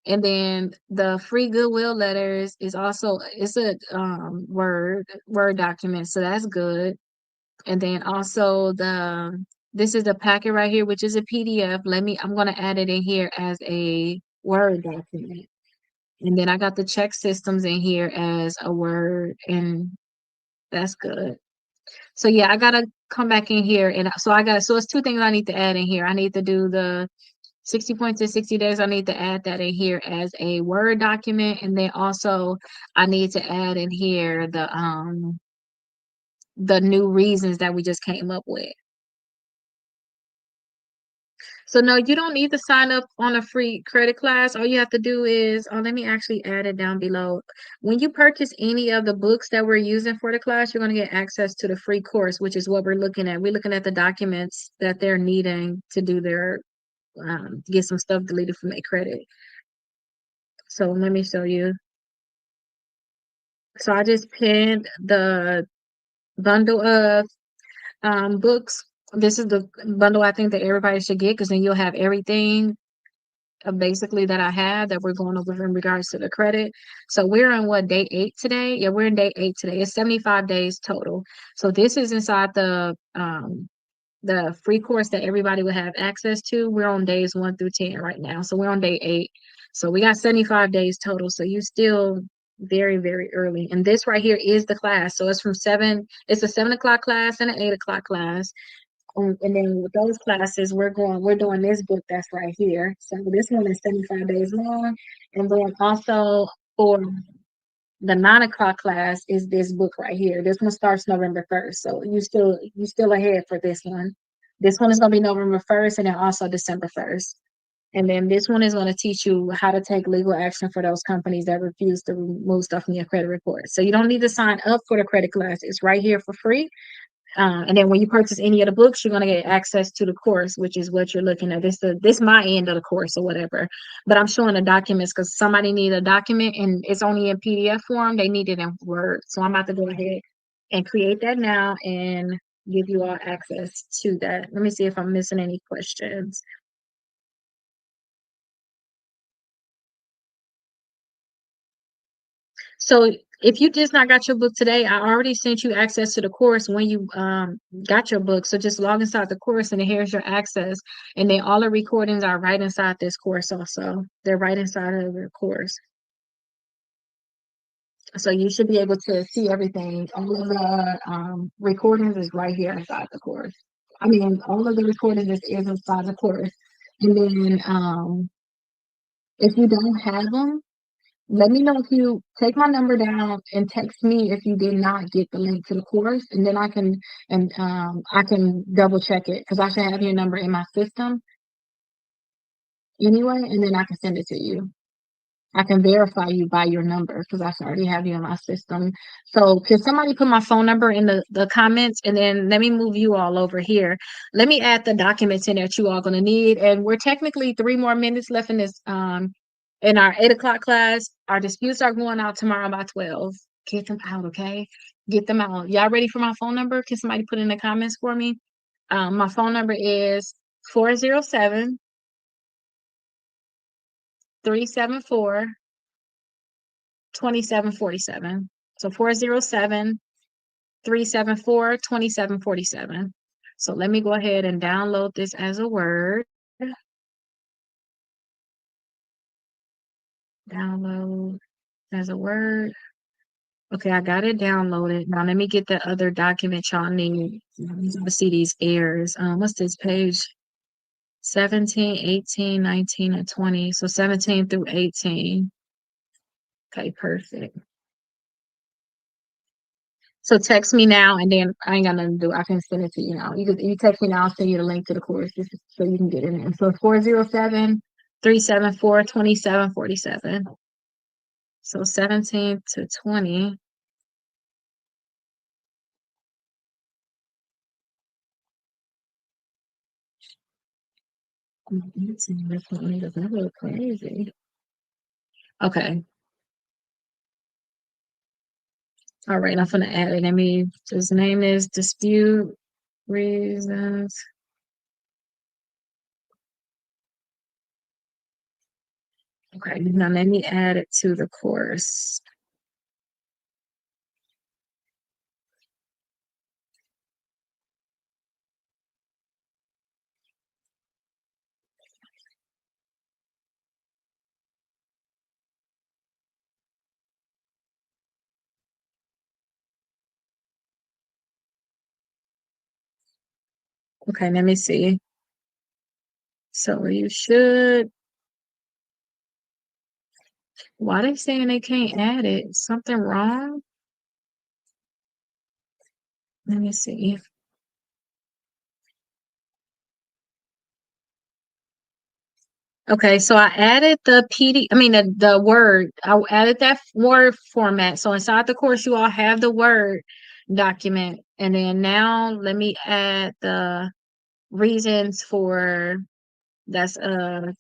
A: And then the free goodwill letters is also it's a Word document, so that's good. And then also this is the packet right here, which is a PDF. I'm gonna add it in here as a Word document. And then I got the check systems in here as a Word, and that's good. So yeah, I gotta come back in here, and so it's two things I need to add in here. I need to do the 60 points in 60 days. I need to add that in here as a Word document, and then also I need to add in here the new reasons that we just came up with. So no, you don't need to sign up on a free credit class. All you have to do is, oh, let me actually add it down below. When you purchase any of the books that we're using for the class, you're going to get access to the free course, which is what we're looking at. We're looking at the documents that they're needing to do their, get some stuff deleted from their credit. So let me show you. So I just pinned the bundle of books. This is the bundle I think that everybody should get, because then you'll have everything basically that I have that we're going over in regards to the credit. So we're on what, day 8 today? Yeah, we're in day 8 today. It's 75 days total. So this is inside the free course that everybody will have access to. We're on days 1 through 10 right now. So we're on day 8. So we got 75 days total. So you still very, very early. And this right here is the class. So it's a 7 o'clock class and an 8 o'clock class. And then with those classes, we're doing this book that's right here. So this one is 75 days long. And then also for the 9 o'clock class is this book right here. This one starts November 1st. So you still ahead for this one. This one is gonna be November 1st and then also December 1st. And then this one is going to teach you how to take legal action for those companies that refuse to remove stuff from your credit report. So you don't need to sign up for the credit class. It's right here for free. And then when you purchase any of the books, you're going to get access to the course, which is what you're looking at. This my end of the course or whatever. But I'm showing the documents because somebody need a document and it's only in PDF form. They need it in Word. So I'm about to go ahead and create that now and give you all access to that. Let me see if I'm missing any questions. So if you just not got your book today, I already sent you access to the course when you got your book. So just log inside the course and then here's your access. And then all the recordings are right inside this course also. They're right inside of the course. So you should be able to see everything. All of the recordings is right here inside the course. I mean, all of the recordings is inside the course. And then if you don't have them, let me know if you take my number down and text me if you did not get the link to the course, and then I can double check it because I should have your number in my system anyway, and then I can send it to you. I can verify you by your number because I should already have you in my system. So can somebody put my phone number in the comments, and then let me move you all over here. Let me add the documents in that you all gonna need. And we're technically 3 more minutes left in our 8 o'clock class. Our disputes are going out tomorrow by 12. Get them out, okay? Get them out. Y'all ready for my phone number? Can somebody put in the comments for me? My phone number is 407 374 2747. So 407 374 2747. So let me go ahead and download this as a Word. Download as a Word. Okay, I got it downloaded. Now let me get the other document y'all need to see these errors. What's this page? 17, 18, 19, and 20. So 17 through 18. Okay, perfect. So text me now, and then I ain't got nothing to do. I can send it to you now. You text me now, I'll send you the link to the course just so you can get in there. So 407-374-2747. So 17 to 20. That's really crazy. Okay. All right, I'm gonna add it. His name is Dispute Reasons. Okay, now let me add it to the course. Okay, let me see. So you should. Why they saying they can't add it? Something wrong? Let me see. Okay, so I added the the Word. I added that Word format. So inside the course, you all have the Word document. And then now let me add the reasons for that's a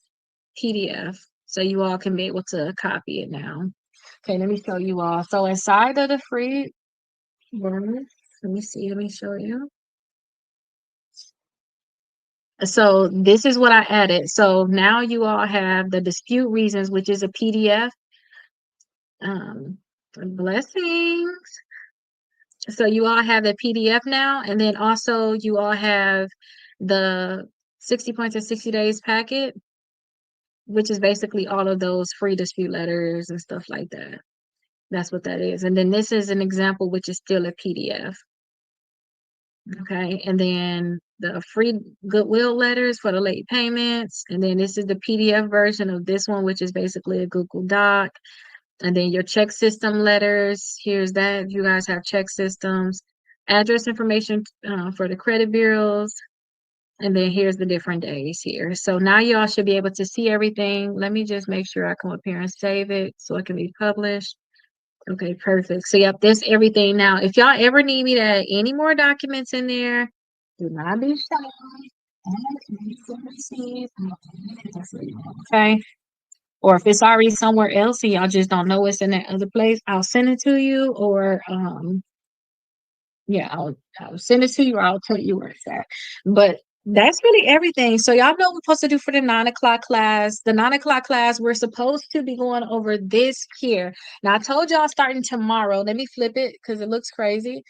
A: PDF. So you all can be able to copy it now. Okay, let me show you all. So inside of the free Word, let me show you. So this is what I added. So now you all have the dispute reasons, which is a PDF. Blessings. So you all have the PDF now, and then also you all have the 60 points in 60 days packet, which is basically all of those free dispute letters and stuff like that. That's what that is. And then this is an example, which is still a PDF. Okay, and then the free goodwill letters for the late payments, and then this is the PDF version of this one, which is basically a Google Doc. And then your check system letters, here's that. You guys have check systems, address information for the credit bureaus, and then here's the different days here. So now y'all should be able to see everything. Let me just make sure I come up here and save it so it can be published. Okay, perfect. So yep, that's everything now. If y'all ever need me to add any more documents in there, do not be shy. Okay. Or if it's already somewhere else and y'all just don't know it's in that other place, I'll send it to you, or yeah, I'll send it to you, or I'll tell you where it's at. But that's really everything. So y'all know what we're supposed to do for the 9 o'clock class. The 9 o'clock class, we're supposed to be going over this here. Now I told y'all starting tomorrow. Let me flip it because it looks crazy.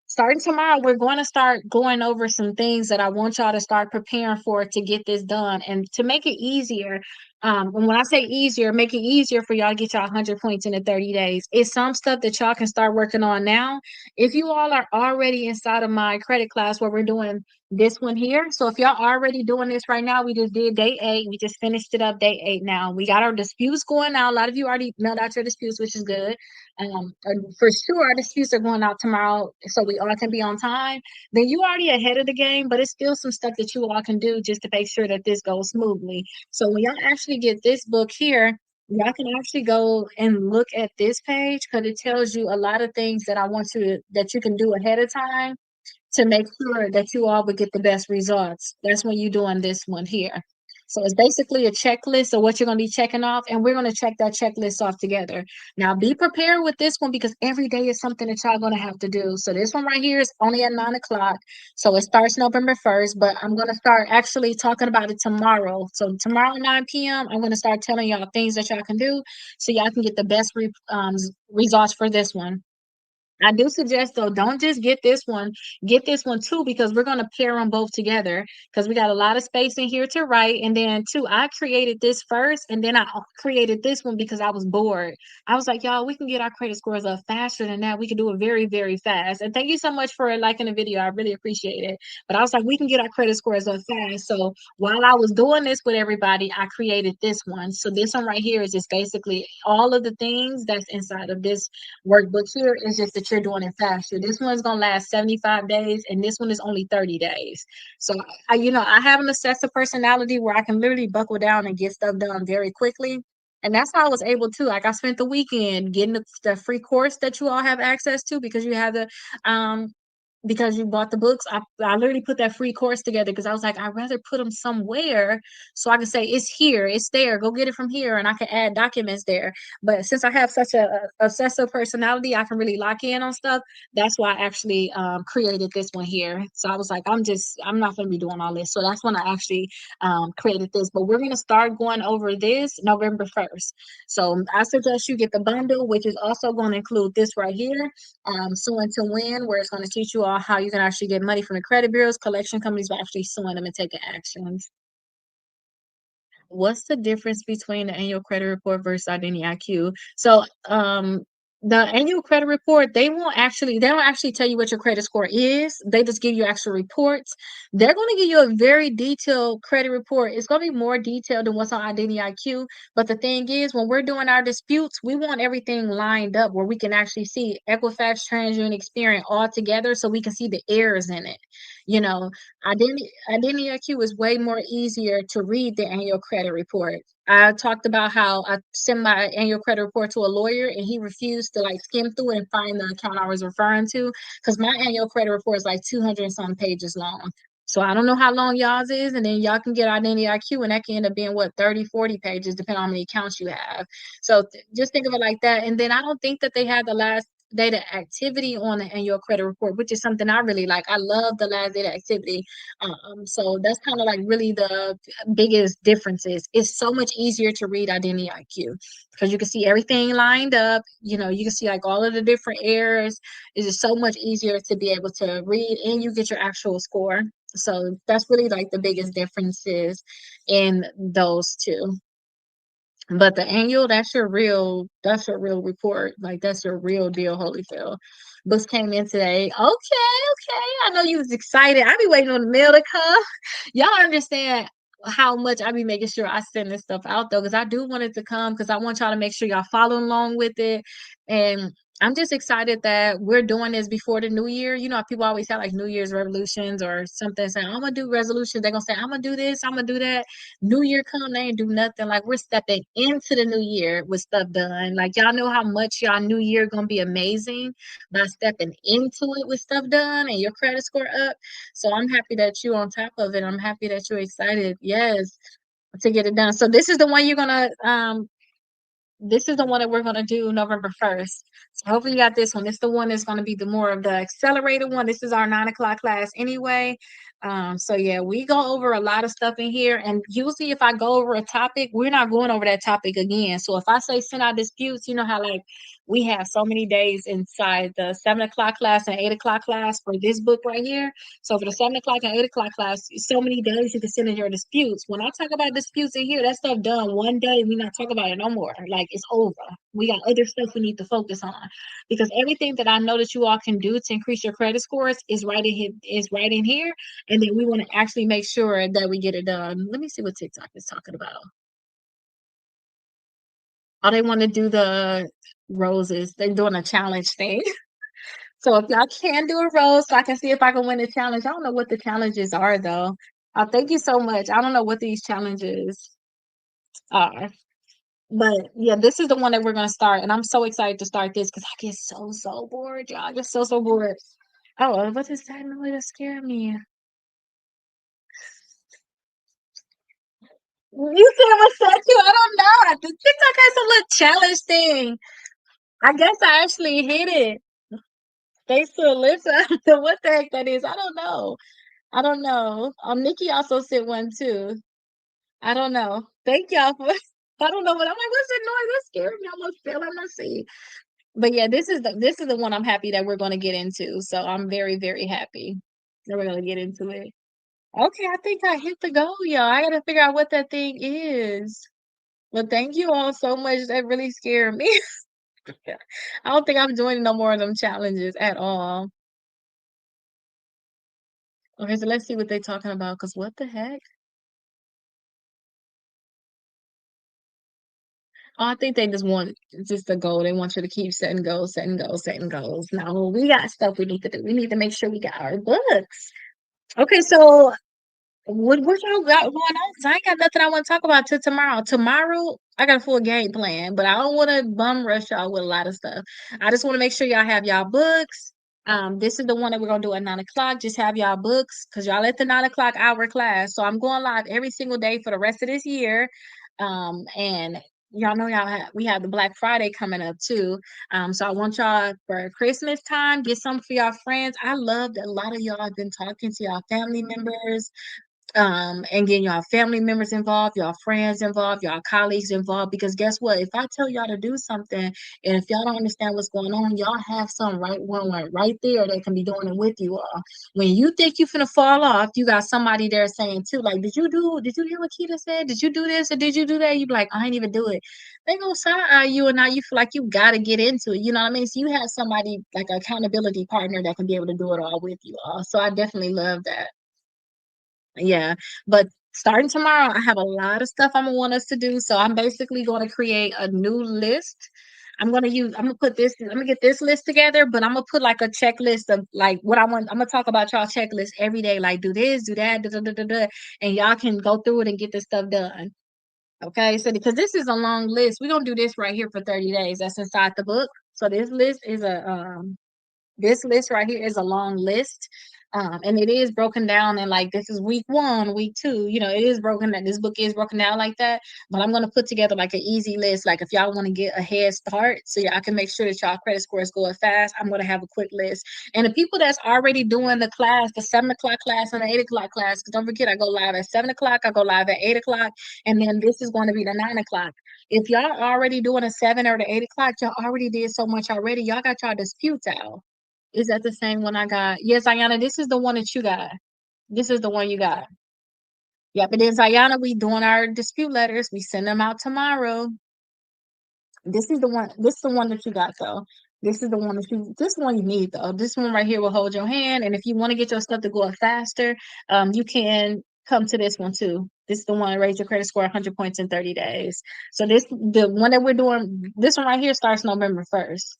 A: Starting tomorrow, we're going to start going over some things that I want y'all to start preparing for to get this done and to make it easier. And when I say easier, make it easier for y'all to get y'all 100 points in the 30 days. It's some stuff that y'all can start working on now. If you all are already inside of my credit class where we're doing this one here. So if y'all already doing this right now, we just did day 8. We just finished it up day 8 now. We got our disputes going now. A lot of you already mailed out your disputes, which is good. For sure, our disputes are going out tomorrow, so we all can be on time. Then you already ahead of the game, but it's still some stuff that you all can do just to make sure that this goes smoothly. So when y'all actually get this book here, y'all can actually go and look at this page because it tells you a lot of things that I want you to that you can do ahead of time to make sure that you all would get the best results. That's when you're doing this one here. So it's basically a checklist of what you're going to be checking off, and we're going to check that checklist off together. Now, be prepared with this one because every day is something that y'all going to have to do. So this one right here is only at 9 o'clock. So it starts November 1st, but I'm going to start actually talking about it tomorrow. So tomorrow, 9 p.m., I'm going to start telling y'all things that y'all can do so y'all can get the best results for this one. I do suggest though, don't just get this one too, because we're gonna pair them both together because we got a lot of space in here to write. And then two, I created this first and then I created this one because I was bored. I was like, y'all, we can get our credit scores up faster than that. We can do it very, very fast. And thank you so much for liking the video. I really appreciate it. But I was like, we can get our credit scores up fast. So while I was doing this with everybody, I created this one. So this one right here is just basically all of the things that's inside of this workbook here is just that you're doing it faster. This one's gonna last 75 days, and this one is only 30 days. So I have an obsessive personality where I can literally buckle down and get stuff done very quickly. And that's how I was able to. Like I spent the weekend getting the free course that you all have access to because you have the because you bought the books. I literally put that free course together because I was like, I'd rather put them somewhere so I can say it's here, it's there, go get it from here, and I can add documents there. But since I have such a obsessive personality, I can really lock in on stuff. That's why I actually created this one here. So I was like, I'm not going to be doing all this. So that's when I actually created this. But we're going to start going over this November 1st. So I suggest you get the bundle, which is also going to include this right here, Suing to Win, where it's going to teach you all how you can actually get money from the credit bureaus, collection companies by actually suing them and taking actions. What's the difference between the annual credit report versus Identity IQ? So, the annual credit report, they don't actually tell you what your credit score is. They just give you actual reports. They're going to give you a very detailed credit report. It's going to be more detailed than what's on Identity IQ. But the thing is, when we're doing our disputes, we want everything lined up where we can actually see Equifax, TransUnion, Experian all together so we can see the errors in it. You know, Identity IQ is way more easier to read the annual credit report. I talked about how I sent my annual credit report to a lawyer and he refused to like skim through it and find the account I was referring to because my annual credit report is like 200 and some pages long. So I don't know how long y'all's is, and then y'all can get Identity IQ, and that can end up being what 30, 40 pages, depending on how many accounts you have. So just think of it like that. And then I don't think that they had the last data activity on the annual credit report, which is something I really like. I love the last data activity. So that's kind of like really the biggest differences. It's so much easier to read Identity IQ because you can see everything lined up. You can see like all of the different errors. It's just so much easier to be able to read, and you get your actual score. So that's really like the biggest differences in those two. But the annual, that's your real report. Like that's your real deal, Holyfield. Books came in today. Okay, okay. I know you was excited. I be waiting on the mail to come. Y'all understand how much I be making sure I send this stuff out though, because I do want it to come because I want y'all to make sure y'all follow along with it. And I'm just excited that we're doing this before the new year. You know, people always have like New Year's resolutions or something saying, I'm gonna do resolutions. They're gonna say, I'm gonna do this, I'm gonna do that. New Year come, they ain't do nothing. Like we're stepping into the new year with stuff done. Like y'all know how much y'all new year gonna be amazing by stepping into it with stuff done and your credit score up. So I'm happy that you on top of it. I'm happy that you're excited. Yes, to get it done. So this is the one that we're going to do November 1st. So hopefully you got this one. This is the one that's going to be the more of the accelerated one. This is our 9 o'clock class anyway. So yeah, we go over a lot of stuff in here. And usually if I go over a topic, we're not going over that topic again. So if I say send out disputes, you know how like we have so many days inside the 7 o'clock class and 8 o'clock class for this book right here. So for the 7 o'clock and 8 o'clock class, so many days you can send in your disputes. When I talk about disputes in here, that stuff done one day. We not talk about it no more. Like it's over. We got other stuff we need to focus on because everything that I know that you all can do to increase your credit scores is right in here. And then we want to actually make sure that we get it done. Let me see what TikTok is talking about. Oh, they want to do the roses. They're doing a challenge thing. So if y'all can do a rose, so I can see if I can win the challenge. I don't know what the challenges are though. Thank you so much. I don't know what these challenges are. But yeah, this is the one that we're gonna start, and I'm so excited to start this because I get so bored, y'all. I get so bored. Oh, what is that noise that scared me? You said what's that too? I don't know. The TikTok has a little challenge thing. I guess I actually hit it. Thanks to Alyssa. I don't know what the heck that is. I don't know. I don't know. Nikki also sent one too. I don't know. Thank y'all for I don't know, but I'm like, what's that noise? That scared me. I almost fell on my seat. But yeah, this is the one I'm happy that we're gonna get into. So I'm very, very happy that we're gonna get into it. Okay, I think I hit the goal, y'all. I gotta figure out what that thing is. But thank you all so much. That really scared me. I don't think I'm joining no more of them challenges at all. Okay, so let's see what they're talking about. Cause what the heck? Oh, I think they just want just a goal. They want you to keep setting goals, setting goals, setting goals. No, we got stuff we need to do. We need to make sure we got our books. Okay, so what y'all got going on? 'Cause I ain't got nothing I want to talk about till tomorrow. Tomorrow, I got a full game plan, but I don't want to bum rush y'all with a lot of stuff. I just want to make sure y'all have y'all books. This is the one that we're gonna do at 9 o'clock. Just have y'all books because y'all at the 9 o'clock hour class. So I'm going live every single day for the rest of this year. And y'all know we have the Black Friday coming up too. So I want y'all for Christmas time, get some for y'all friends. I love that a lot of y'all have been talking to y'all family members and getting y'all family members involved, y'all friends involved, y'all colleagues involved. Because guess what? If I tell y'all to do something, and if y'all don't understand what's going on, y'all have some right there that can be doing it with you all. When you think you finna fall off, you got somebody there saying too, like, did you hear what Keita said? Did you do this or did you do that? You be like, I ain't even do it. They gonna side eye you, and now you feel like you gotta get into it. You know what I mean? So you have somebody like an accountability partner that can be able to do it all with you all. So I definitely love that. Yeah, but starting tomorrow, I have a lot of stuff I'm gonna want us to do. So I'm basically going to create a new list. I'm gonna put this, I'm gonna get this list together, but I'm gonna put like a checklist of like what I want. I'm gonna talk about y'all checklist every day, like do this, do that, da, da, da, da, da, and y'all can go through it and get this stuff done. Okay, so because this is a long list, we're gonna do this right here for 30 days. That's inside the book. So this list right here is a long list. And it is broken down in like this is week one, week two. It is broken that this book is broken down like that. But I'm gonna put together like an easy list. Like if y'all want to get a head start, so y'all can make sure that y'all credit score is going fast. I'm gonna have a quick list. And the people that's already doing the class, the 7 o'clock class and the 8 o'clock class, because don't forget I go live at 7 o'clock, I go live at 8 o'clock, and then this is going to be the 9 o'clock. If y'all already doing a 7 or the 8 o'clock, y'all already did so much already. Y'all got y'all disputes out. Is that the same one I got? Yes, Ayana, this is the one that you got. This is the one you got. Yeah, but then Ayana, we doing our dispute letters. We send them out tomorrow. This is the one that you got though. This one you need though. This one right here will hold your hand. And if you want to get your stuff to go faster, you can come to this one too. This is the one that raise your credit score 100 points in 30 days. So the one that we're doing, this one right here starts November 1st.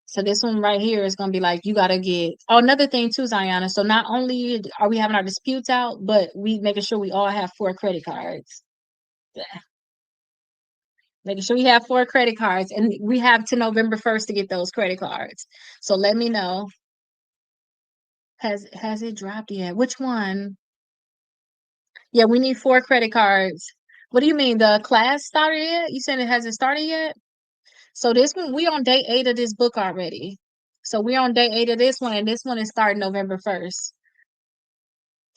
A: So this one right here is gonna be like you gotta get. Oh, another thing too, Ziana. So not only are we having our disputes out, but we making sure we all have 4 credit cards. Yeah. Making sure we have 4 credit cards, and we have to November 1st to get those credit cards. So let me know. Has it dropped yet? Which one? Yeah, we need 4 credit cards. What do you mean? The class started yet? You said it hasn't started yet? So this one, we on day 8 of this book already. So we're on day 8 of this one, and this one is starting November 1st.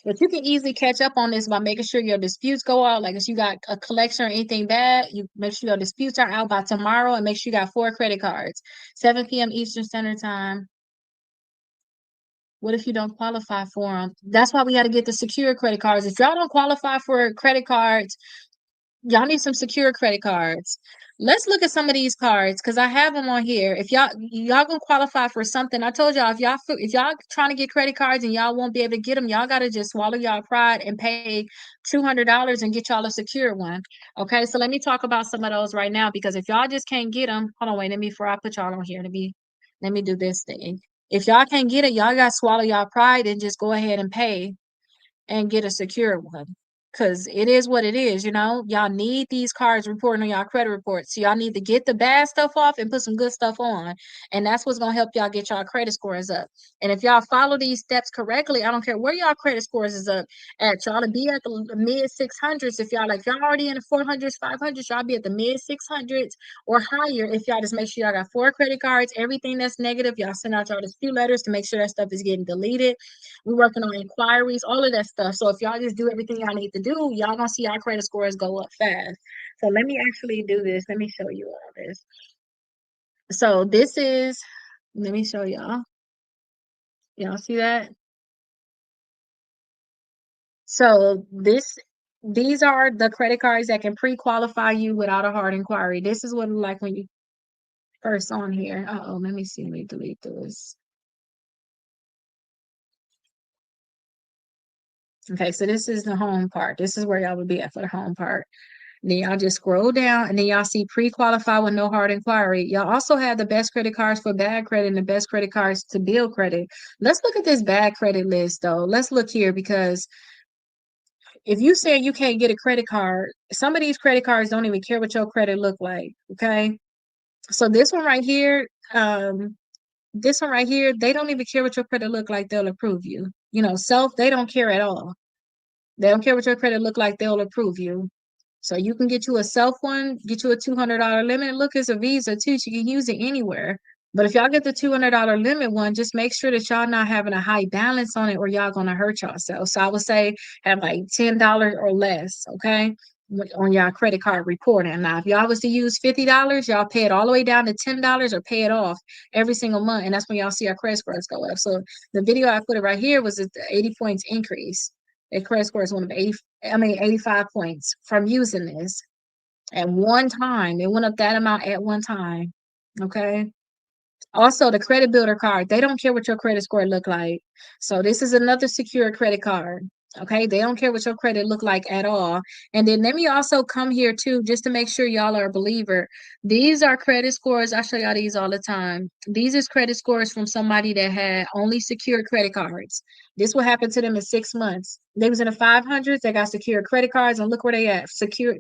A: But you can easily catch up on this by making sure your disputes go out. Like if you got a collection or anything bad, you make sure your disputes are out by tomorrow and make sure you got 4 credit cards. 7 p.m. Eastern Standard Time. What if you don't qualify for them? That's why we got to get the secure credit cards. If y'all don't qualify for credit cards, y'all need some secure credit cards. Let's look at some of these cards because I have them on here. If y'all gonna qualify for something, I told y'all if y'all trying to get credit cards and y'all won't be able to get them, y'all gotta just swallow y'all pride and pay $200 and get y'all a secure one. Okay, so let me talk about some of those right now because if y'all just can't get them, hold on, wait, let me before I put y'all on here. Let me do this thing. If y'all can't get it, y'all gotta swallow y'all pride and just go ahead and pay and get a secure one. Cause it is what it is, Y'all need these cards reporting on y'all credit reports. So y'all need to get the bad stuff off and put some good stuff on. And that's what's gonna help y'all get y'all credit scores up. And if y'all follow these steps correctly, I don't care where y'all credit scores is up at. Y'all to be at the mid 600s. If y'all already in the 400s, 500s, y'all be at the mid 600s or higher. If y'all just make sure y'all got 4 credit cards, everything that's negative, y'all send out y'all dispute letters to make sure that stuff is getting deleted. We're working on inquiries, all of that stuff. So if y'all just do everything y'all need to do, y'all gonna see our credit scores go up fast. So let me actually do this. Let me show you all this. So this is, let me show y'all. Y'all see that? So these are the credit cards that can pre-qualify you without a hard inquiry. This is what it's like when you first on here. Uh-oh, let me see. Let me delete this. Okay, so this is the home part. This is where y'all would be at for the home part. Then y'all just scroll down and then y'all see pre-qualify with no hard inquiry. Y'all also have the best credit cards for bad credit and the best credit cards to build credit. Let's look at this bad credit list though. Let's look here because if you say you can't get a credit card, some of these credit cards don't even care what your credit look like. Okay. So this one right here, they don't even care what your credit look like, they'll approve you. You know, self, they don't care at all. They don't care what your credit look like, they'll approve you. So you can get you a self one, get you a $200 limit. Look, it's a Visa too. So you can use it anywhere. But if y'all get the $200 limit one, just make sure that y'all not having a high balance on it or y'all gonna hurt yourself. So I would say have like $10 or less, okay, on y'all credit card reporting. Now, if y'all was to use $50, y'all pay it all the way down to $10 or pay it off every single month, and that's when y'all see our credit scores go up. So the video I put it right here was the 80 points increase. A credit score is one of 85 points from using this at one time. It went up that amount at one time. Okay. Also, the credit builder card, they don't care what your credit score look like. So this is another secure credit card. Okay, they don't care what your credit look like at all. And then let me also come here too, just to make sure y'all are a believer. These are credit scores. I show y'all these all the time. These is credit scores from somebody that had only secured credit cards. This will happen to them in 6 months. They was in the 500s. They got secured credit cards, and look where they at. Secure.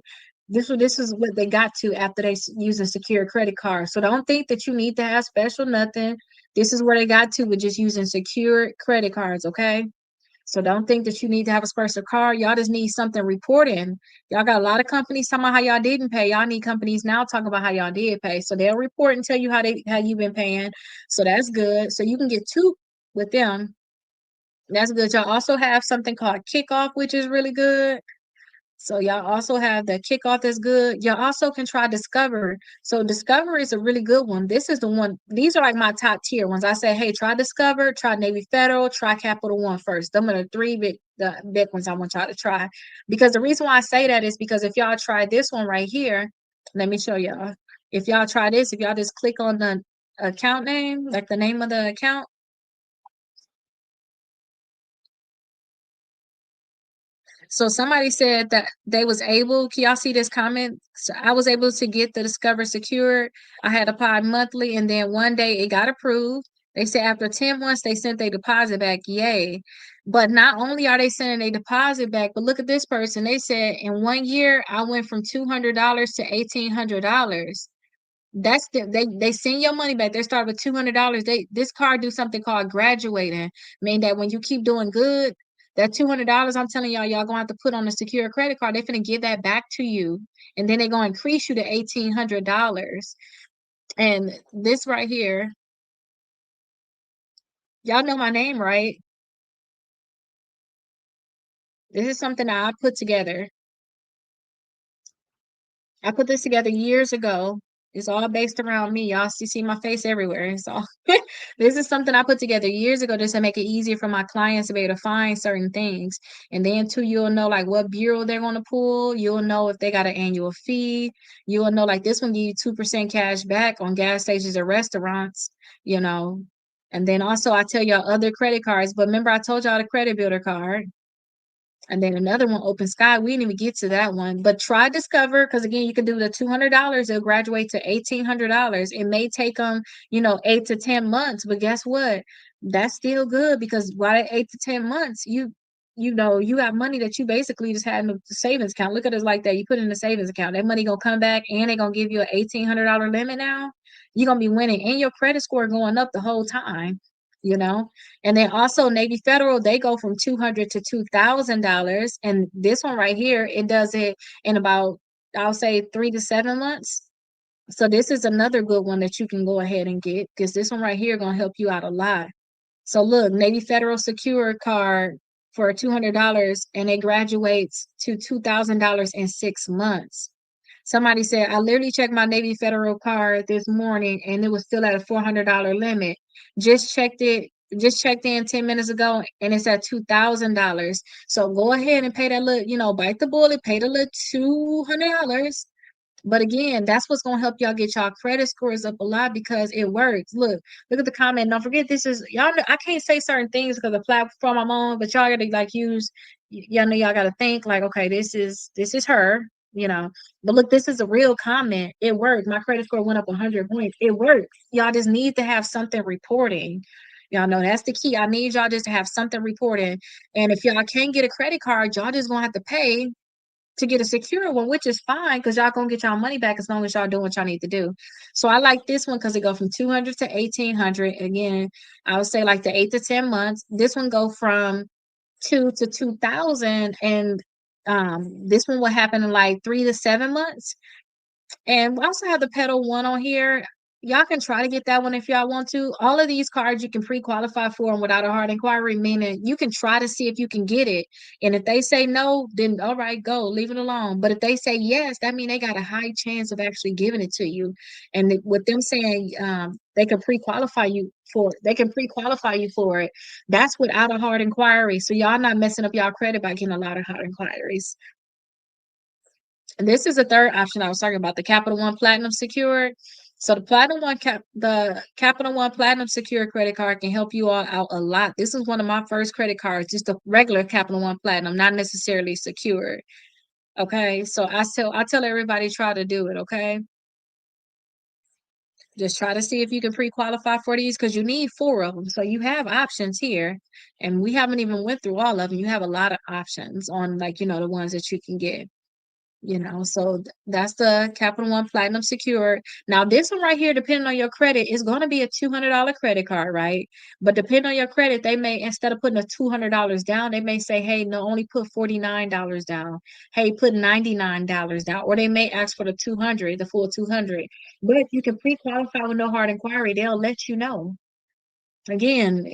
A: This is what they got to after they using secure credit cards. So don't think that you need to have special nothing. This is where they got to with just using secure credit cards, okay? So don't think that you need to have a special card. Y'all just need something reporting. Y'all got a lot of companies talking about how y'all didn't pay. Y'all need companies now talking about how y'all did pay. So they'll report and tell you how you've been paying. So that's good. So you can get two with them. That's good. Y'all also have something called kickoff, which is really good. So y'all also have the kickoff that's good. Y'all also can try Discover. So Discover is a really good one. This is the one. These are like my top tier ones. I say, hey, try Discover, try Navy Federal, try Capital One first. Them are the big ones I want y'all to try. Because the reason why I say that is because if y'all try this one right here, let me show y'all. If y'all try this, if y'all just click on the account name, like the name of the account, so somebody said that they was able, can y'all see this comment? So I was able to get the Discover secured. I had applied monthly and then one day it got approved. They said after 10 months they sent their deposit back. Yay. But not only are they sending a deposit back, but look at this person. They said in 1 year I went from $200 to $1,800. They send your money back. They start with $200. This card do something called graduating, meaning that when you keep doing good, that $200 I'm telling y'all gonna have to put on a secure credit card. They're gonna give that back to you, and then they're gonna increase you to $1,800. And this right here, y'all know my name, right? This is something that I put together. I put this together years ago. It's all based around me. Y'all see my face everywhere. It's all this is something I put together years ago just to make it easier for my clients to be able to find certain things. And then too, you'll know like what bureau they're gonna pull. You'll know if they got an annual fee. You'll know like this one give you 2% cash back on gas stations or restaurants, you know. And then also I tell y'all other credit cards, but remember I told y'all the credit builder card. And then another one, Open Sky. We didn't even get to that one. But try Discover because again, you can do the $200. It'll graduate to $1,800. It may take them, 8 to 10 months, but guess what? That's still good because while at 8 to 10 months, you got money that you basically just had in the savings account. Look at it like that. You put it in the savings account. That money gonna come back and they're gonna give you an $1,800 limit now. You're gonna be winning and your credit score going up the whole time, you know. And then also Navy Federal, they go from $200 to $2,000. And this one right here, it does it in about, I'll say 3 to 7 months. So this is another good one that you can go ahead and get because this one right here gonna help you out a lot. So look, Navy Federal Secure card for $200 and it graduates to $2,000 in 6 months. Somebody said, I literally checked my Navy Federal card this morning and it was still at a $400 limit. Just checked it, just checked in 10 minutes ago and it's at $2,000. So go ahead and pay that little, bite the bullet, pay the little $200. But again, that's what's gonna help y'all get y'all credit scores up a lot because it works. Look at the comment. Don't forget this is y'all know I can't say certain things because the platform I'm on, but y'all gotta like use y'all know y'all gotta think like, okay, this is her, you know. But look, this is a real comment. It worked. My credit score went up 100 points. It works. Y'all just need to have something reporting. Y'all know that's the key. I need y'all just to have something reporting. And if y'all can't get a credit card, y'all just gonna have to pay to get a secure one, which is fine because y'all gonna get y'all money back as long as y'all do what y'all need to do. So I like this one because it go from 200 to 1800. Again, I would say like the 8 to 10 months. This one go from 2 to 2000, and this one will happen in like 3 to 7 months. And we also have the pedal one on here. Y'all can try to get that one if y'all want to. All of these cards you can pre-qualify for them without a hard inquiry, meaning you can try to see if you can get it. And if they say no, then all right, go, leave it alone. But if they say yes, that means they got a high chance of actually giving it to you. And with them saying they can pre-qualify you for it, that's without a hard inquiry. So y'all not messing up y'all credit by getting a lot of hard inquiries. And this is the third option I was talking about, the Capital One Platinum Secured. So the Capital One Platinum Secured credit card can help you all out a lot. This is one of my first credit cards, just a regular Capital One Platinum, not necessarily secured. Okay, so I tell everybody try to do it. Okay, just try to see if you can pre-qualify for these because you need four of them. So you have options here, and we haven't even went through all of them. You have a lot of options on like the ones that you can get. So that's the Capital One Platinum Secured. Now, this one right here, depending on your credit, is going to be a $200 credit card, right? But depending on your credit, they may, instead of putting a $200 down, they may say, hey, no, only put $49 down. Hey, put $99 down. Or they may ask for the full 200. But if you can pre-qualify with no hard inquiry, they'll let you know. Again,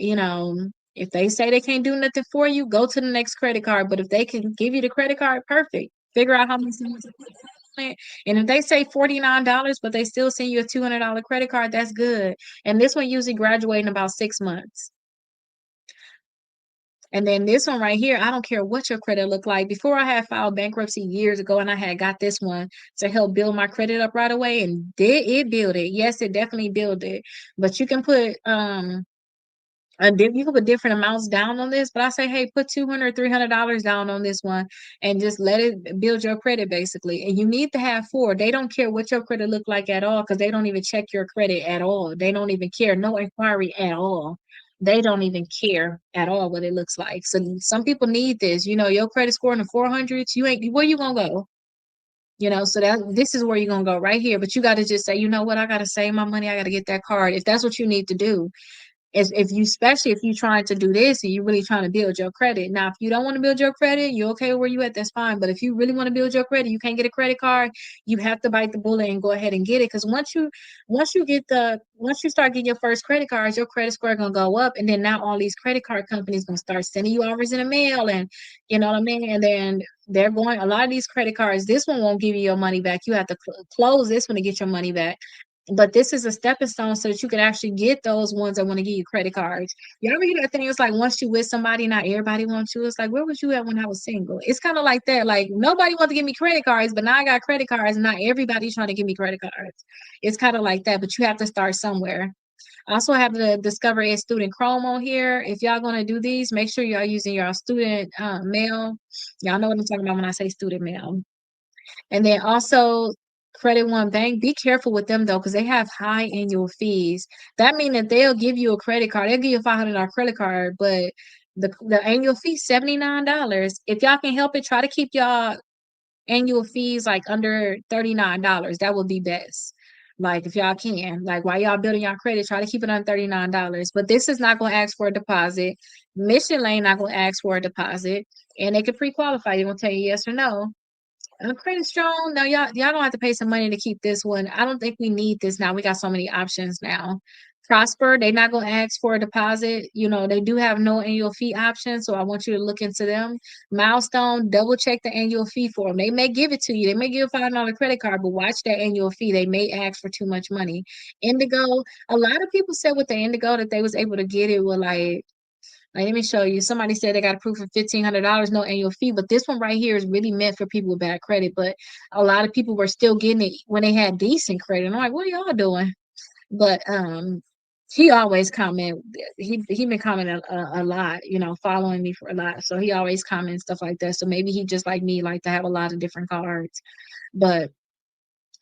A: if they say they can't do nothing for you, go to the next credit card. But if they can give you the credit card, perfect. Figure out how much you want to put on it. And if they say $49, but they still send you a $200 credit card, that's good. And this one usually graduate in about 6 months. And then this one right here, I don't care what your credit look like. Before I had filed bankruptcy years ago, and I had got this one to help build my credit up right away, and did it build it? Yes, it definitely built it. But you can put you can put different amounts down on this, but I say, hey, put $200, $300 down on this one and just let it build your credit basically. And you need to have four. They don't care what your credit look like at all because they don't even check your credit at all. They don't even care. No inquiry at all. They don't even care at all what it looks like. So some people need this. Your credit score in the 400s, you ain't where you gonna go? So that this is where you're gonna go right here. But you got to just say, you know what, I gotta save my money. I gotta get that card. If that's what you need to do, if you, especially if you're trying to do this and you're really trying to build your credit. Now, if you don't want to build your credit, you're okay where you at, that's fine. But if you really want to build your credit, you can't get a credit card, you have to bite the bullet and go ahead and get it. Because once you start getting your first credit cards, your credit score gonna go up. And then now all these credit card companies gonna start sending you offers in the mail, and you know what I mean? And then a lot of these credit cards, this one won't give you your money back. You have to close this one to get your money back. But this is a stepping stone so that you can actually get those ones that want to give you credit cards. You ever hear that thing? It's like once you with somebody, not everybody wants you. It's like, where was you at when I was single? It's kind of like that. Like nobody wants to give me credit cards, but now I got credit cards, and not everybody's trying to give me credit cards. It's kind of like that, but you have to start somewhere. I also have the Discover Ed Student Chrome on here. If y'all gonna do these, make sure y'all using your student mail. Y'all know what I'm talking about when I say student mail. And then also Credit One Bank, be careful with them though, because they have high annual fees. That means that they'll give you a credit card. They'll give you a $500 credit card, but the annual fee $79. If y'all can help it, try to keep y'all annual fees like under $39. That would be best. Like if y'all can, like while y'all building y'all credit, try to keep it on $39. But this is not gonna ask for a deposit. Mission Lane not gonna ask for a deposit, and they can pre-qualify. They're gonna tell you yes or no. Credit strong. Now y'all don't have to pay some money to keep this one. I don't think we need this now. We got so many options now. Prosper, they're not gonna ask for a deposit. You know, they do have no annual fee option, so I want you to look into them. Milestone, double check the annual fee for them. They may give it to you. They may give a $5 credit card, but watch that annual fee. They may ask for too much money. Indigo, a lot of people said with the Indigo that they was able to get it with let me show you. Somebody said they got approved for $1,500, no annual fee, but this one right here is really meant for people with bad credit. But a lot of people were still getting it when they had decent credit. I'm like, what are y'all doing? But he always comment. He been commenting a lot, you know, following me for a lot. So he always comments stuff like that. So maybe he just like me, like to have a lot of different cards. But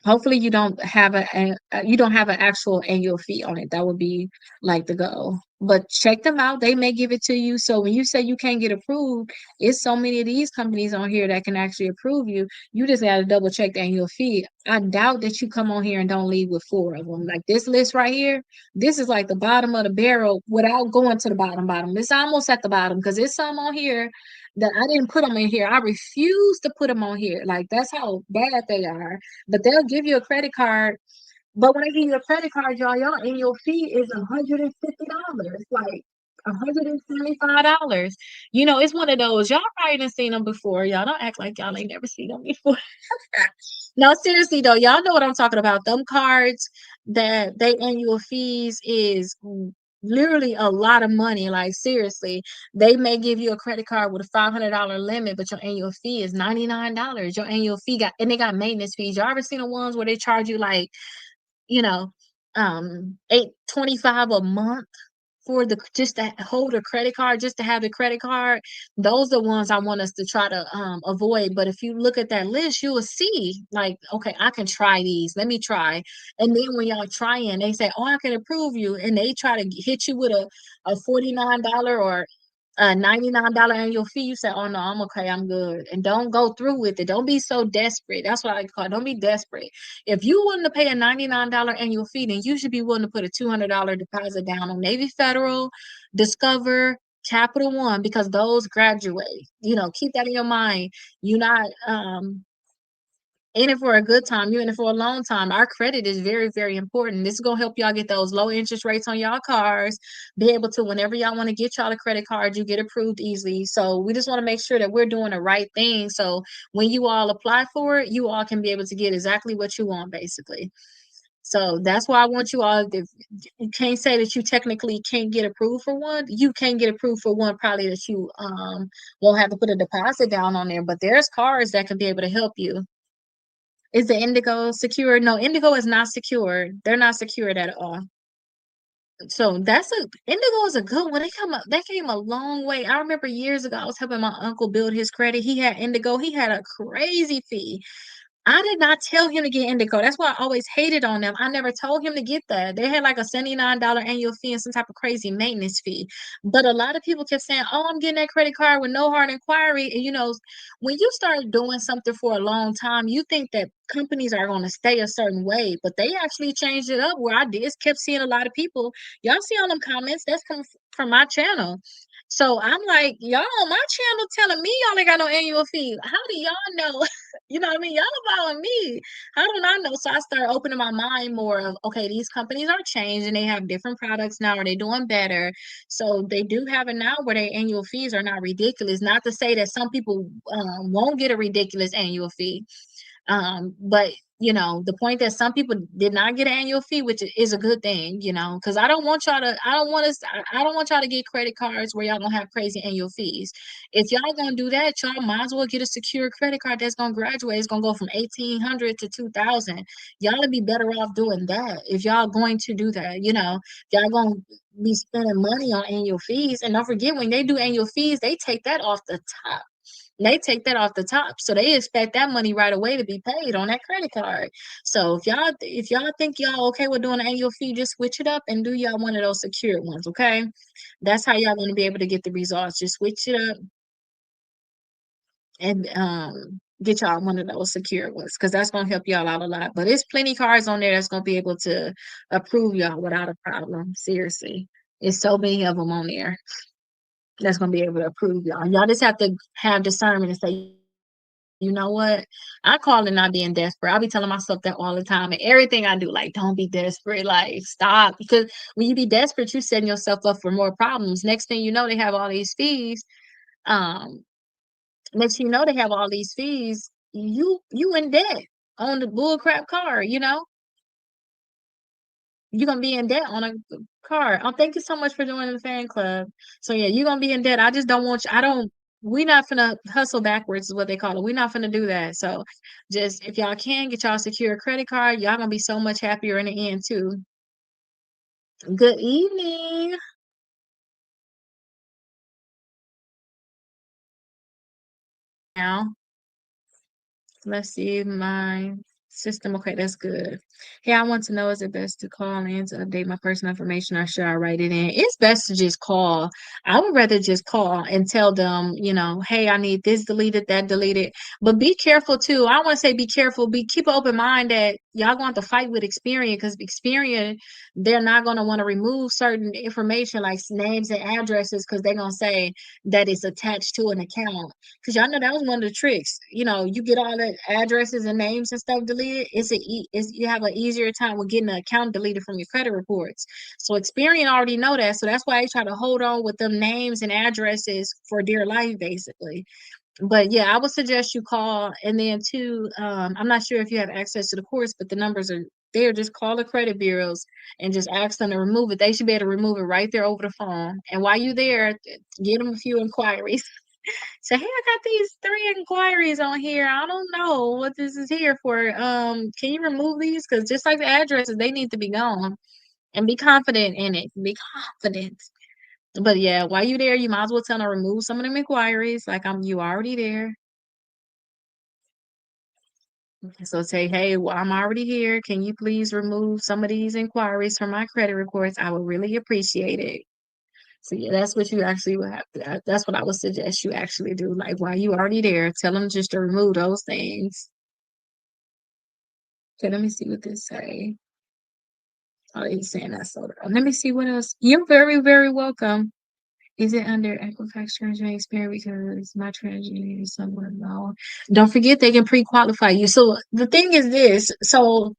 A: hopefully you don't have an actual annual fee on it. That would be like the goal. But check them out. They may give it to you. So when you say you can't get approved, it's so many of these companies on here that can actually approve you. You just gotta double check the annual fee. I doubt that you come on here and don't leave with four of them. Like this list right here, this is like the bottom of the barrel without going to the bottom. It's almost at the bottom because there's some on here that I didn't put them in here. I refuse to put them on here. Like that's how bad they are, but they'll give you a credit card. But when they give you a credit card, y'all annual fee is $150, like $175. You know, it's one of those. Y'all probably done seen them before. Y'all don't act like y'all ain't never seen them before. No, seriously though, y'all know what I'm talking about. Them cards that they annual fees is literally a lot of money. Like seriously, they may give you a credit card with a $500 limit, but your annual fee is $99. Your annual fee and they got maintenance fees. Y'all ever seen the ones where they charge you like, you know, 825 a month for the just to hold a credit card, just to have the credit card? Those are the ones I want us to try to avoid. But if you look at that list, you will see like, okay, I can try these. Let me try. And then when y'all trying, they say, oh, I can approve you, and they try to hit you with a $49 or a $99 annual fee. You say, oh no, I'm okay, I'm good. And don't go through with it. Don't be so desperate. That's what I call it. Don't be desperate. If you willing to pay a $99 annual fee, then you should be willing to put a $200 deposit down on Navy Federal, Discover, Capital One, because those graduate. You know, keep that in your mind. You're not in it for a good time. You're in it for a long time. Our credit is very, very important. This is gonna help y'all get those low interest rates on y'all cars. Be able to, whenever y'all want to get y'all a credit card, you get approved easily. So we just want to make sure that we're doing the right thing. So when you all apply for it, you all can be able to get exactly what you want, basically. So that's why I want you all. If you can't say that you technically can't get approved for one, you can get approved for one. Probably that you won't have to put a deposit down on there. But there's cards that can be able to help you. Is the Indigo secure? No, Indigo is not secure. They're not secured at all. So Indigo is a good one. They came a long way. I remember years ago I was helping my uncle build his credit. He had Indigo. He had a crazy fee. I did not tell him to get Indigo. That's why I always hated on them. I never told him to get that. They had like a $79 annual fee and some type of crazy maintenance fee. But a lot of people kept saying, oh, I'm getting that credit card with no hard inquiry. And you know, when you start doing something for a long time, you think that companies are going to stay a certain way, but they actually changed it up where I did kept seeing a lot of people. Y'all see on them comments that's coming from my channel. So I'm like, y'all on my channel telling me y'all ain't got no annual fee. How do y'all know? You know what I mean? Y'all following me. How do I know? So I started opening my mind more of, okay, these companies are changing. They have different products now. Are they doing better? So they do have it now where their annual fees are not ridiculous. Not to say that some people won't get a ridiculous annual fee. But you know, the point that some people did not get an annual fee, which is a good thing, you know, because I don't want y'all to get credit cards where y'all gonna have crazy annual fees. If y'all gonna do that, y'all might as well get a secure credit card that's gonna graduate. It's gonna go from 1,800 to 2,000. Y'all would be better off doing that if y'all going to do that. You know, y'all gonna be spending money on annual fees, and don't forget when they do annual fees, they take that off the top. They take that off the top, so they expect that money right away to be paid on that credit card. So if y'all think y'all okay with doing an annual fee, just switch it up and do y'all one of those secured ones, okay? That's how y'all gonna be able to get the results. Just switch it up and get y'all one of those secure ones because that's gonna help y'all out a lot. But there's plenty cards on there that's gonna be able to approve y'all without a problem. Seriously, it's so many of them on there that's gonna be able to approve y'all. Y'all just have to have discernment and say, you know what? I call it not being desperate. I be telling myself that all the time and everything I do, like, don't be desperate, like, stop. Because when you be desperate, you setting yourself up for more problems. Next thing you know, they have all these fees. Um, Next thing you know, they have all these fees. You in debt on the bull crap car, you know? You're gonna be in debt on a car. Oh, thank you so much for joining the fan club. So yeah, you're gonna be in debt. I just don't want you. I don't. We're not gonna hustle backwards, is what they call it. We're not gonna do that. So, just if y'all can get y'all secure credit card, y'all gonna be so much happier in the end too. Good evening. Now. Let's see my system. Okay, that's good. Hey, I want to know, is it best to call in to update my personal information or should I write it in? It's best to just call. I would rather just call and tell them, hey, I need this deleted, that deleted. But be careful too. I want to say be careful. Keep an open mind that y'all going to fight with Experian because Experian, they're not going to want to remove certain information like names and addresses because they're going to say that it's attached to an account. Because y'all know that was one of the tricks. You get all the addresses and names and stuff deleted. You have an easier time with getting the account deleted from your credit reports. So Experian already know that. So that's why they try to hold on with them names and addresses for dear life, basically. But yeah, I would suggest you call. And then too, I'm not sure if you have access to the courts, but the numbers are there. Just call the credit bureaus and just ask them to remove it. They should be able to remove it right there over the phone. And while you're there, get them a few inquiries. Say, hey, I got these 3 inquiries on here. I don't know what this is here for. Can you remove these? Because just like the addresses, they need to be gone. And be confident in it. Be confident. But yeah, while you there, you might as well tell them to remove some of them inquiries. Like you already there. So say, hey, well, I'm already here. Can you please remove some of these inquiries from my credit reports? I would really appreciate it. So yeah, that's what you actually would have to. That's what I would suggest you actually do. Like while you already there, tell them just to remove those things. Okay, let me see what this say. Oh, he's saying that's so. Let me see what else. You're very, very welcome. Is it under Equifax Treasury Experience because my treasury is somewhere low? Don't forget they can pre-qualify you. So the thing is this. So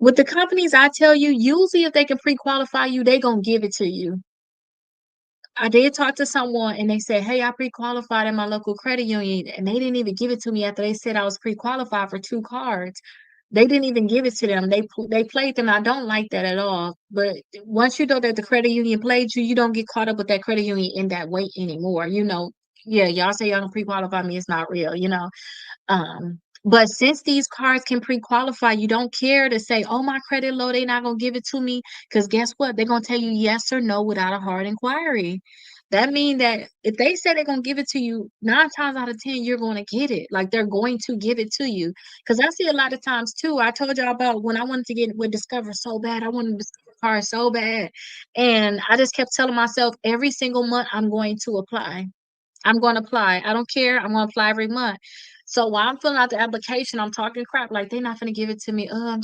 A: with the companies I tell you, usually if they can pre-qualify you, they gonna give it to you. I did talk to someone and they said, hey, I pre-qualified in my local credit union and they didn't even give it to me after they said I was pre-qualified for 2 cards. They didn't even give it to them. They played them. I don't like that at all. But once you know that the credit union played you, you don't get caught up with that credit union in that way anymore. Yeah, y'all say y'all can pre-qualify me. It's not real. But since these cards can pre-qualify, you don't care to say, oh, my credit low, they're not gonna give it to me. Because guess what? They're gonna tell you yes or no without a hard inquiry. That means that if they say they're gonna give it to you, 9 times out of 10, you're gonna get it. Like they're going to give it to you. Because I see a lot of times too. I told y'all about when I wanted to get with Discover so bad. I wanted to Discover card so bad. And I just kept telling myself every single month I'm going to apply. I'm going to apply. I don't care. I'm going to apply every month. So while I'm filling out the application, I'm talking crap like they're not going to give it to me. Oh,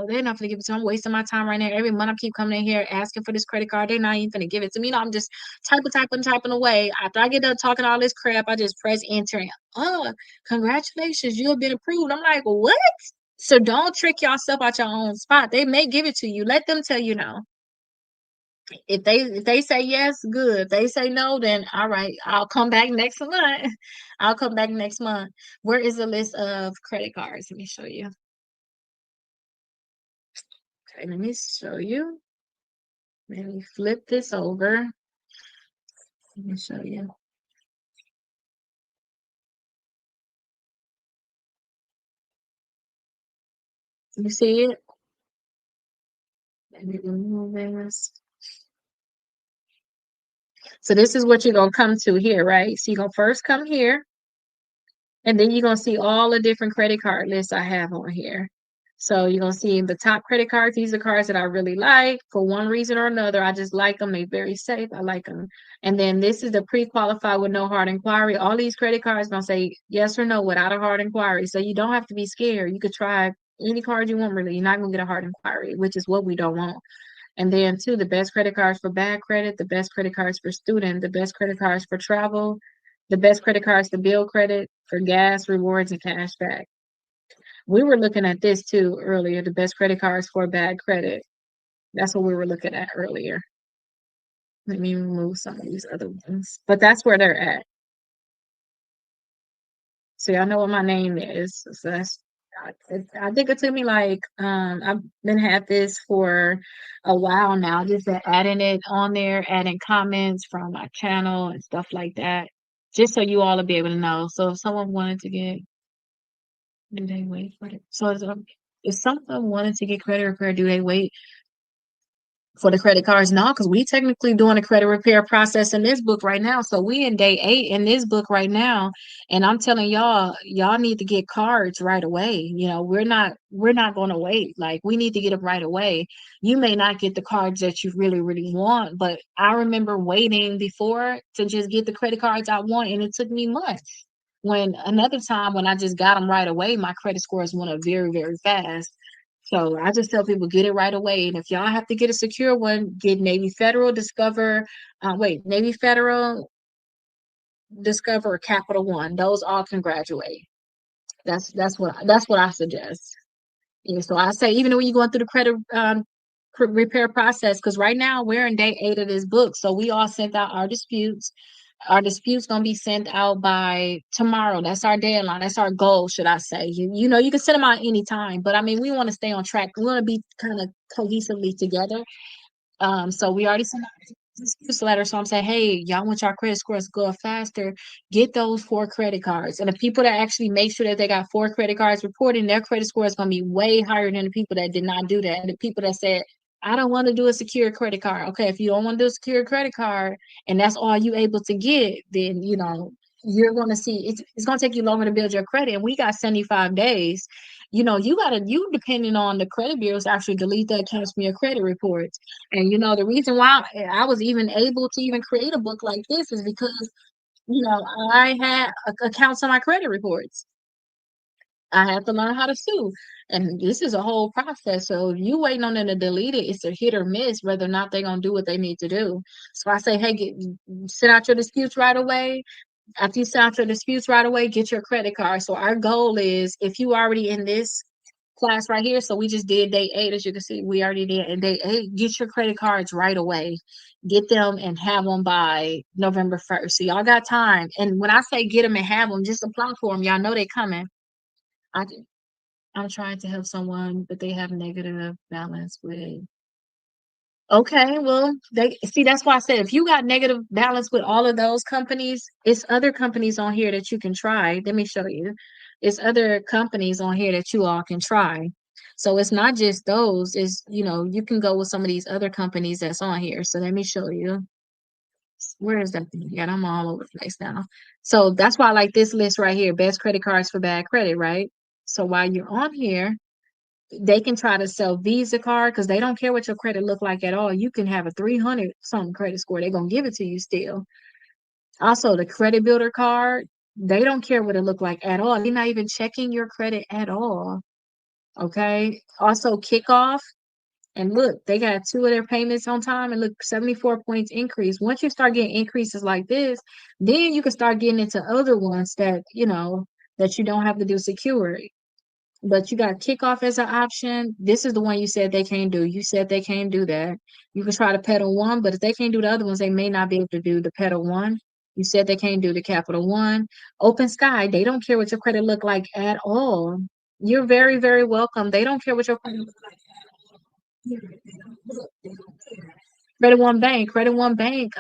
A: they're not going to give it to me. I'm wasting my time right now. Every month I keep coming in here asking for this credit card. They're not even going to give it to me. I'm just typing away. After I get done talking all this crap, I just press enter. And, oh, congratulations. You have been approved. I'm like, what? So don't trick yourself out your own spot. They may give it to you. Let them tell you no. If they say yes, good. If they say no, then all right, I'll come back next month. I'll come back next month. Where is the list of credit cards? Let me show you. Okay, let me show you. Let me flip this over. Let me show you. You see it? Let me remove this. So this is what you're gonna come to here, right? So you're gonna first come here. And then you're gonna see all the different credit card lists I have on here. So you're gonna see the top credit cards. These are cards that I really like for one reason or another. I just like them. They're very safe. I like them. And then this is the pre-qualified with no hard inquiry. All these credit cards gonna say yes or no without a hard inquiry. So you don't have to be scared. You could try any card you want, really. You're not gonna get a hard inquiry, which is what we don't want. And then too, the best credit cards for bad credit, the best credit cards for student, the best credit cards for travel, The best credit cards to build credit for gas, rewards, and cash back. We were looking at this too earlier. The best credit cards for bad credit. That's what we were looking at earlier. Let me remove some of these other ones. But that's where they're at. So y'all know what my name is. So that's I think it took me like I've been had this for a while now, just adding it on there, adding comments from my channel and stuff like that. Just so you all will be able to know. So if someone wanted to get do they wait for it? So if someone wanted to get credit repair, do they wait for the credit cards? No, because we technically doing a credit repair process in this book right now. So we in day 8 in this book right now, and I'm telling y'all need to get cards right away. You know, we're not going to wait. Like we need to get them right away. You may not get the cards that you really want, but I remember waiting before to just get the credit cards I want, and it took me months. When another time when I just got them right away, my credit scores went up very fast. So I just tell people get it right away. And if y'all have to get a secure one, get Navy Federal, Navy Federal, Discover, or Capital One. Those all can graduate. That's what I suggest. Yeah, so I say even when you're going through the credit repair process, because right now we're in day 8 of this book, so we all sent out our disputes. Our dispute's gonna be sent out by tomorrow. That's our deadline. That's our goal, should I say. You know, you can send them out anytime, but I mean, we want to stay on track. We want to be kind of cohesively together. So we already sent out this letter. So I'm saying, hey, y'all want your credit scores to go up faster? Get those 4 credit cards. And the people that actually make sure that they got 4 credit cards reporting, their credit score is going to be way higher than the people that did not do that. And the people that said, I don't want to do a secure credit card. Okay, if you don't want to do a secure credit card and that's all you able to get, then you're going to see it's going to take you longer to build your credit. And we got 75 days. You depending on the credit bureaus actually delete the accounts from your credit reports. And the reason why I was even able to even create a book like this is because, I had accounts on my credit reports. I had to learn how to sue. And this is a whole process. So if you waiting on them to delete it, it's a hit or miss whether or not they're gonna do what they need to do. So I say, hey, send out your disputes right away. After you send out your disputes right away, get your credit card. So our goal is if you already in this class right here. So we just did day 8. As you can see, we already did in day 8. Get your credit cards right away. Get them and have them by November 1st. So y'all got time. And when I say get them and have them, just apply for them. Y'all know they coming. I, I'm trying to help someone, but they have negative balance with. Okay, well, they see that's why I said if you got negative balance with all of those companies, it's other companies on here that you can try. Let me show you. It's other companies on here that you all can try. So it's not just those, you can go with some of these other companies that's on here. So let me show you. Where is that thing? Yeah, I'm all over the place now. So that's why I like this list right here, best credit cards for bad credit, right? So while you're on here, they can try to sell Visa card because they don't care what your credit look like at all. You can have a 300 something credit score. They're gonna give it to you still. Also, the credit builder card, they don't care what it look like at all. They're not even checking your credit at all. Okay. Also, kickoff. And look, they got 2 of their payments on time and look, 74 points increase. Once you start getting increases like this, then you can start getting into other ones that you don't have to do secure. But you got kickoff as an option. This is the one you said they can't do. You said they can't do that. You can try to pedal one, but if they can't do the other ones, they may not be able to do the pedal one. You said they can't do the Capital One. Open Sky, they don't care what your credit look like at all. You're very welcome. They don't care what your credit look like at all. Credit One Bank.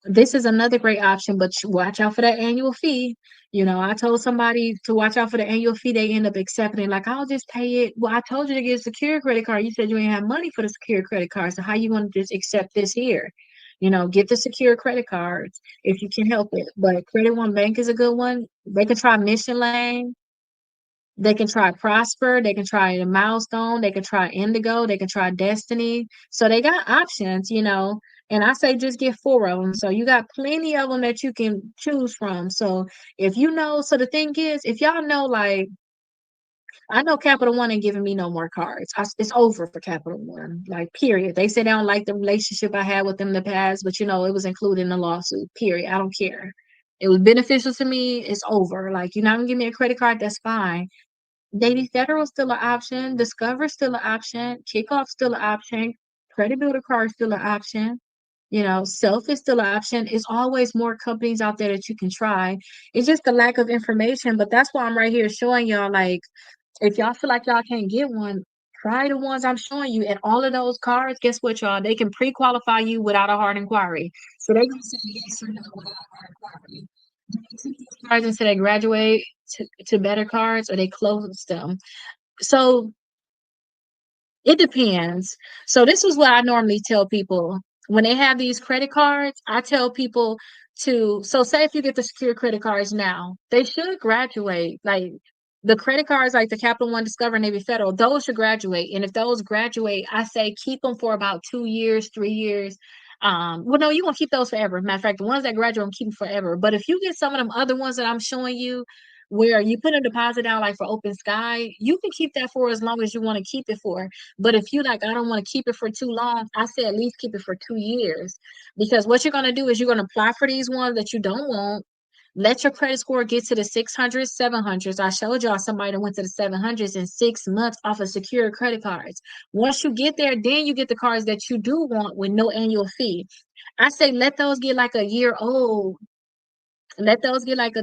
A: This is another great option, but watch out for that annual fee. I told somebody to watch out for the annual fee. They end up accepting it. Like, I'll just pay it. Well, I told you to get a secure credit card. You said you ain't have money for the secure credit card. So how you want to just accept this here? Get the secure credit cards if you can help it. But Credit One Bank is a good one. They can try Mission Lane. They can try Prosper, they can try a Milestone, they can try Indigo, they can try Destiny. So they got options. And I say just get 4 of them. So you got plenty of them that you can choose from. So so the thing is, if y'all know, like, I know Capital One ain't giving me no more cards. It's over for Capital One, like, period. They said they don't like the relationship I had with them in the past, but it was included in the lawsuit, period. I don't care. It was beneficial to me. It's over. Like, you're not gonna give me a credit card. That's fine. Navy Federal still an option. Discover still an option. Kickoff still an option. Credit Builder Card still an option. You know, Self is still an option. It's always more companies out there that you can try. It's just the lack of information. But that's why I'm right here showing y'all, like, if y'all feel like y'all can't get one, try the ones I'm showing you. And all of those cards, guess what, y'all? They can pre-qualify you without a hard inquiry. So they can say yes or no without a hard inquiry. They take these cards until they graduate to better cards, or they close them. So it depends. So this is what I normally tell people when they have these credit cards. I tell people to, so say if you get the secure credit cards now, they should graduate. Like the credit cards, like the Capital One, Discover, Navy Federal, those should graduate. And if those graduate, I say keep them for about 2 years, 3 years. Well, no, you're gonna keep those forever. Matter of fact, the ones that graduate, keep them forever. But if you get some of them other ones that I'm showing you, where you put a deposit down, like for Open Sky, you can keep that for as long as you want to keep it for. But if you like, I don't want to keep it for too long, I say at least keep it for 2 years. Because what you're gonna do is you're gonna apply for these ones that you don't want. Let your credit score get to the 600s, 700s. I showed y'all somebody that went to the 700s in 6 months off of secure credit cards. Once you get there, then you get the cards that you do want with no annual fee. I say let those get like a year old. Let those get like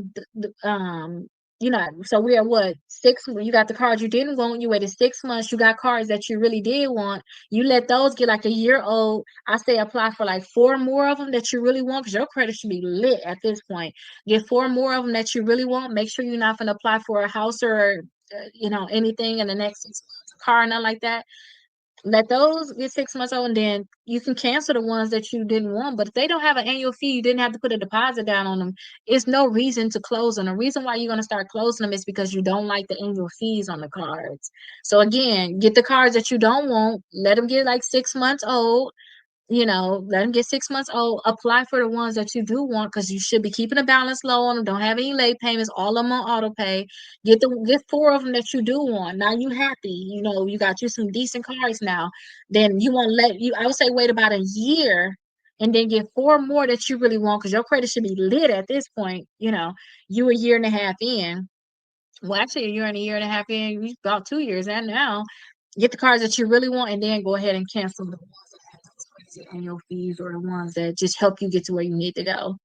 A: you know, so we are what, 6, you got the cards you didn't want, you waited 6 months, you got cards that you really did want, you let those get like a year old. I say apply for like 4 more of them that you really want, because your credit should be lit at this point. Get 4 more of them that you really want. Make sure you're not going to apply for a house or you know, anything in the next 6 months, a car, nothing like that. Let those get 6 months old, and then you can cancel the ones that you didn't want. But if they don't have an annual fee, you didn't have to put a deposit down on them. It's no reason to close them. The reason why you're going to start closing them is because you don't like the annual fees on the cards. So again, get the cards that you don't want. Let them get like 6 months old. You know, let them get 6 months old. Apply for the ones that you do want, because you should be keeping a balance low on them. Don't have any late payments. All of them on auto pay. Get 4 of them that you do want. Now you happy. You know, you got you some decent cards now. Then you want to let you. I would say wait about a year, and then get 4 more that you really want, because your credit should be lit at this point. You know, you a year and a half in. Well, actually, a year and a half in. You about 2 years in now. Get the cards that you really want, and then go ahead and cancel the ones that have those crazy annual fees, or the ones that just help you get to where you need to go.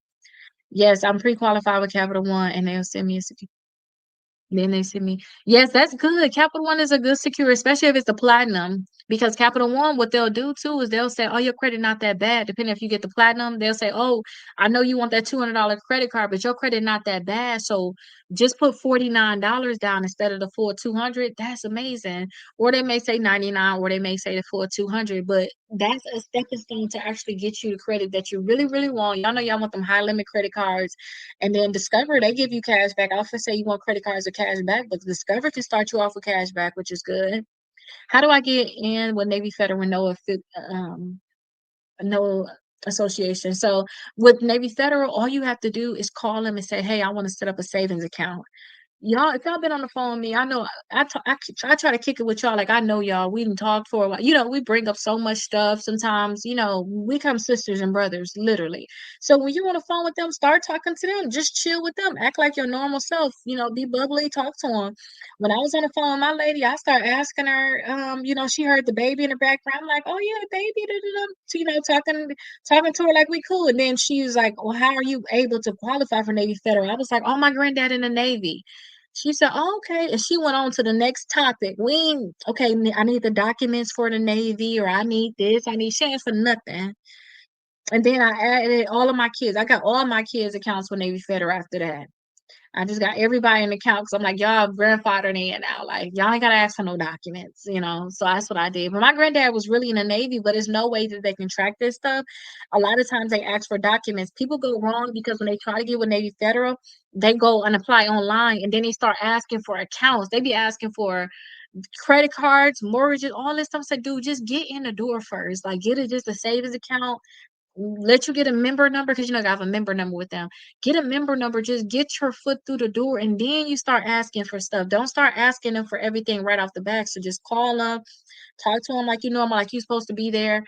A: Yes, I'm pre-qualified with Capital One, and they'll send me a then they send me, yes, that's good. Capital One is a good secure, especially if it's the platinum. Because Capital One, what they'll do too is they'll say, "Oh, your credit not that bad." Depending if you get the platinum, they'll say, "Oh, I know you want that $200 credit card, but your credit not that bad. So just put $49 down instead of the full 200." That's amazing. Or they may say 99, or they may say the full 200. But that's a stepping stone to actually get you the credit that you really, really want. Y'all know y'all want them high limit credit cards. And then Discover, they give you cash back. I often say you want credit cards or cash back, but Discover can start you off with cash back, which is good. How do I get in with Navy Federal with no association? So with Navy Federal, all you have to do is call them and say, "Hey, I want to set up a savings account." Y'all, if y'all been on the phone with me, I know I try to kick it with y'all. Like, I know y'all, we didn't talk for a while. You know, we bring up so much stuff sometimes. You know, we come sisters and brothers, literally. So when you're on the phone with them, start talking to them. Just chill with them. Act like your normal self. You know, be bubbly. Talk to them. When I was on the phone with my lady, I started asking her. You know, she heard the baby in the background. I'm like, "Oh yeah, the baby." Da, da, da. So, you know, talking to her like we cool. And then she was like, "Well, how are you able to qualify for Navy Federal?" I was like, "Oh, my granddad in the Navy." She said, "Oh, okay." And she went on to the next topic. Okay, I need the documents for the Navy, or I need this, I need, she ain't for nothing. And then I added all of my kids. I got all my kids' accounts for Navy Federal after that. I just got everybody in the account, because I'm like, y'all grandfathered in now. Like, y'all ain't gotta ask for no documents, you know. So that's what I did. But my granddad was really in the Navy, but there's no way that they can track this stuff. A lot of times they ask for documents. People go wrong because when they try to get with Navy Federal, they go and apply online, and then they start asking for accounts. They be asking for credit cards, mortgages, all this stuff. I said, dude, just get in the door first. Like, get it just a savings account. Let you get a member number, because you know I have a member number with them. Get a member number, just get your foot through the door, and then you start asking for stuff. Don't start asking them for everything right off the bat. So just call them, talk to them like you know them, like you're supposed to be there.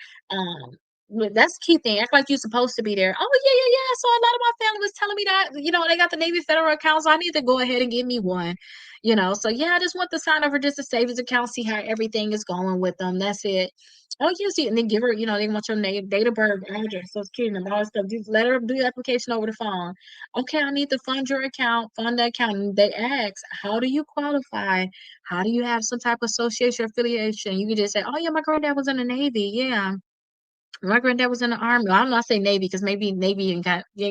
A: That's the key thing. Act like you're supposed to be there. Oh yeah, yeah, yeah. So a lot of my family was telling me that, they got the Navy Federal account, so I need to go ahead and give me one. So yeah, I just want to sign up for just a savings account, see how everything is going with them. That's it. Oh yeah, see, and then give her, they want your name, date of birth, address, social security number, all that stuff. Just let her do the application over the phone. Okay, I need to fund your account, fund the account. And they ask, how do you qualify? How do you have some type of association or affiliation? You can just say, oh yeah, my granddad was in the Navy. Yeah. My granddad was in the army. Well, I'm not saying Navy because maybe Navy you ain't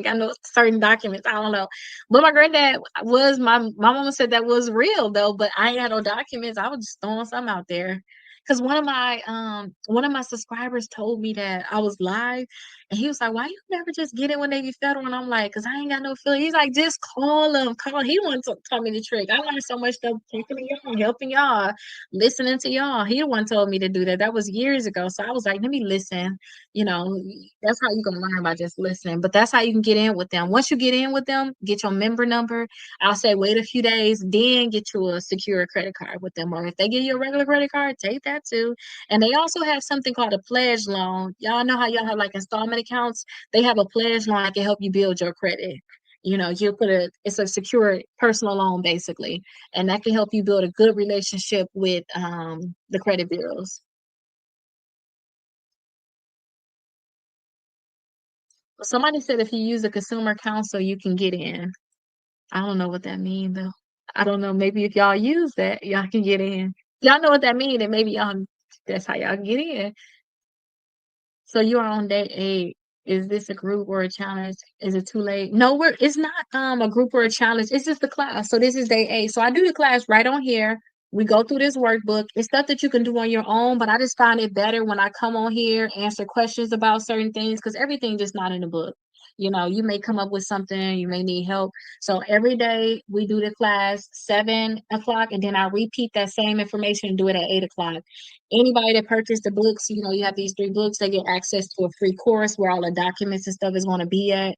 A: got no certain documents. I don't know. But my granddad was my mama said that was real though, but I ain't had no documents. I was just throwing some out there. Cause one of my subscribers told me that I was live and he was like, why you never just get in with Navy Federal? And I'm like, cause I ain't got no feeling. He's like, just call him. Call. He wanted to tell me the trick. I learned so much stuff talking to y'all, helping y'all, listening to y'all. He the one told me to do that. That was years ago. So I was like, let me listen. you know, that's how you can learn by just listening. But that's how you can get in with them. Once you get in with them, get your member number. I'll say wait a few days, then get you a secure credit card with them. Or if they give you a regular credit card, take that too. And they also have something called a pledge loan. Y'all know how y'all have like installment accounts? They have a pledge loan that can help you build your credit. It's a secure personal loan basically, and that can help you build a good relationship with the credit bureaus. Somebody said if you use a consumer counsel, you can get in. I don't know what that means though. I don't know. Maybe if y'all use that, y'all can get in. Y'all know what that means, and maybe y'all that's how y'all get in. So you are on day 8. Is this a group or a challenge? Is it too late? No, it's not a group or a challenge. It's just a class. So this is day 8. So I do the class right on here. We go through this workbook. It's stuff that you can do on your own, but I just find it better when I come on here, answer questions about certain things, because everything just not in the book. You may come up with something, you may need help. So every day we do the class 7 o'clock, and then I repeat that same information and do it at 8 o'clock. Anybody that purchased the books, you have these 3 books, they get access to a free course where all the documents and stuff is going to be at.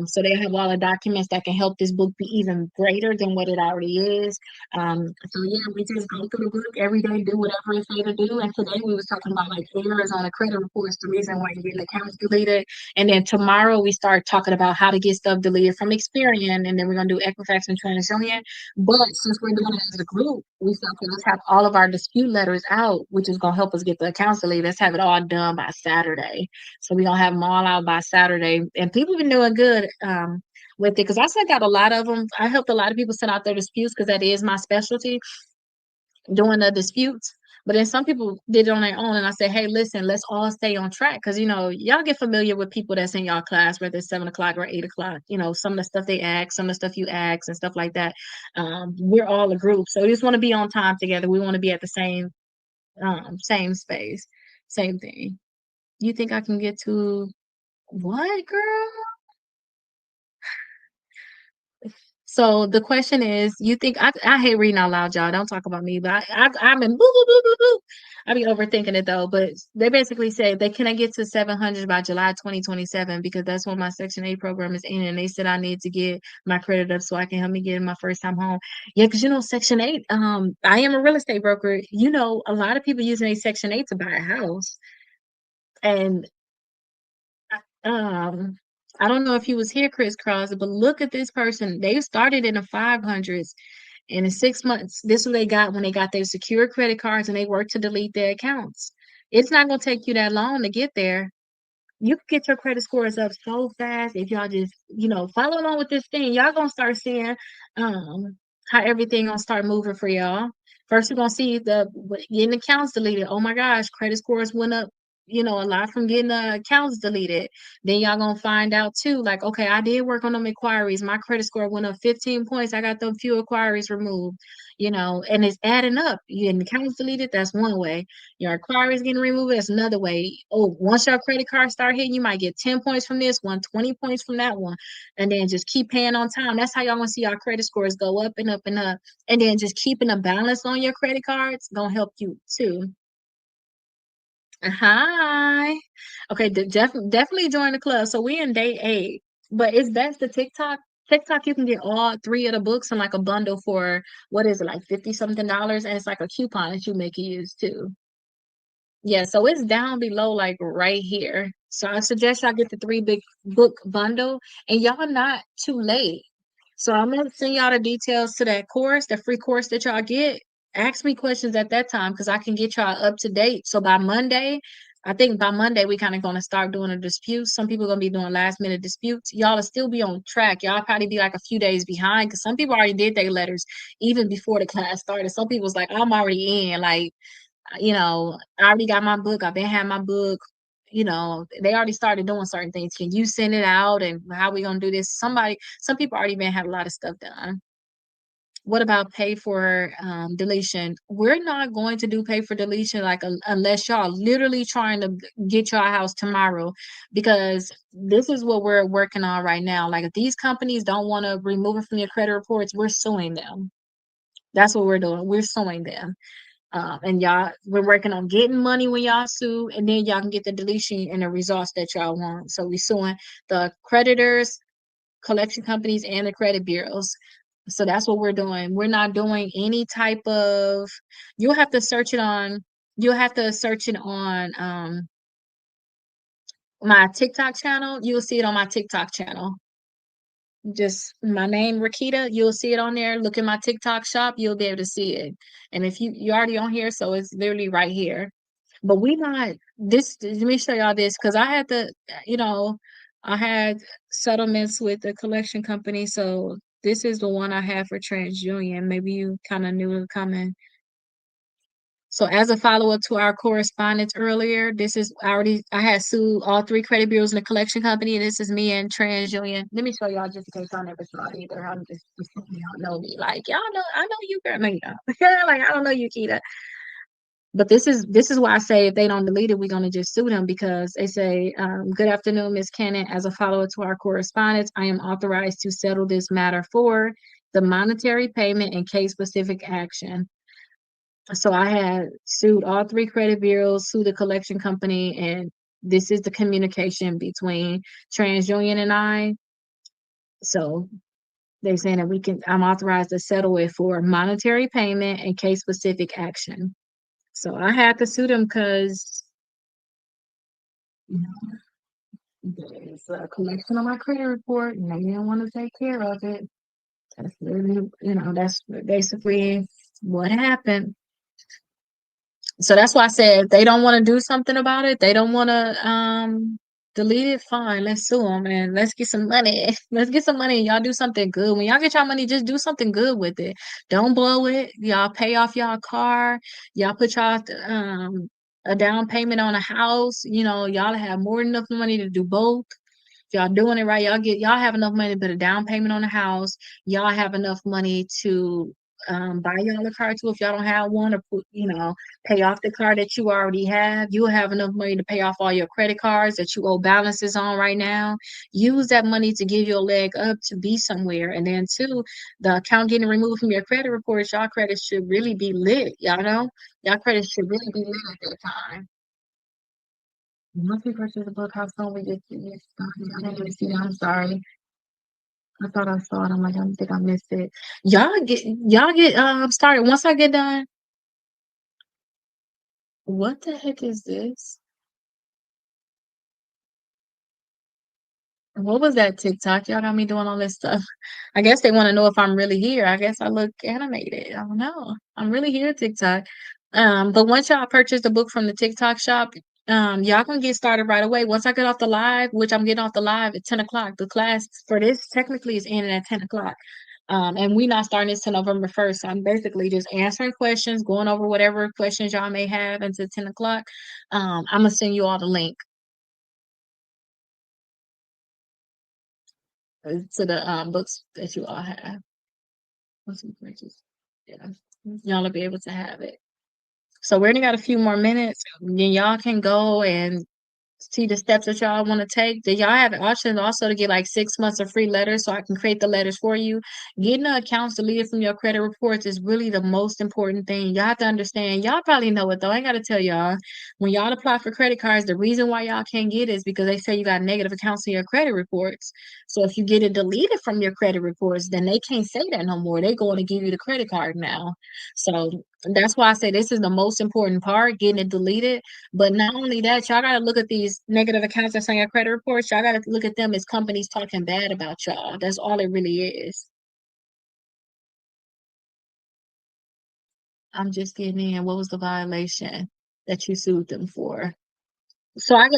A: So they have all the documents that can help this book be even greater than what it already is. So yeah, we just go through the book every day, do whatever it say to do. And today we was talking about like errors on a credit report is the reason why you're getting accounts deleted. And then tomorrow we start talking about how to get stuff deleted from Experian, and then we're gonna do Equifax and TransUnion. But since we're doing it as a group, we said, okay, let's have all of our dispute letters out, which is gonna help us get the accounts deleted. Let's have it all done by Saturday. So we're gonna have them all out by Saturday. And people been doing good with it because I sent out a lot of them. I helped a lot of people send out their disputes because that is my specialty, doing the disputes. But then some people did it on their own, and I said, "Hey, listen, let's all stay on track because y'all get familiar with people that's in y'all class, whether it's 7 o'clock or 8 o'clock. Some of the stuff they ask, some of the stuff you ask, and stuff like that. We're all a group, so we just want to be on time together. We want to be at the same space, same thing. You think I can get to what, girl? So the question is, you think I hate reading out loud, y'all. Don't talk about me, but I'm in boo boo boo boo boo. I be overthinking it though. But they basically say they can I get to 700 by July 2027 because that's when my Section 8 program is in, and they said I need to get my credit up so I can help me get in my first time home. Yeah, because Section 8. I am a real estate broker. A lot of people using a Section 8 to buy a house, and um. I don't know if he was here, Chris Cross, but look at this person. They started in the 500s. And in 6 months, this is what they got when they got their secure credit cards and they worked to delete their accounts. It's not going to take you that long to get there. You can get your credit scores up so fast if y'all just, follow along with this thing. Y'all going to start seeing how everything going to start moving for y'all. First, you're going to see the getting accounts deleted. Oh my gosh, credit scores went up, a lot from getting the accounts deleted. Then y'all going to find out too, like, okay, I did work on them inquiries. My credit score went up 15 points. I got them few inquiries removed, and it's adding up. You getting accounts deleted, that's one way. Your inquiries getting removed, that's another way. Oh, once your credit card start hitting, you might get 10 points from this one, 20 points from that one, and then just keep paying on time. That's how y'all want to see our credit scores go up and up and up. And then just keeping a balance on your credit cards gonna help you too. Hi. Okay, definitely join the club. So we in day 8, but it's best to TikTok. TikTok, you can get all 3 of the books in like a bundle for what is it, like 50 something dollars, and it's like a coupon that you make use too. Yeah, so it's down below, like right here. So I suggest y'all get the three big book bundle, and y'all not too late. So I'm gonna send y'all the details to that course, the free course that y'all get. Ask me questions at that time because I can get y'all up to date. So by Monday, I think by Monday we kind of gonna start doing a dispute. Some people gonna be doing last minute disputes. Y'all will still be on track. Y'all probably be like a few days behind because some people already did their letters even before the class started. Some people's like, I'm already in, like, I already got my book. I've been had my book. They already started doing certain things. Can you send it out? And how we gonna do this? Some people already been had a lot of stuff done. What about pay for deletion? We're not going to do pay for deletion like unless y'all literally trying to get your house tomorrow, because this is what we're working on right now. Like if these companies don't want to remove it from your credit reports, we're suing them. That's what we're doing. We're suing them. And y'all, we're working on getting money when y'all sue, and then y'all can get the deletion and the results that y'all want. So we suing the creditors, collection companies, and the credit bureaus. So that's what we're doing. We're not doing any type of. You'll have to search it on. You'll have to search it on my TikTok channel. You'll see it on my TikTok channel. Just my name, Rakita. You'll see it on there. Look at my TikTok shop. You'll be able to see it. And if you already on here, so it's literally right here. But we not this. Let me show y'all this because you know, I had settlements with the collection company. So this is the one I had for TransUnion. Maybe you kind of knew it coming. So as a follow-up to our correspondence earlier, this is I had sued all three credit bureaus and the collection company, and this is me and TransUnion. Let me show y'all just in case y'all never saw it either. I'm just y'all know me. Like y'all know I know you, girl. No, you don't. Like I don't know you, Keita. But this is why I say if they don't delete it, we're gonna just sue them because they say, "Good afternoon, Ms. Cannon. As a follow-up to our correspondence, I am authorized to settle this matter for the monetary payment and case-specific action." So I had sued all three credit bureaus, sued the collection company, and this is the communication between TransUnion and I. So they're saying that I'm authorized to settle it for monetary payment and case specific action. So I had to sue them because you know, there's a collection on my credit report and they didn't want to take care of it. That's really, that's basically what happened. So that's why I said if they don't want to do something about it, they don't want to delete it, fine, let's sue them and let's get some money. Let's get some money and y'all do something good. When y'all get y'all money, just do something good with it. Don't blow it. Y'all pay off y'all car. Y'all put y'all a down payment on a house. Y'all have more than enough money to do both. Y'all doing it right. Y'all have enough money to put a down payment on a house. Y'all have enough money to buy y'all a car too if y'all don't have one, or pay off the car that you already have. You'll have enough money to pay off all your credit cards that you owe balances on right now. Use that money to give you a leg up to be somewhere. And then two, the account getting removed from your credit reports, y'all credit should really be lit. Y'all know? Y'all credit should really be lit at that time. Once we purchase the book, how soon we get to this? I didn't even see that. I'm sorry. I thought I saw it. I'm like, I think I missed it. Y'all get started. Once I get done, what the heck is this? What was that TikTok? Y'all got me doing all this stuff. I guess they want to know if I'm really here. I guess I look animated. I don't know. I'm really here, TikTok. But once y'all purchase the book from the TikTok shop, y'all can get started right away. Once I get off the live, which I'm getting off the live at 10 o'clock. The class for this technically is ending at 10 o'clock. And we not starting this till November 1st. So I'm basically just answering questions, going over whatever questions y'all may have until 10 o'clock. I'm gonna send you all the link to the books that you all have. Once we purchase, yeah, y'all will be able to have it. So we only got a few more minutes. Then y'all can go and see the steps that y'all want to take. Then y'all have options also to get like 6 months of free letters, so I can create the letters for you. Getting the accounts deleted from your credit reports is really the most important thing. Y'all have to understand. Y'all probably know it though. I ain't gotta tell y'all. When y'all apply for credit cards, the reason why y'all can't get it is because they say you got negative accounts in your credit reports. So if you get it deleted from your credit reports, then they can't say that no more. They going to give you the credit card now. So That's why I say this is the most important part, getting it deleted. But not only that, y'all gotta look at these negative accounts that's on your credit reports. Y'all gotta look at them as companies talking bad about y'all. That's all it really is. I'm just getting in. What was the violation that you sued them for? So I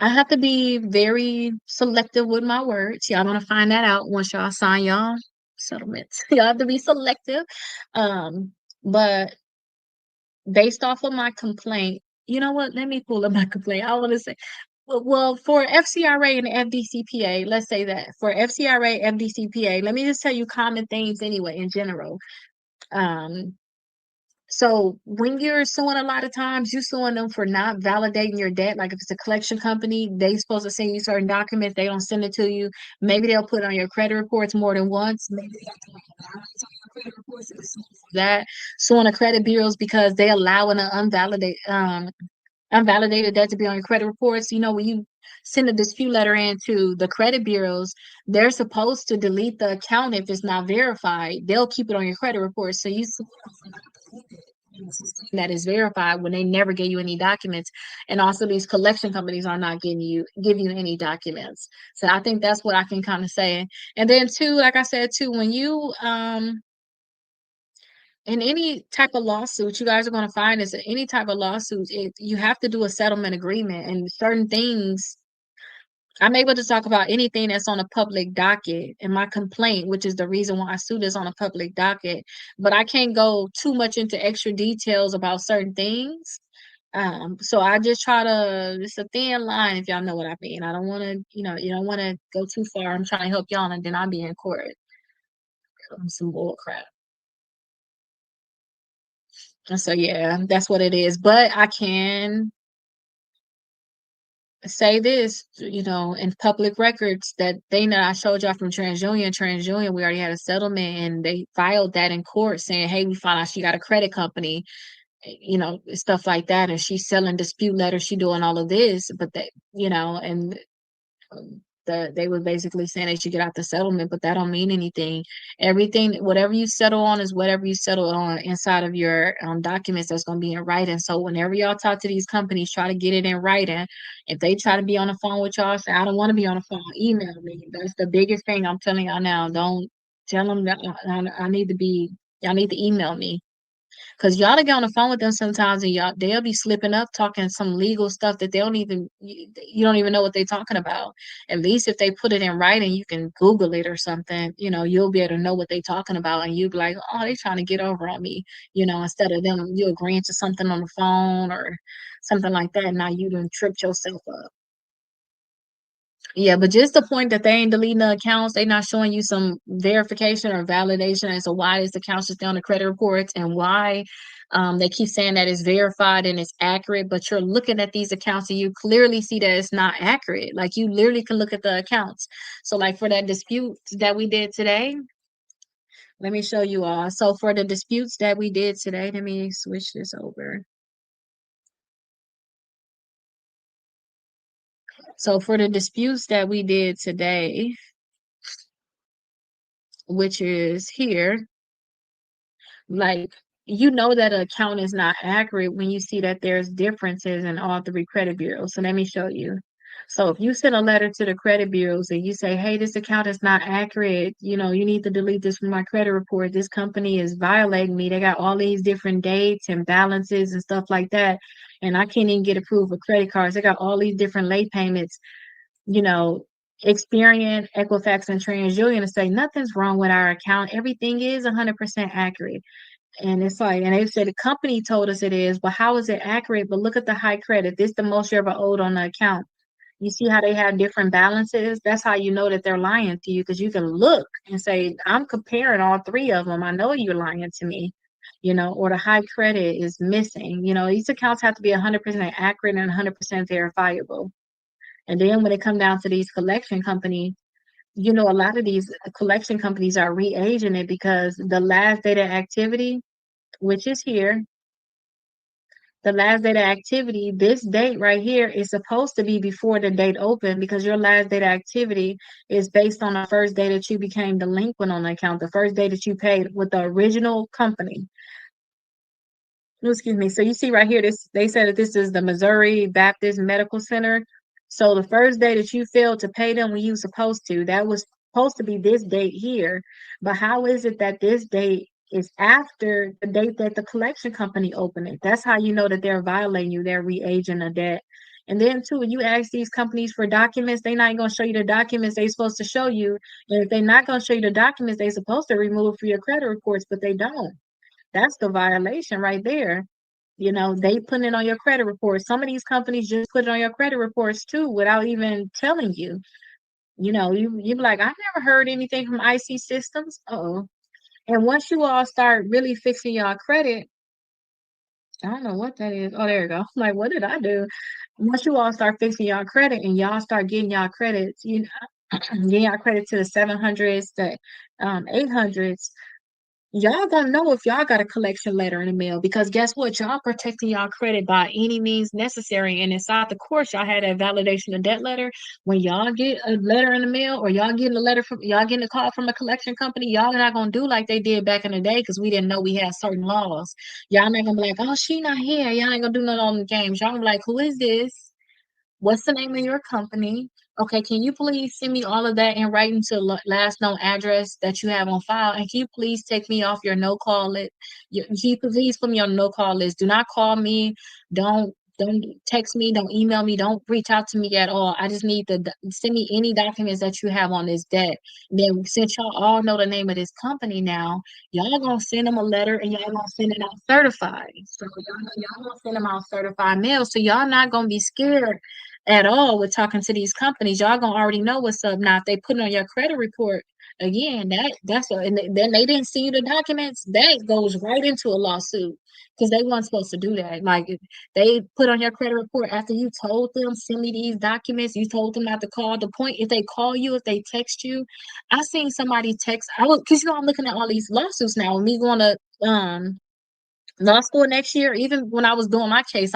A: have to be very selective with my words. Y'all gonna find that out once y'all sign y'all settlements. Y'all have to be selective. But based off of my complaint, you know what? Let me pull up my complaint. I want to say, well, for FCRA and FDCPA, let's say that for FCRA, FDCPA, let me just tell you common things anyway in general. Um, so when you're suing, a lot of times you're suing them for not validating your debt. Like if it's a collection company, they supposed to send you certain documents, they don't send it to you. Maybe they'll put it on your credit reports more than once. Maybe they got to, like, balance on your credit reports and stuff like that. Suing the credit bureaus because they allow an unvalidated debt to be on your credit reports. You know, when you send a dispute letter in to the credit bureaus, they're supposed to delete the account if it's not verified. They'll keep it on your credit report. So you that is verified when they never gave you any documents. And also these collection companies are not giving you any documents. So I think that's what I can kind of say. And then too, like I said too, when you in any type of lawsuit, you guys are going to find is that any type of lawsuit, you have to do a settlement agreement, and certain things. I'm able to talk about anything that's on a public docket, and my complaint, which is the reason why I sued, is on a public docket. But I can't go too much into extra details about certain things. So I just try to. It's a thin line, if y'all know what I mean. I don't want to, you don't want to go too far. I'm trying to help y'all, and then I'll be in court. Some bull crap. And so yeah, that's what it is. But I can say this, in public records, that thing that I showed y'all from TransUnion, we already had a settlement and they filed that in court saying, hey, we found out she got a credit company, stuff like that. And she's selling dispute letters. She doing all of this, but and they were basically saying they should get out the settlement, but that don't mean anything. Everything, whatever you settle on, is whatever you settle on inside of your documents that's going to be in writing. So whenever y'all talk to these companies, try to get it in writing. If they try to be on the phone with y'all, say, I don't want to be on the phone, email me. That's the biggest thing I'm telling y'all now. Don't tell them that I need to be, y'all need to email me. Cause y'all to get on the phone with them sometimes, and they'll be slipping up talking some legal stuff that they don't even you don't even know what they're talking about. At least if they put it in writing, you can Google it or something. You'll be able to know what they're talking about, and you'll be like, oh, they're trying to get over on me. Instead of them you agreeing to something on the phone or something like that. Now you done tripped yourself up. Yeah, but just the point that they ain't deleting the accounts, they not showing you some verification or validation as to why this account is on the credit reports, and why they keep saying that it's verified and it's accurate, but you're looking at these accounts and you clearly see that it's not accurate. Like you literally can look at the accounts. So like for that dispute that we did today, let me show you all. So for the disputes that we did today, let me switch this over. So for the disputes that we did today, which is here, like that an account is not accurate when you see that there's differences in all three credit bureaus. So let me show you. So if you send a letter to the credit bureaus and you say, hey, this account is not accurate, you need to delete this from my credit report. This company is violating me. They got all these different dates and balances and stuff like that. And I can't even get approved for credit cards. They got all these different late payments, you know, Experian, Equifax, and TransUnion to say nothing's wrong with our account. Everything is 100% accurate. And it's like, and they said the company told us it is, but how is it accurate? But look at the high credit. This is the most you ever owed on the account. You see how they have different balances? That's how you know that they're lying to you, because you can look and say, I'm comparing all three of them. I know you're lying to me, or the high credit is missing. These accounts have to be 100% accurate and 100% verifiable. And then when it come down to these collection companies, a lot of these collection companies are re-aging it, because the last date of activity, which is here, the last date of activity, this date right here is supposed to be before the date open, because your last date of activity is based on the first day that you became delinquent on the account, the first day that you paid with the original company. Oh, excuse me. So you see right here, this they said that this is the Missouri Baptist Medical Center. So the first day that you failed to pay them when you supposed to, that was supposed to be this date here. But how is it that this date is after the date that the collection company opened it? That's how you know that they're violating you. They're re-aging a debt. And then too, when you ask these companies for documents, they're not gonna show you the documents they're supposed to show you. And if they're not gonna show you the documents they're supposed to remove for your credit reports, but they don't. That's the violation right there. You know, they put it on your credit report. Some of these companies just put it on your credit reports too without even telling you. You know, you be like, I've never heard anything from IC Systems. Uh-oh. And once you all start really fixing y'all credit, I don't know what that is. Oh, there you go. I'm like, what did I do? Once you all start fixing y'all credit and y'all start getting y'all credits, you know, getting y'all credit to the 700s, the 800s, y'all gonna know if y'all got a collection letter in the mail because guess what? Y'all protecting y'all credit by any means necessary. And inside the course, y'all had that validation of debt letter. When y'all get a letter in the mail or y'all getting a letter from y'all getting a call from a collection company, y'all not gonna do like they did back in the day because we didn't know we had certain laws. Y'all not gonna be like, oh, she not here. Y'all ain't gonna do nothing on the games. Y'all gonna be like, who is this? What's the name of your company? Okay, can you please send me all of that in writing to last known address that you have on file? And can you please take me off your no call list? Can you please put me on no call list? Do not call me. Don't text me. Don't email me. Don't reach out to me at all. I just need to send me any documents that you have on this debt. Then since y'all all know the name of this company now, y'all gonna send them a letter and y'all gonna send it out certified. So y'all gonna send them out certified mail. So y'all not gonna be scared at all with talking to these companies. Y'all gonna already know what's up. Now, if they put it on your credit report, again, then they didn't see you the documents, that goes right into a lawsuit because they weren't supposed to do that. Like they put on your credit report after you told them send me these documents, you told them not to call. The point if they call you, if they text you, I seen somebody text. I was because I'm looking at all these lawsuits now. Me going to law school next year, even when I was doing my case,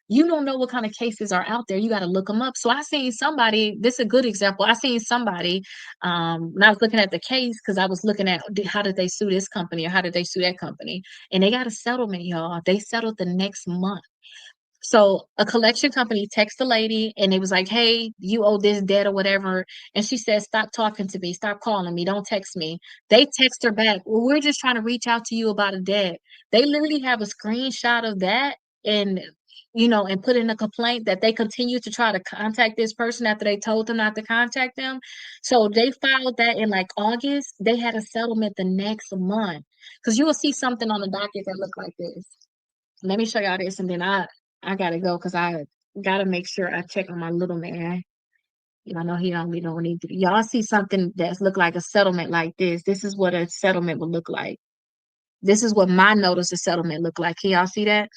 A: you don't know what kind of cases are out there. You got to look them up. So I seen somebody, this is a good example. I seen somebody, when I was looking at the case, because I was looking at how did they sue this company or how did they sue that company. And they got a settlement, y'all. They settled the next month. So a collection company texted the lady and it was like, hey, you owe this debt or whatever. And she said, stop talking to me, stop calling me, don't text me. They text her back, well, we're just trying to reach out to you about a debt. They literally have a screenshot of that and and put in a complaint that they continue to try to contact this person after they told them not to contact them. So they filed that in like August. They had a settlement the next month. Because you will see something on the docket that look like this. Let me show y'all this, and then I gotta go because I gotta make sure I check on my little man. I know he don't we don't need to. Y'all see something that's look like a settlement like this. This is what a settlement would look like. This is what my notice of settlement look like. Can y'all see that?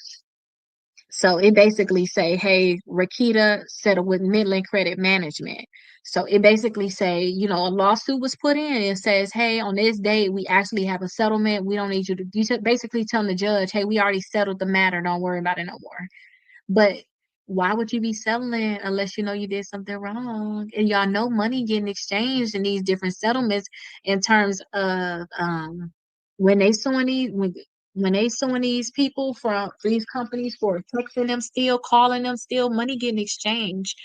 A: So it basically say, hey, Rakita settled with Midland Credit Management. So it basically say, a lawsuit was put in and says, hey, on this date, we actually have a settlement. We don't need you to, basically telling the judge, hey, we already settled the matter. Don't worry about it no more. But why would you be settling unless you know you did something wrong? And y'all know money getting exchanged in these different settlements in terms of when they suing these when they suing these people for these companies for texting them still, calling them still, money getting exchanged.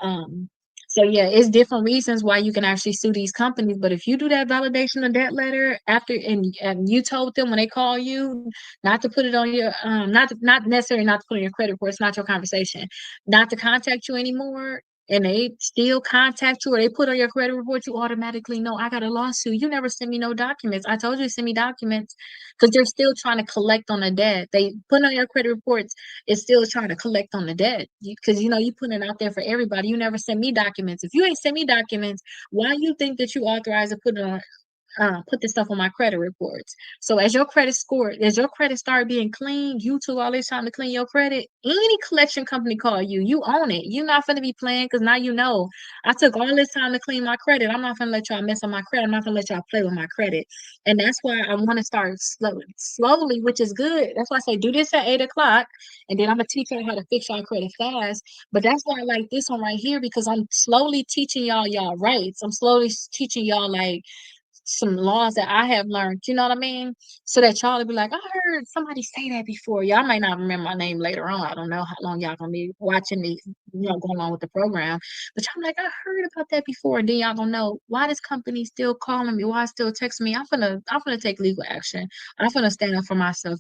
A: Um, so yeah, it's different reasons why you can actually sue these companies. But if you do that validation of debt letter after and you told them when they call you not to put it on your not necessarily not to put on your credit report, it's not your conversation, not to contact you anymore, and they still contact you or they put on your credit report, you automatically know I got a lawsuit. You never send me no documents. I told you to send me documents because they're still trying to collect on the debt. They put on your credit reports, it's still trying to collect on the debt because you put it out there for everybody. You never send me documents. If you ain't send me documents, why you think that you authorized to put this stuff on my credit reports. So as your credit start being clean, you took all this time to clean your credit. Any collection company call you, you own it. You're not gonna be playing because now I took all this time to clean my credit. I'm not gonna let y'all mess up my credit. I'm not gonna let y'all play with my credit. And that's why I want to start slowly, which is good. That's why I say do this at 8 o'clock, and then I'm gonna teach you how to fix your credit fast. But that's why I like this one right here because I'm slowly teaching y'all rights. I'm slowly teaching y'all like some laws that I have learned, you know what I mean? So that y'all will be like, I heard somebody say that before. Y'all might not remember my name later on. I don't know how long y'all gonna be watching me, going on with the program. But y'all be like, I heard about that before. And then y'all gonna know why this company still calling me, why still texting me. I'm gonna take legal action. I'm gonna stand up for myself.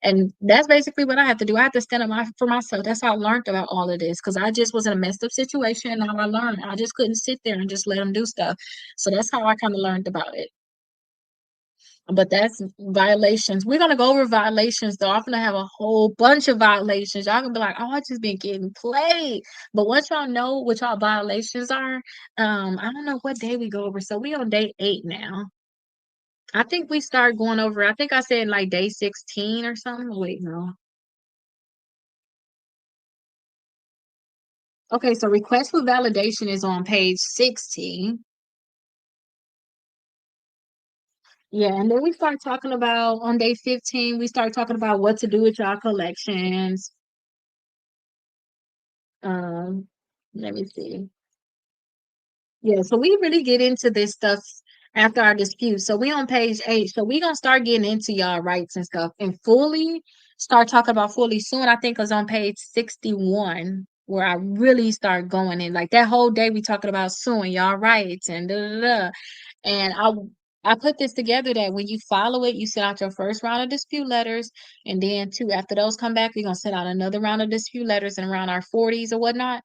A: And that's basically what I have to do. I have to stand up for myself. That's how I learned about all of this because I just was in a messed up situation. And now I learned. I just couldn't sit there and just let them do stuff. So that's how I kind of learned about it. But that's violations. We're gonna go over violations though. I'm gonna have a whole bunch of violations. Y'all gonna be like, oh, I just been getting played. But once y'all know what y'all violations are, I don't know what day we go over. So we on day 8 now. I think we start going over, I think I said like day 16 or something. Wait, no. Okay, so request for validation is on page 16. Yeah, and then we start talking about on day 15, we start talking about what to do with y'all collections. Um, Let me see. Yeah, so we really get into this stuff after our dispute. So we on page 8. So we gonna start getting into y'all rights and stuff and fully start talking about fully soon. I think it's on page 61 where I really start going in. Like that whole day we talking about suing y'all rights and da da da. And I put this together that when you follow it, you send out your first round of dispute letters, and then two after those come back, we're gonna send out another round of dispute letters and around our 40s or whatnot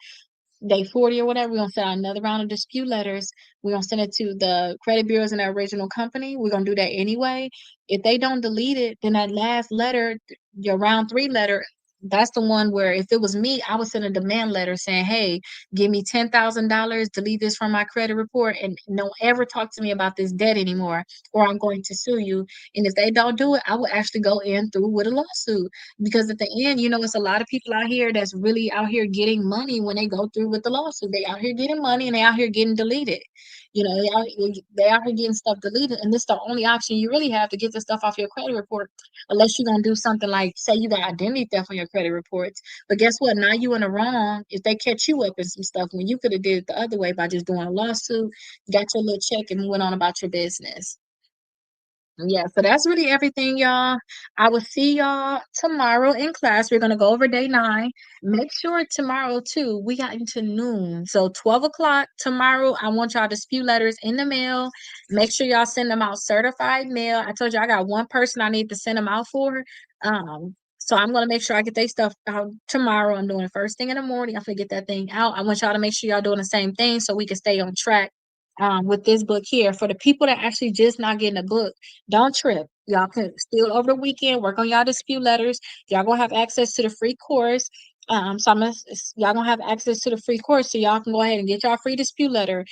A: day 40 or whatever, we're gonna send out another round of dispute letters. We're gonna send it to the credit bureaus in the original company. We're gonna do that anyway. If they don't delete it, then that last letter, your round 3 letter, that's the one where if it was me, I would send a demand letter saying, hey, give me $10,000, delete this from my credit report, and don't ever talk to me about this debt anymore, or I'm going to sue you. And if they don't do it, I will actually go in through with a lawsuit. Because at the end, it's a lot of people out here that's really out here getting money when they go through with the lawsuit. They out here getting money and they out here getting deleted. They out here getting stuff deleted, and this is the only option you really have to get this stuff off your credit report, unless you're gonna do something like say you got identity theft on your credit reports. But guess what? Now you in the wrong if they catch you up in some stuff when you could have did it the other way by just doing a lawsuit, got your little check, and went on about your business. Yeah, so that's really everything, y'all. I will see y'all tomorrow in class. We're gonna go over day 9. Make sure tomorrow too, we got into noon. So 12 o'clock tomorrow, I want y'all dispute letters in the mail. Make sure y'all send them out certified mail. I told you I got one person I need to send them out for. So I'm gonna make sure I get their stuff out tomorrow. I'm doing it first thing in the morning. I'm gonna get that thing out. I want y'all to make sure y'all doing the same thing so we can stay on track with this book here. For the people that actually just not getting a book, don't trip. Y'all can still over the weekend work on y'all dispute letters. Y'all gonna have access to the free course. Y'all gonna have access to the free course, so y'all can go ahead and get y'all free dispute letter.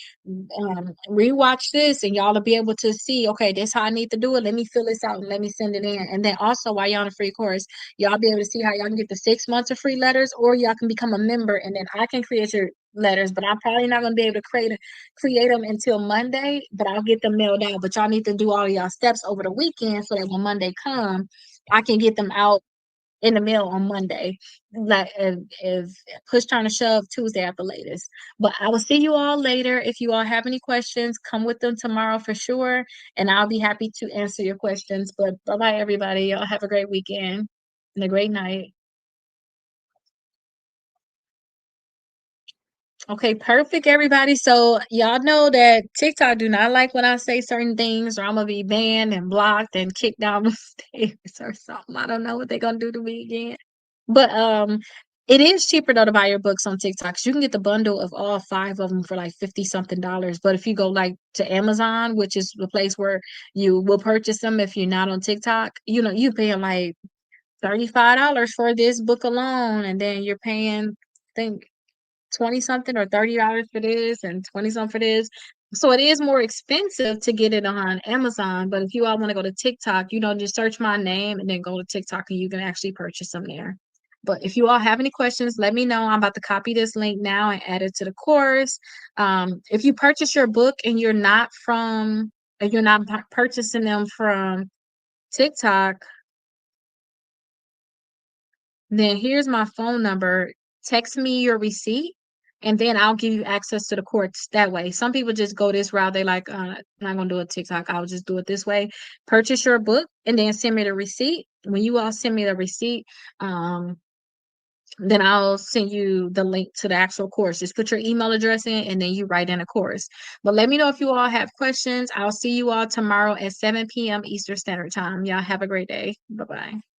A: Rewatch this, and y'all will be able to see. Okay, this how I need to do it. Let me fill this out and let me send it in. And then also, while y'all on the free course, y'all be able to see how y'all can get the 6 months of free letters, or y'all can become a member, and then I can create your letters. But I'm probably not gonna be able to create them until Monday, but I'll get them mailed out. But y'all need to do all y'all steps over the weekend so that when Monday come, I can get them out in the mail on Monday. Like if push trying to shove Tuesday at the latest. But I will see you all later. If you all have any questions, come with them tomorrow for sure. And I'll be happy to answer your questions. But bye-bye everybody. Y'all have a great weekend and a great night. Okay, perfect, everybody. So y'all know that TikTok do not like when I say certain things, or I'm gonna be banned and blocked and kicked down the stairs or something. I don't know what they're gonna do to me again. But it is cheaper though to buy your books on TikTok. 'Cause you can get the bundle of all 5 of them for like 50 something dollars. But if you go like to Amazon, which is the place where you will purchase them if you're not on TikTok, you paying like $35 for this book alone, and then you're paying, I think, 20 something or $30 for this and 20 something for this. So it is more expensive to get it on Amazon. But if you all want to go to TikTok, just search my name and then go to TikTok and you can actually purchase them there. But if you all have any questions, let me know. I'm about to copy this link now and add it to the course. If you purchase your book and if you're not purchasing them from TikTok, then here's my phone number. Text me your receipt and then I'll give you access to the course that way. Some people just go this route. They like, I'm not gonna do a TikTok. I'll just do it this way. Purchase your book and then send me the receipt. When you all send me the receipt, then I'll send you the link to the actual course. Just put your email address in and then you write in a course. But let me know if you all have questions. I'll see you all tomorrow at 7 p.m. Eastern Standard Time. Y'all have a great day. Bye-bye.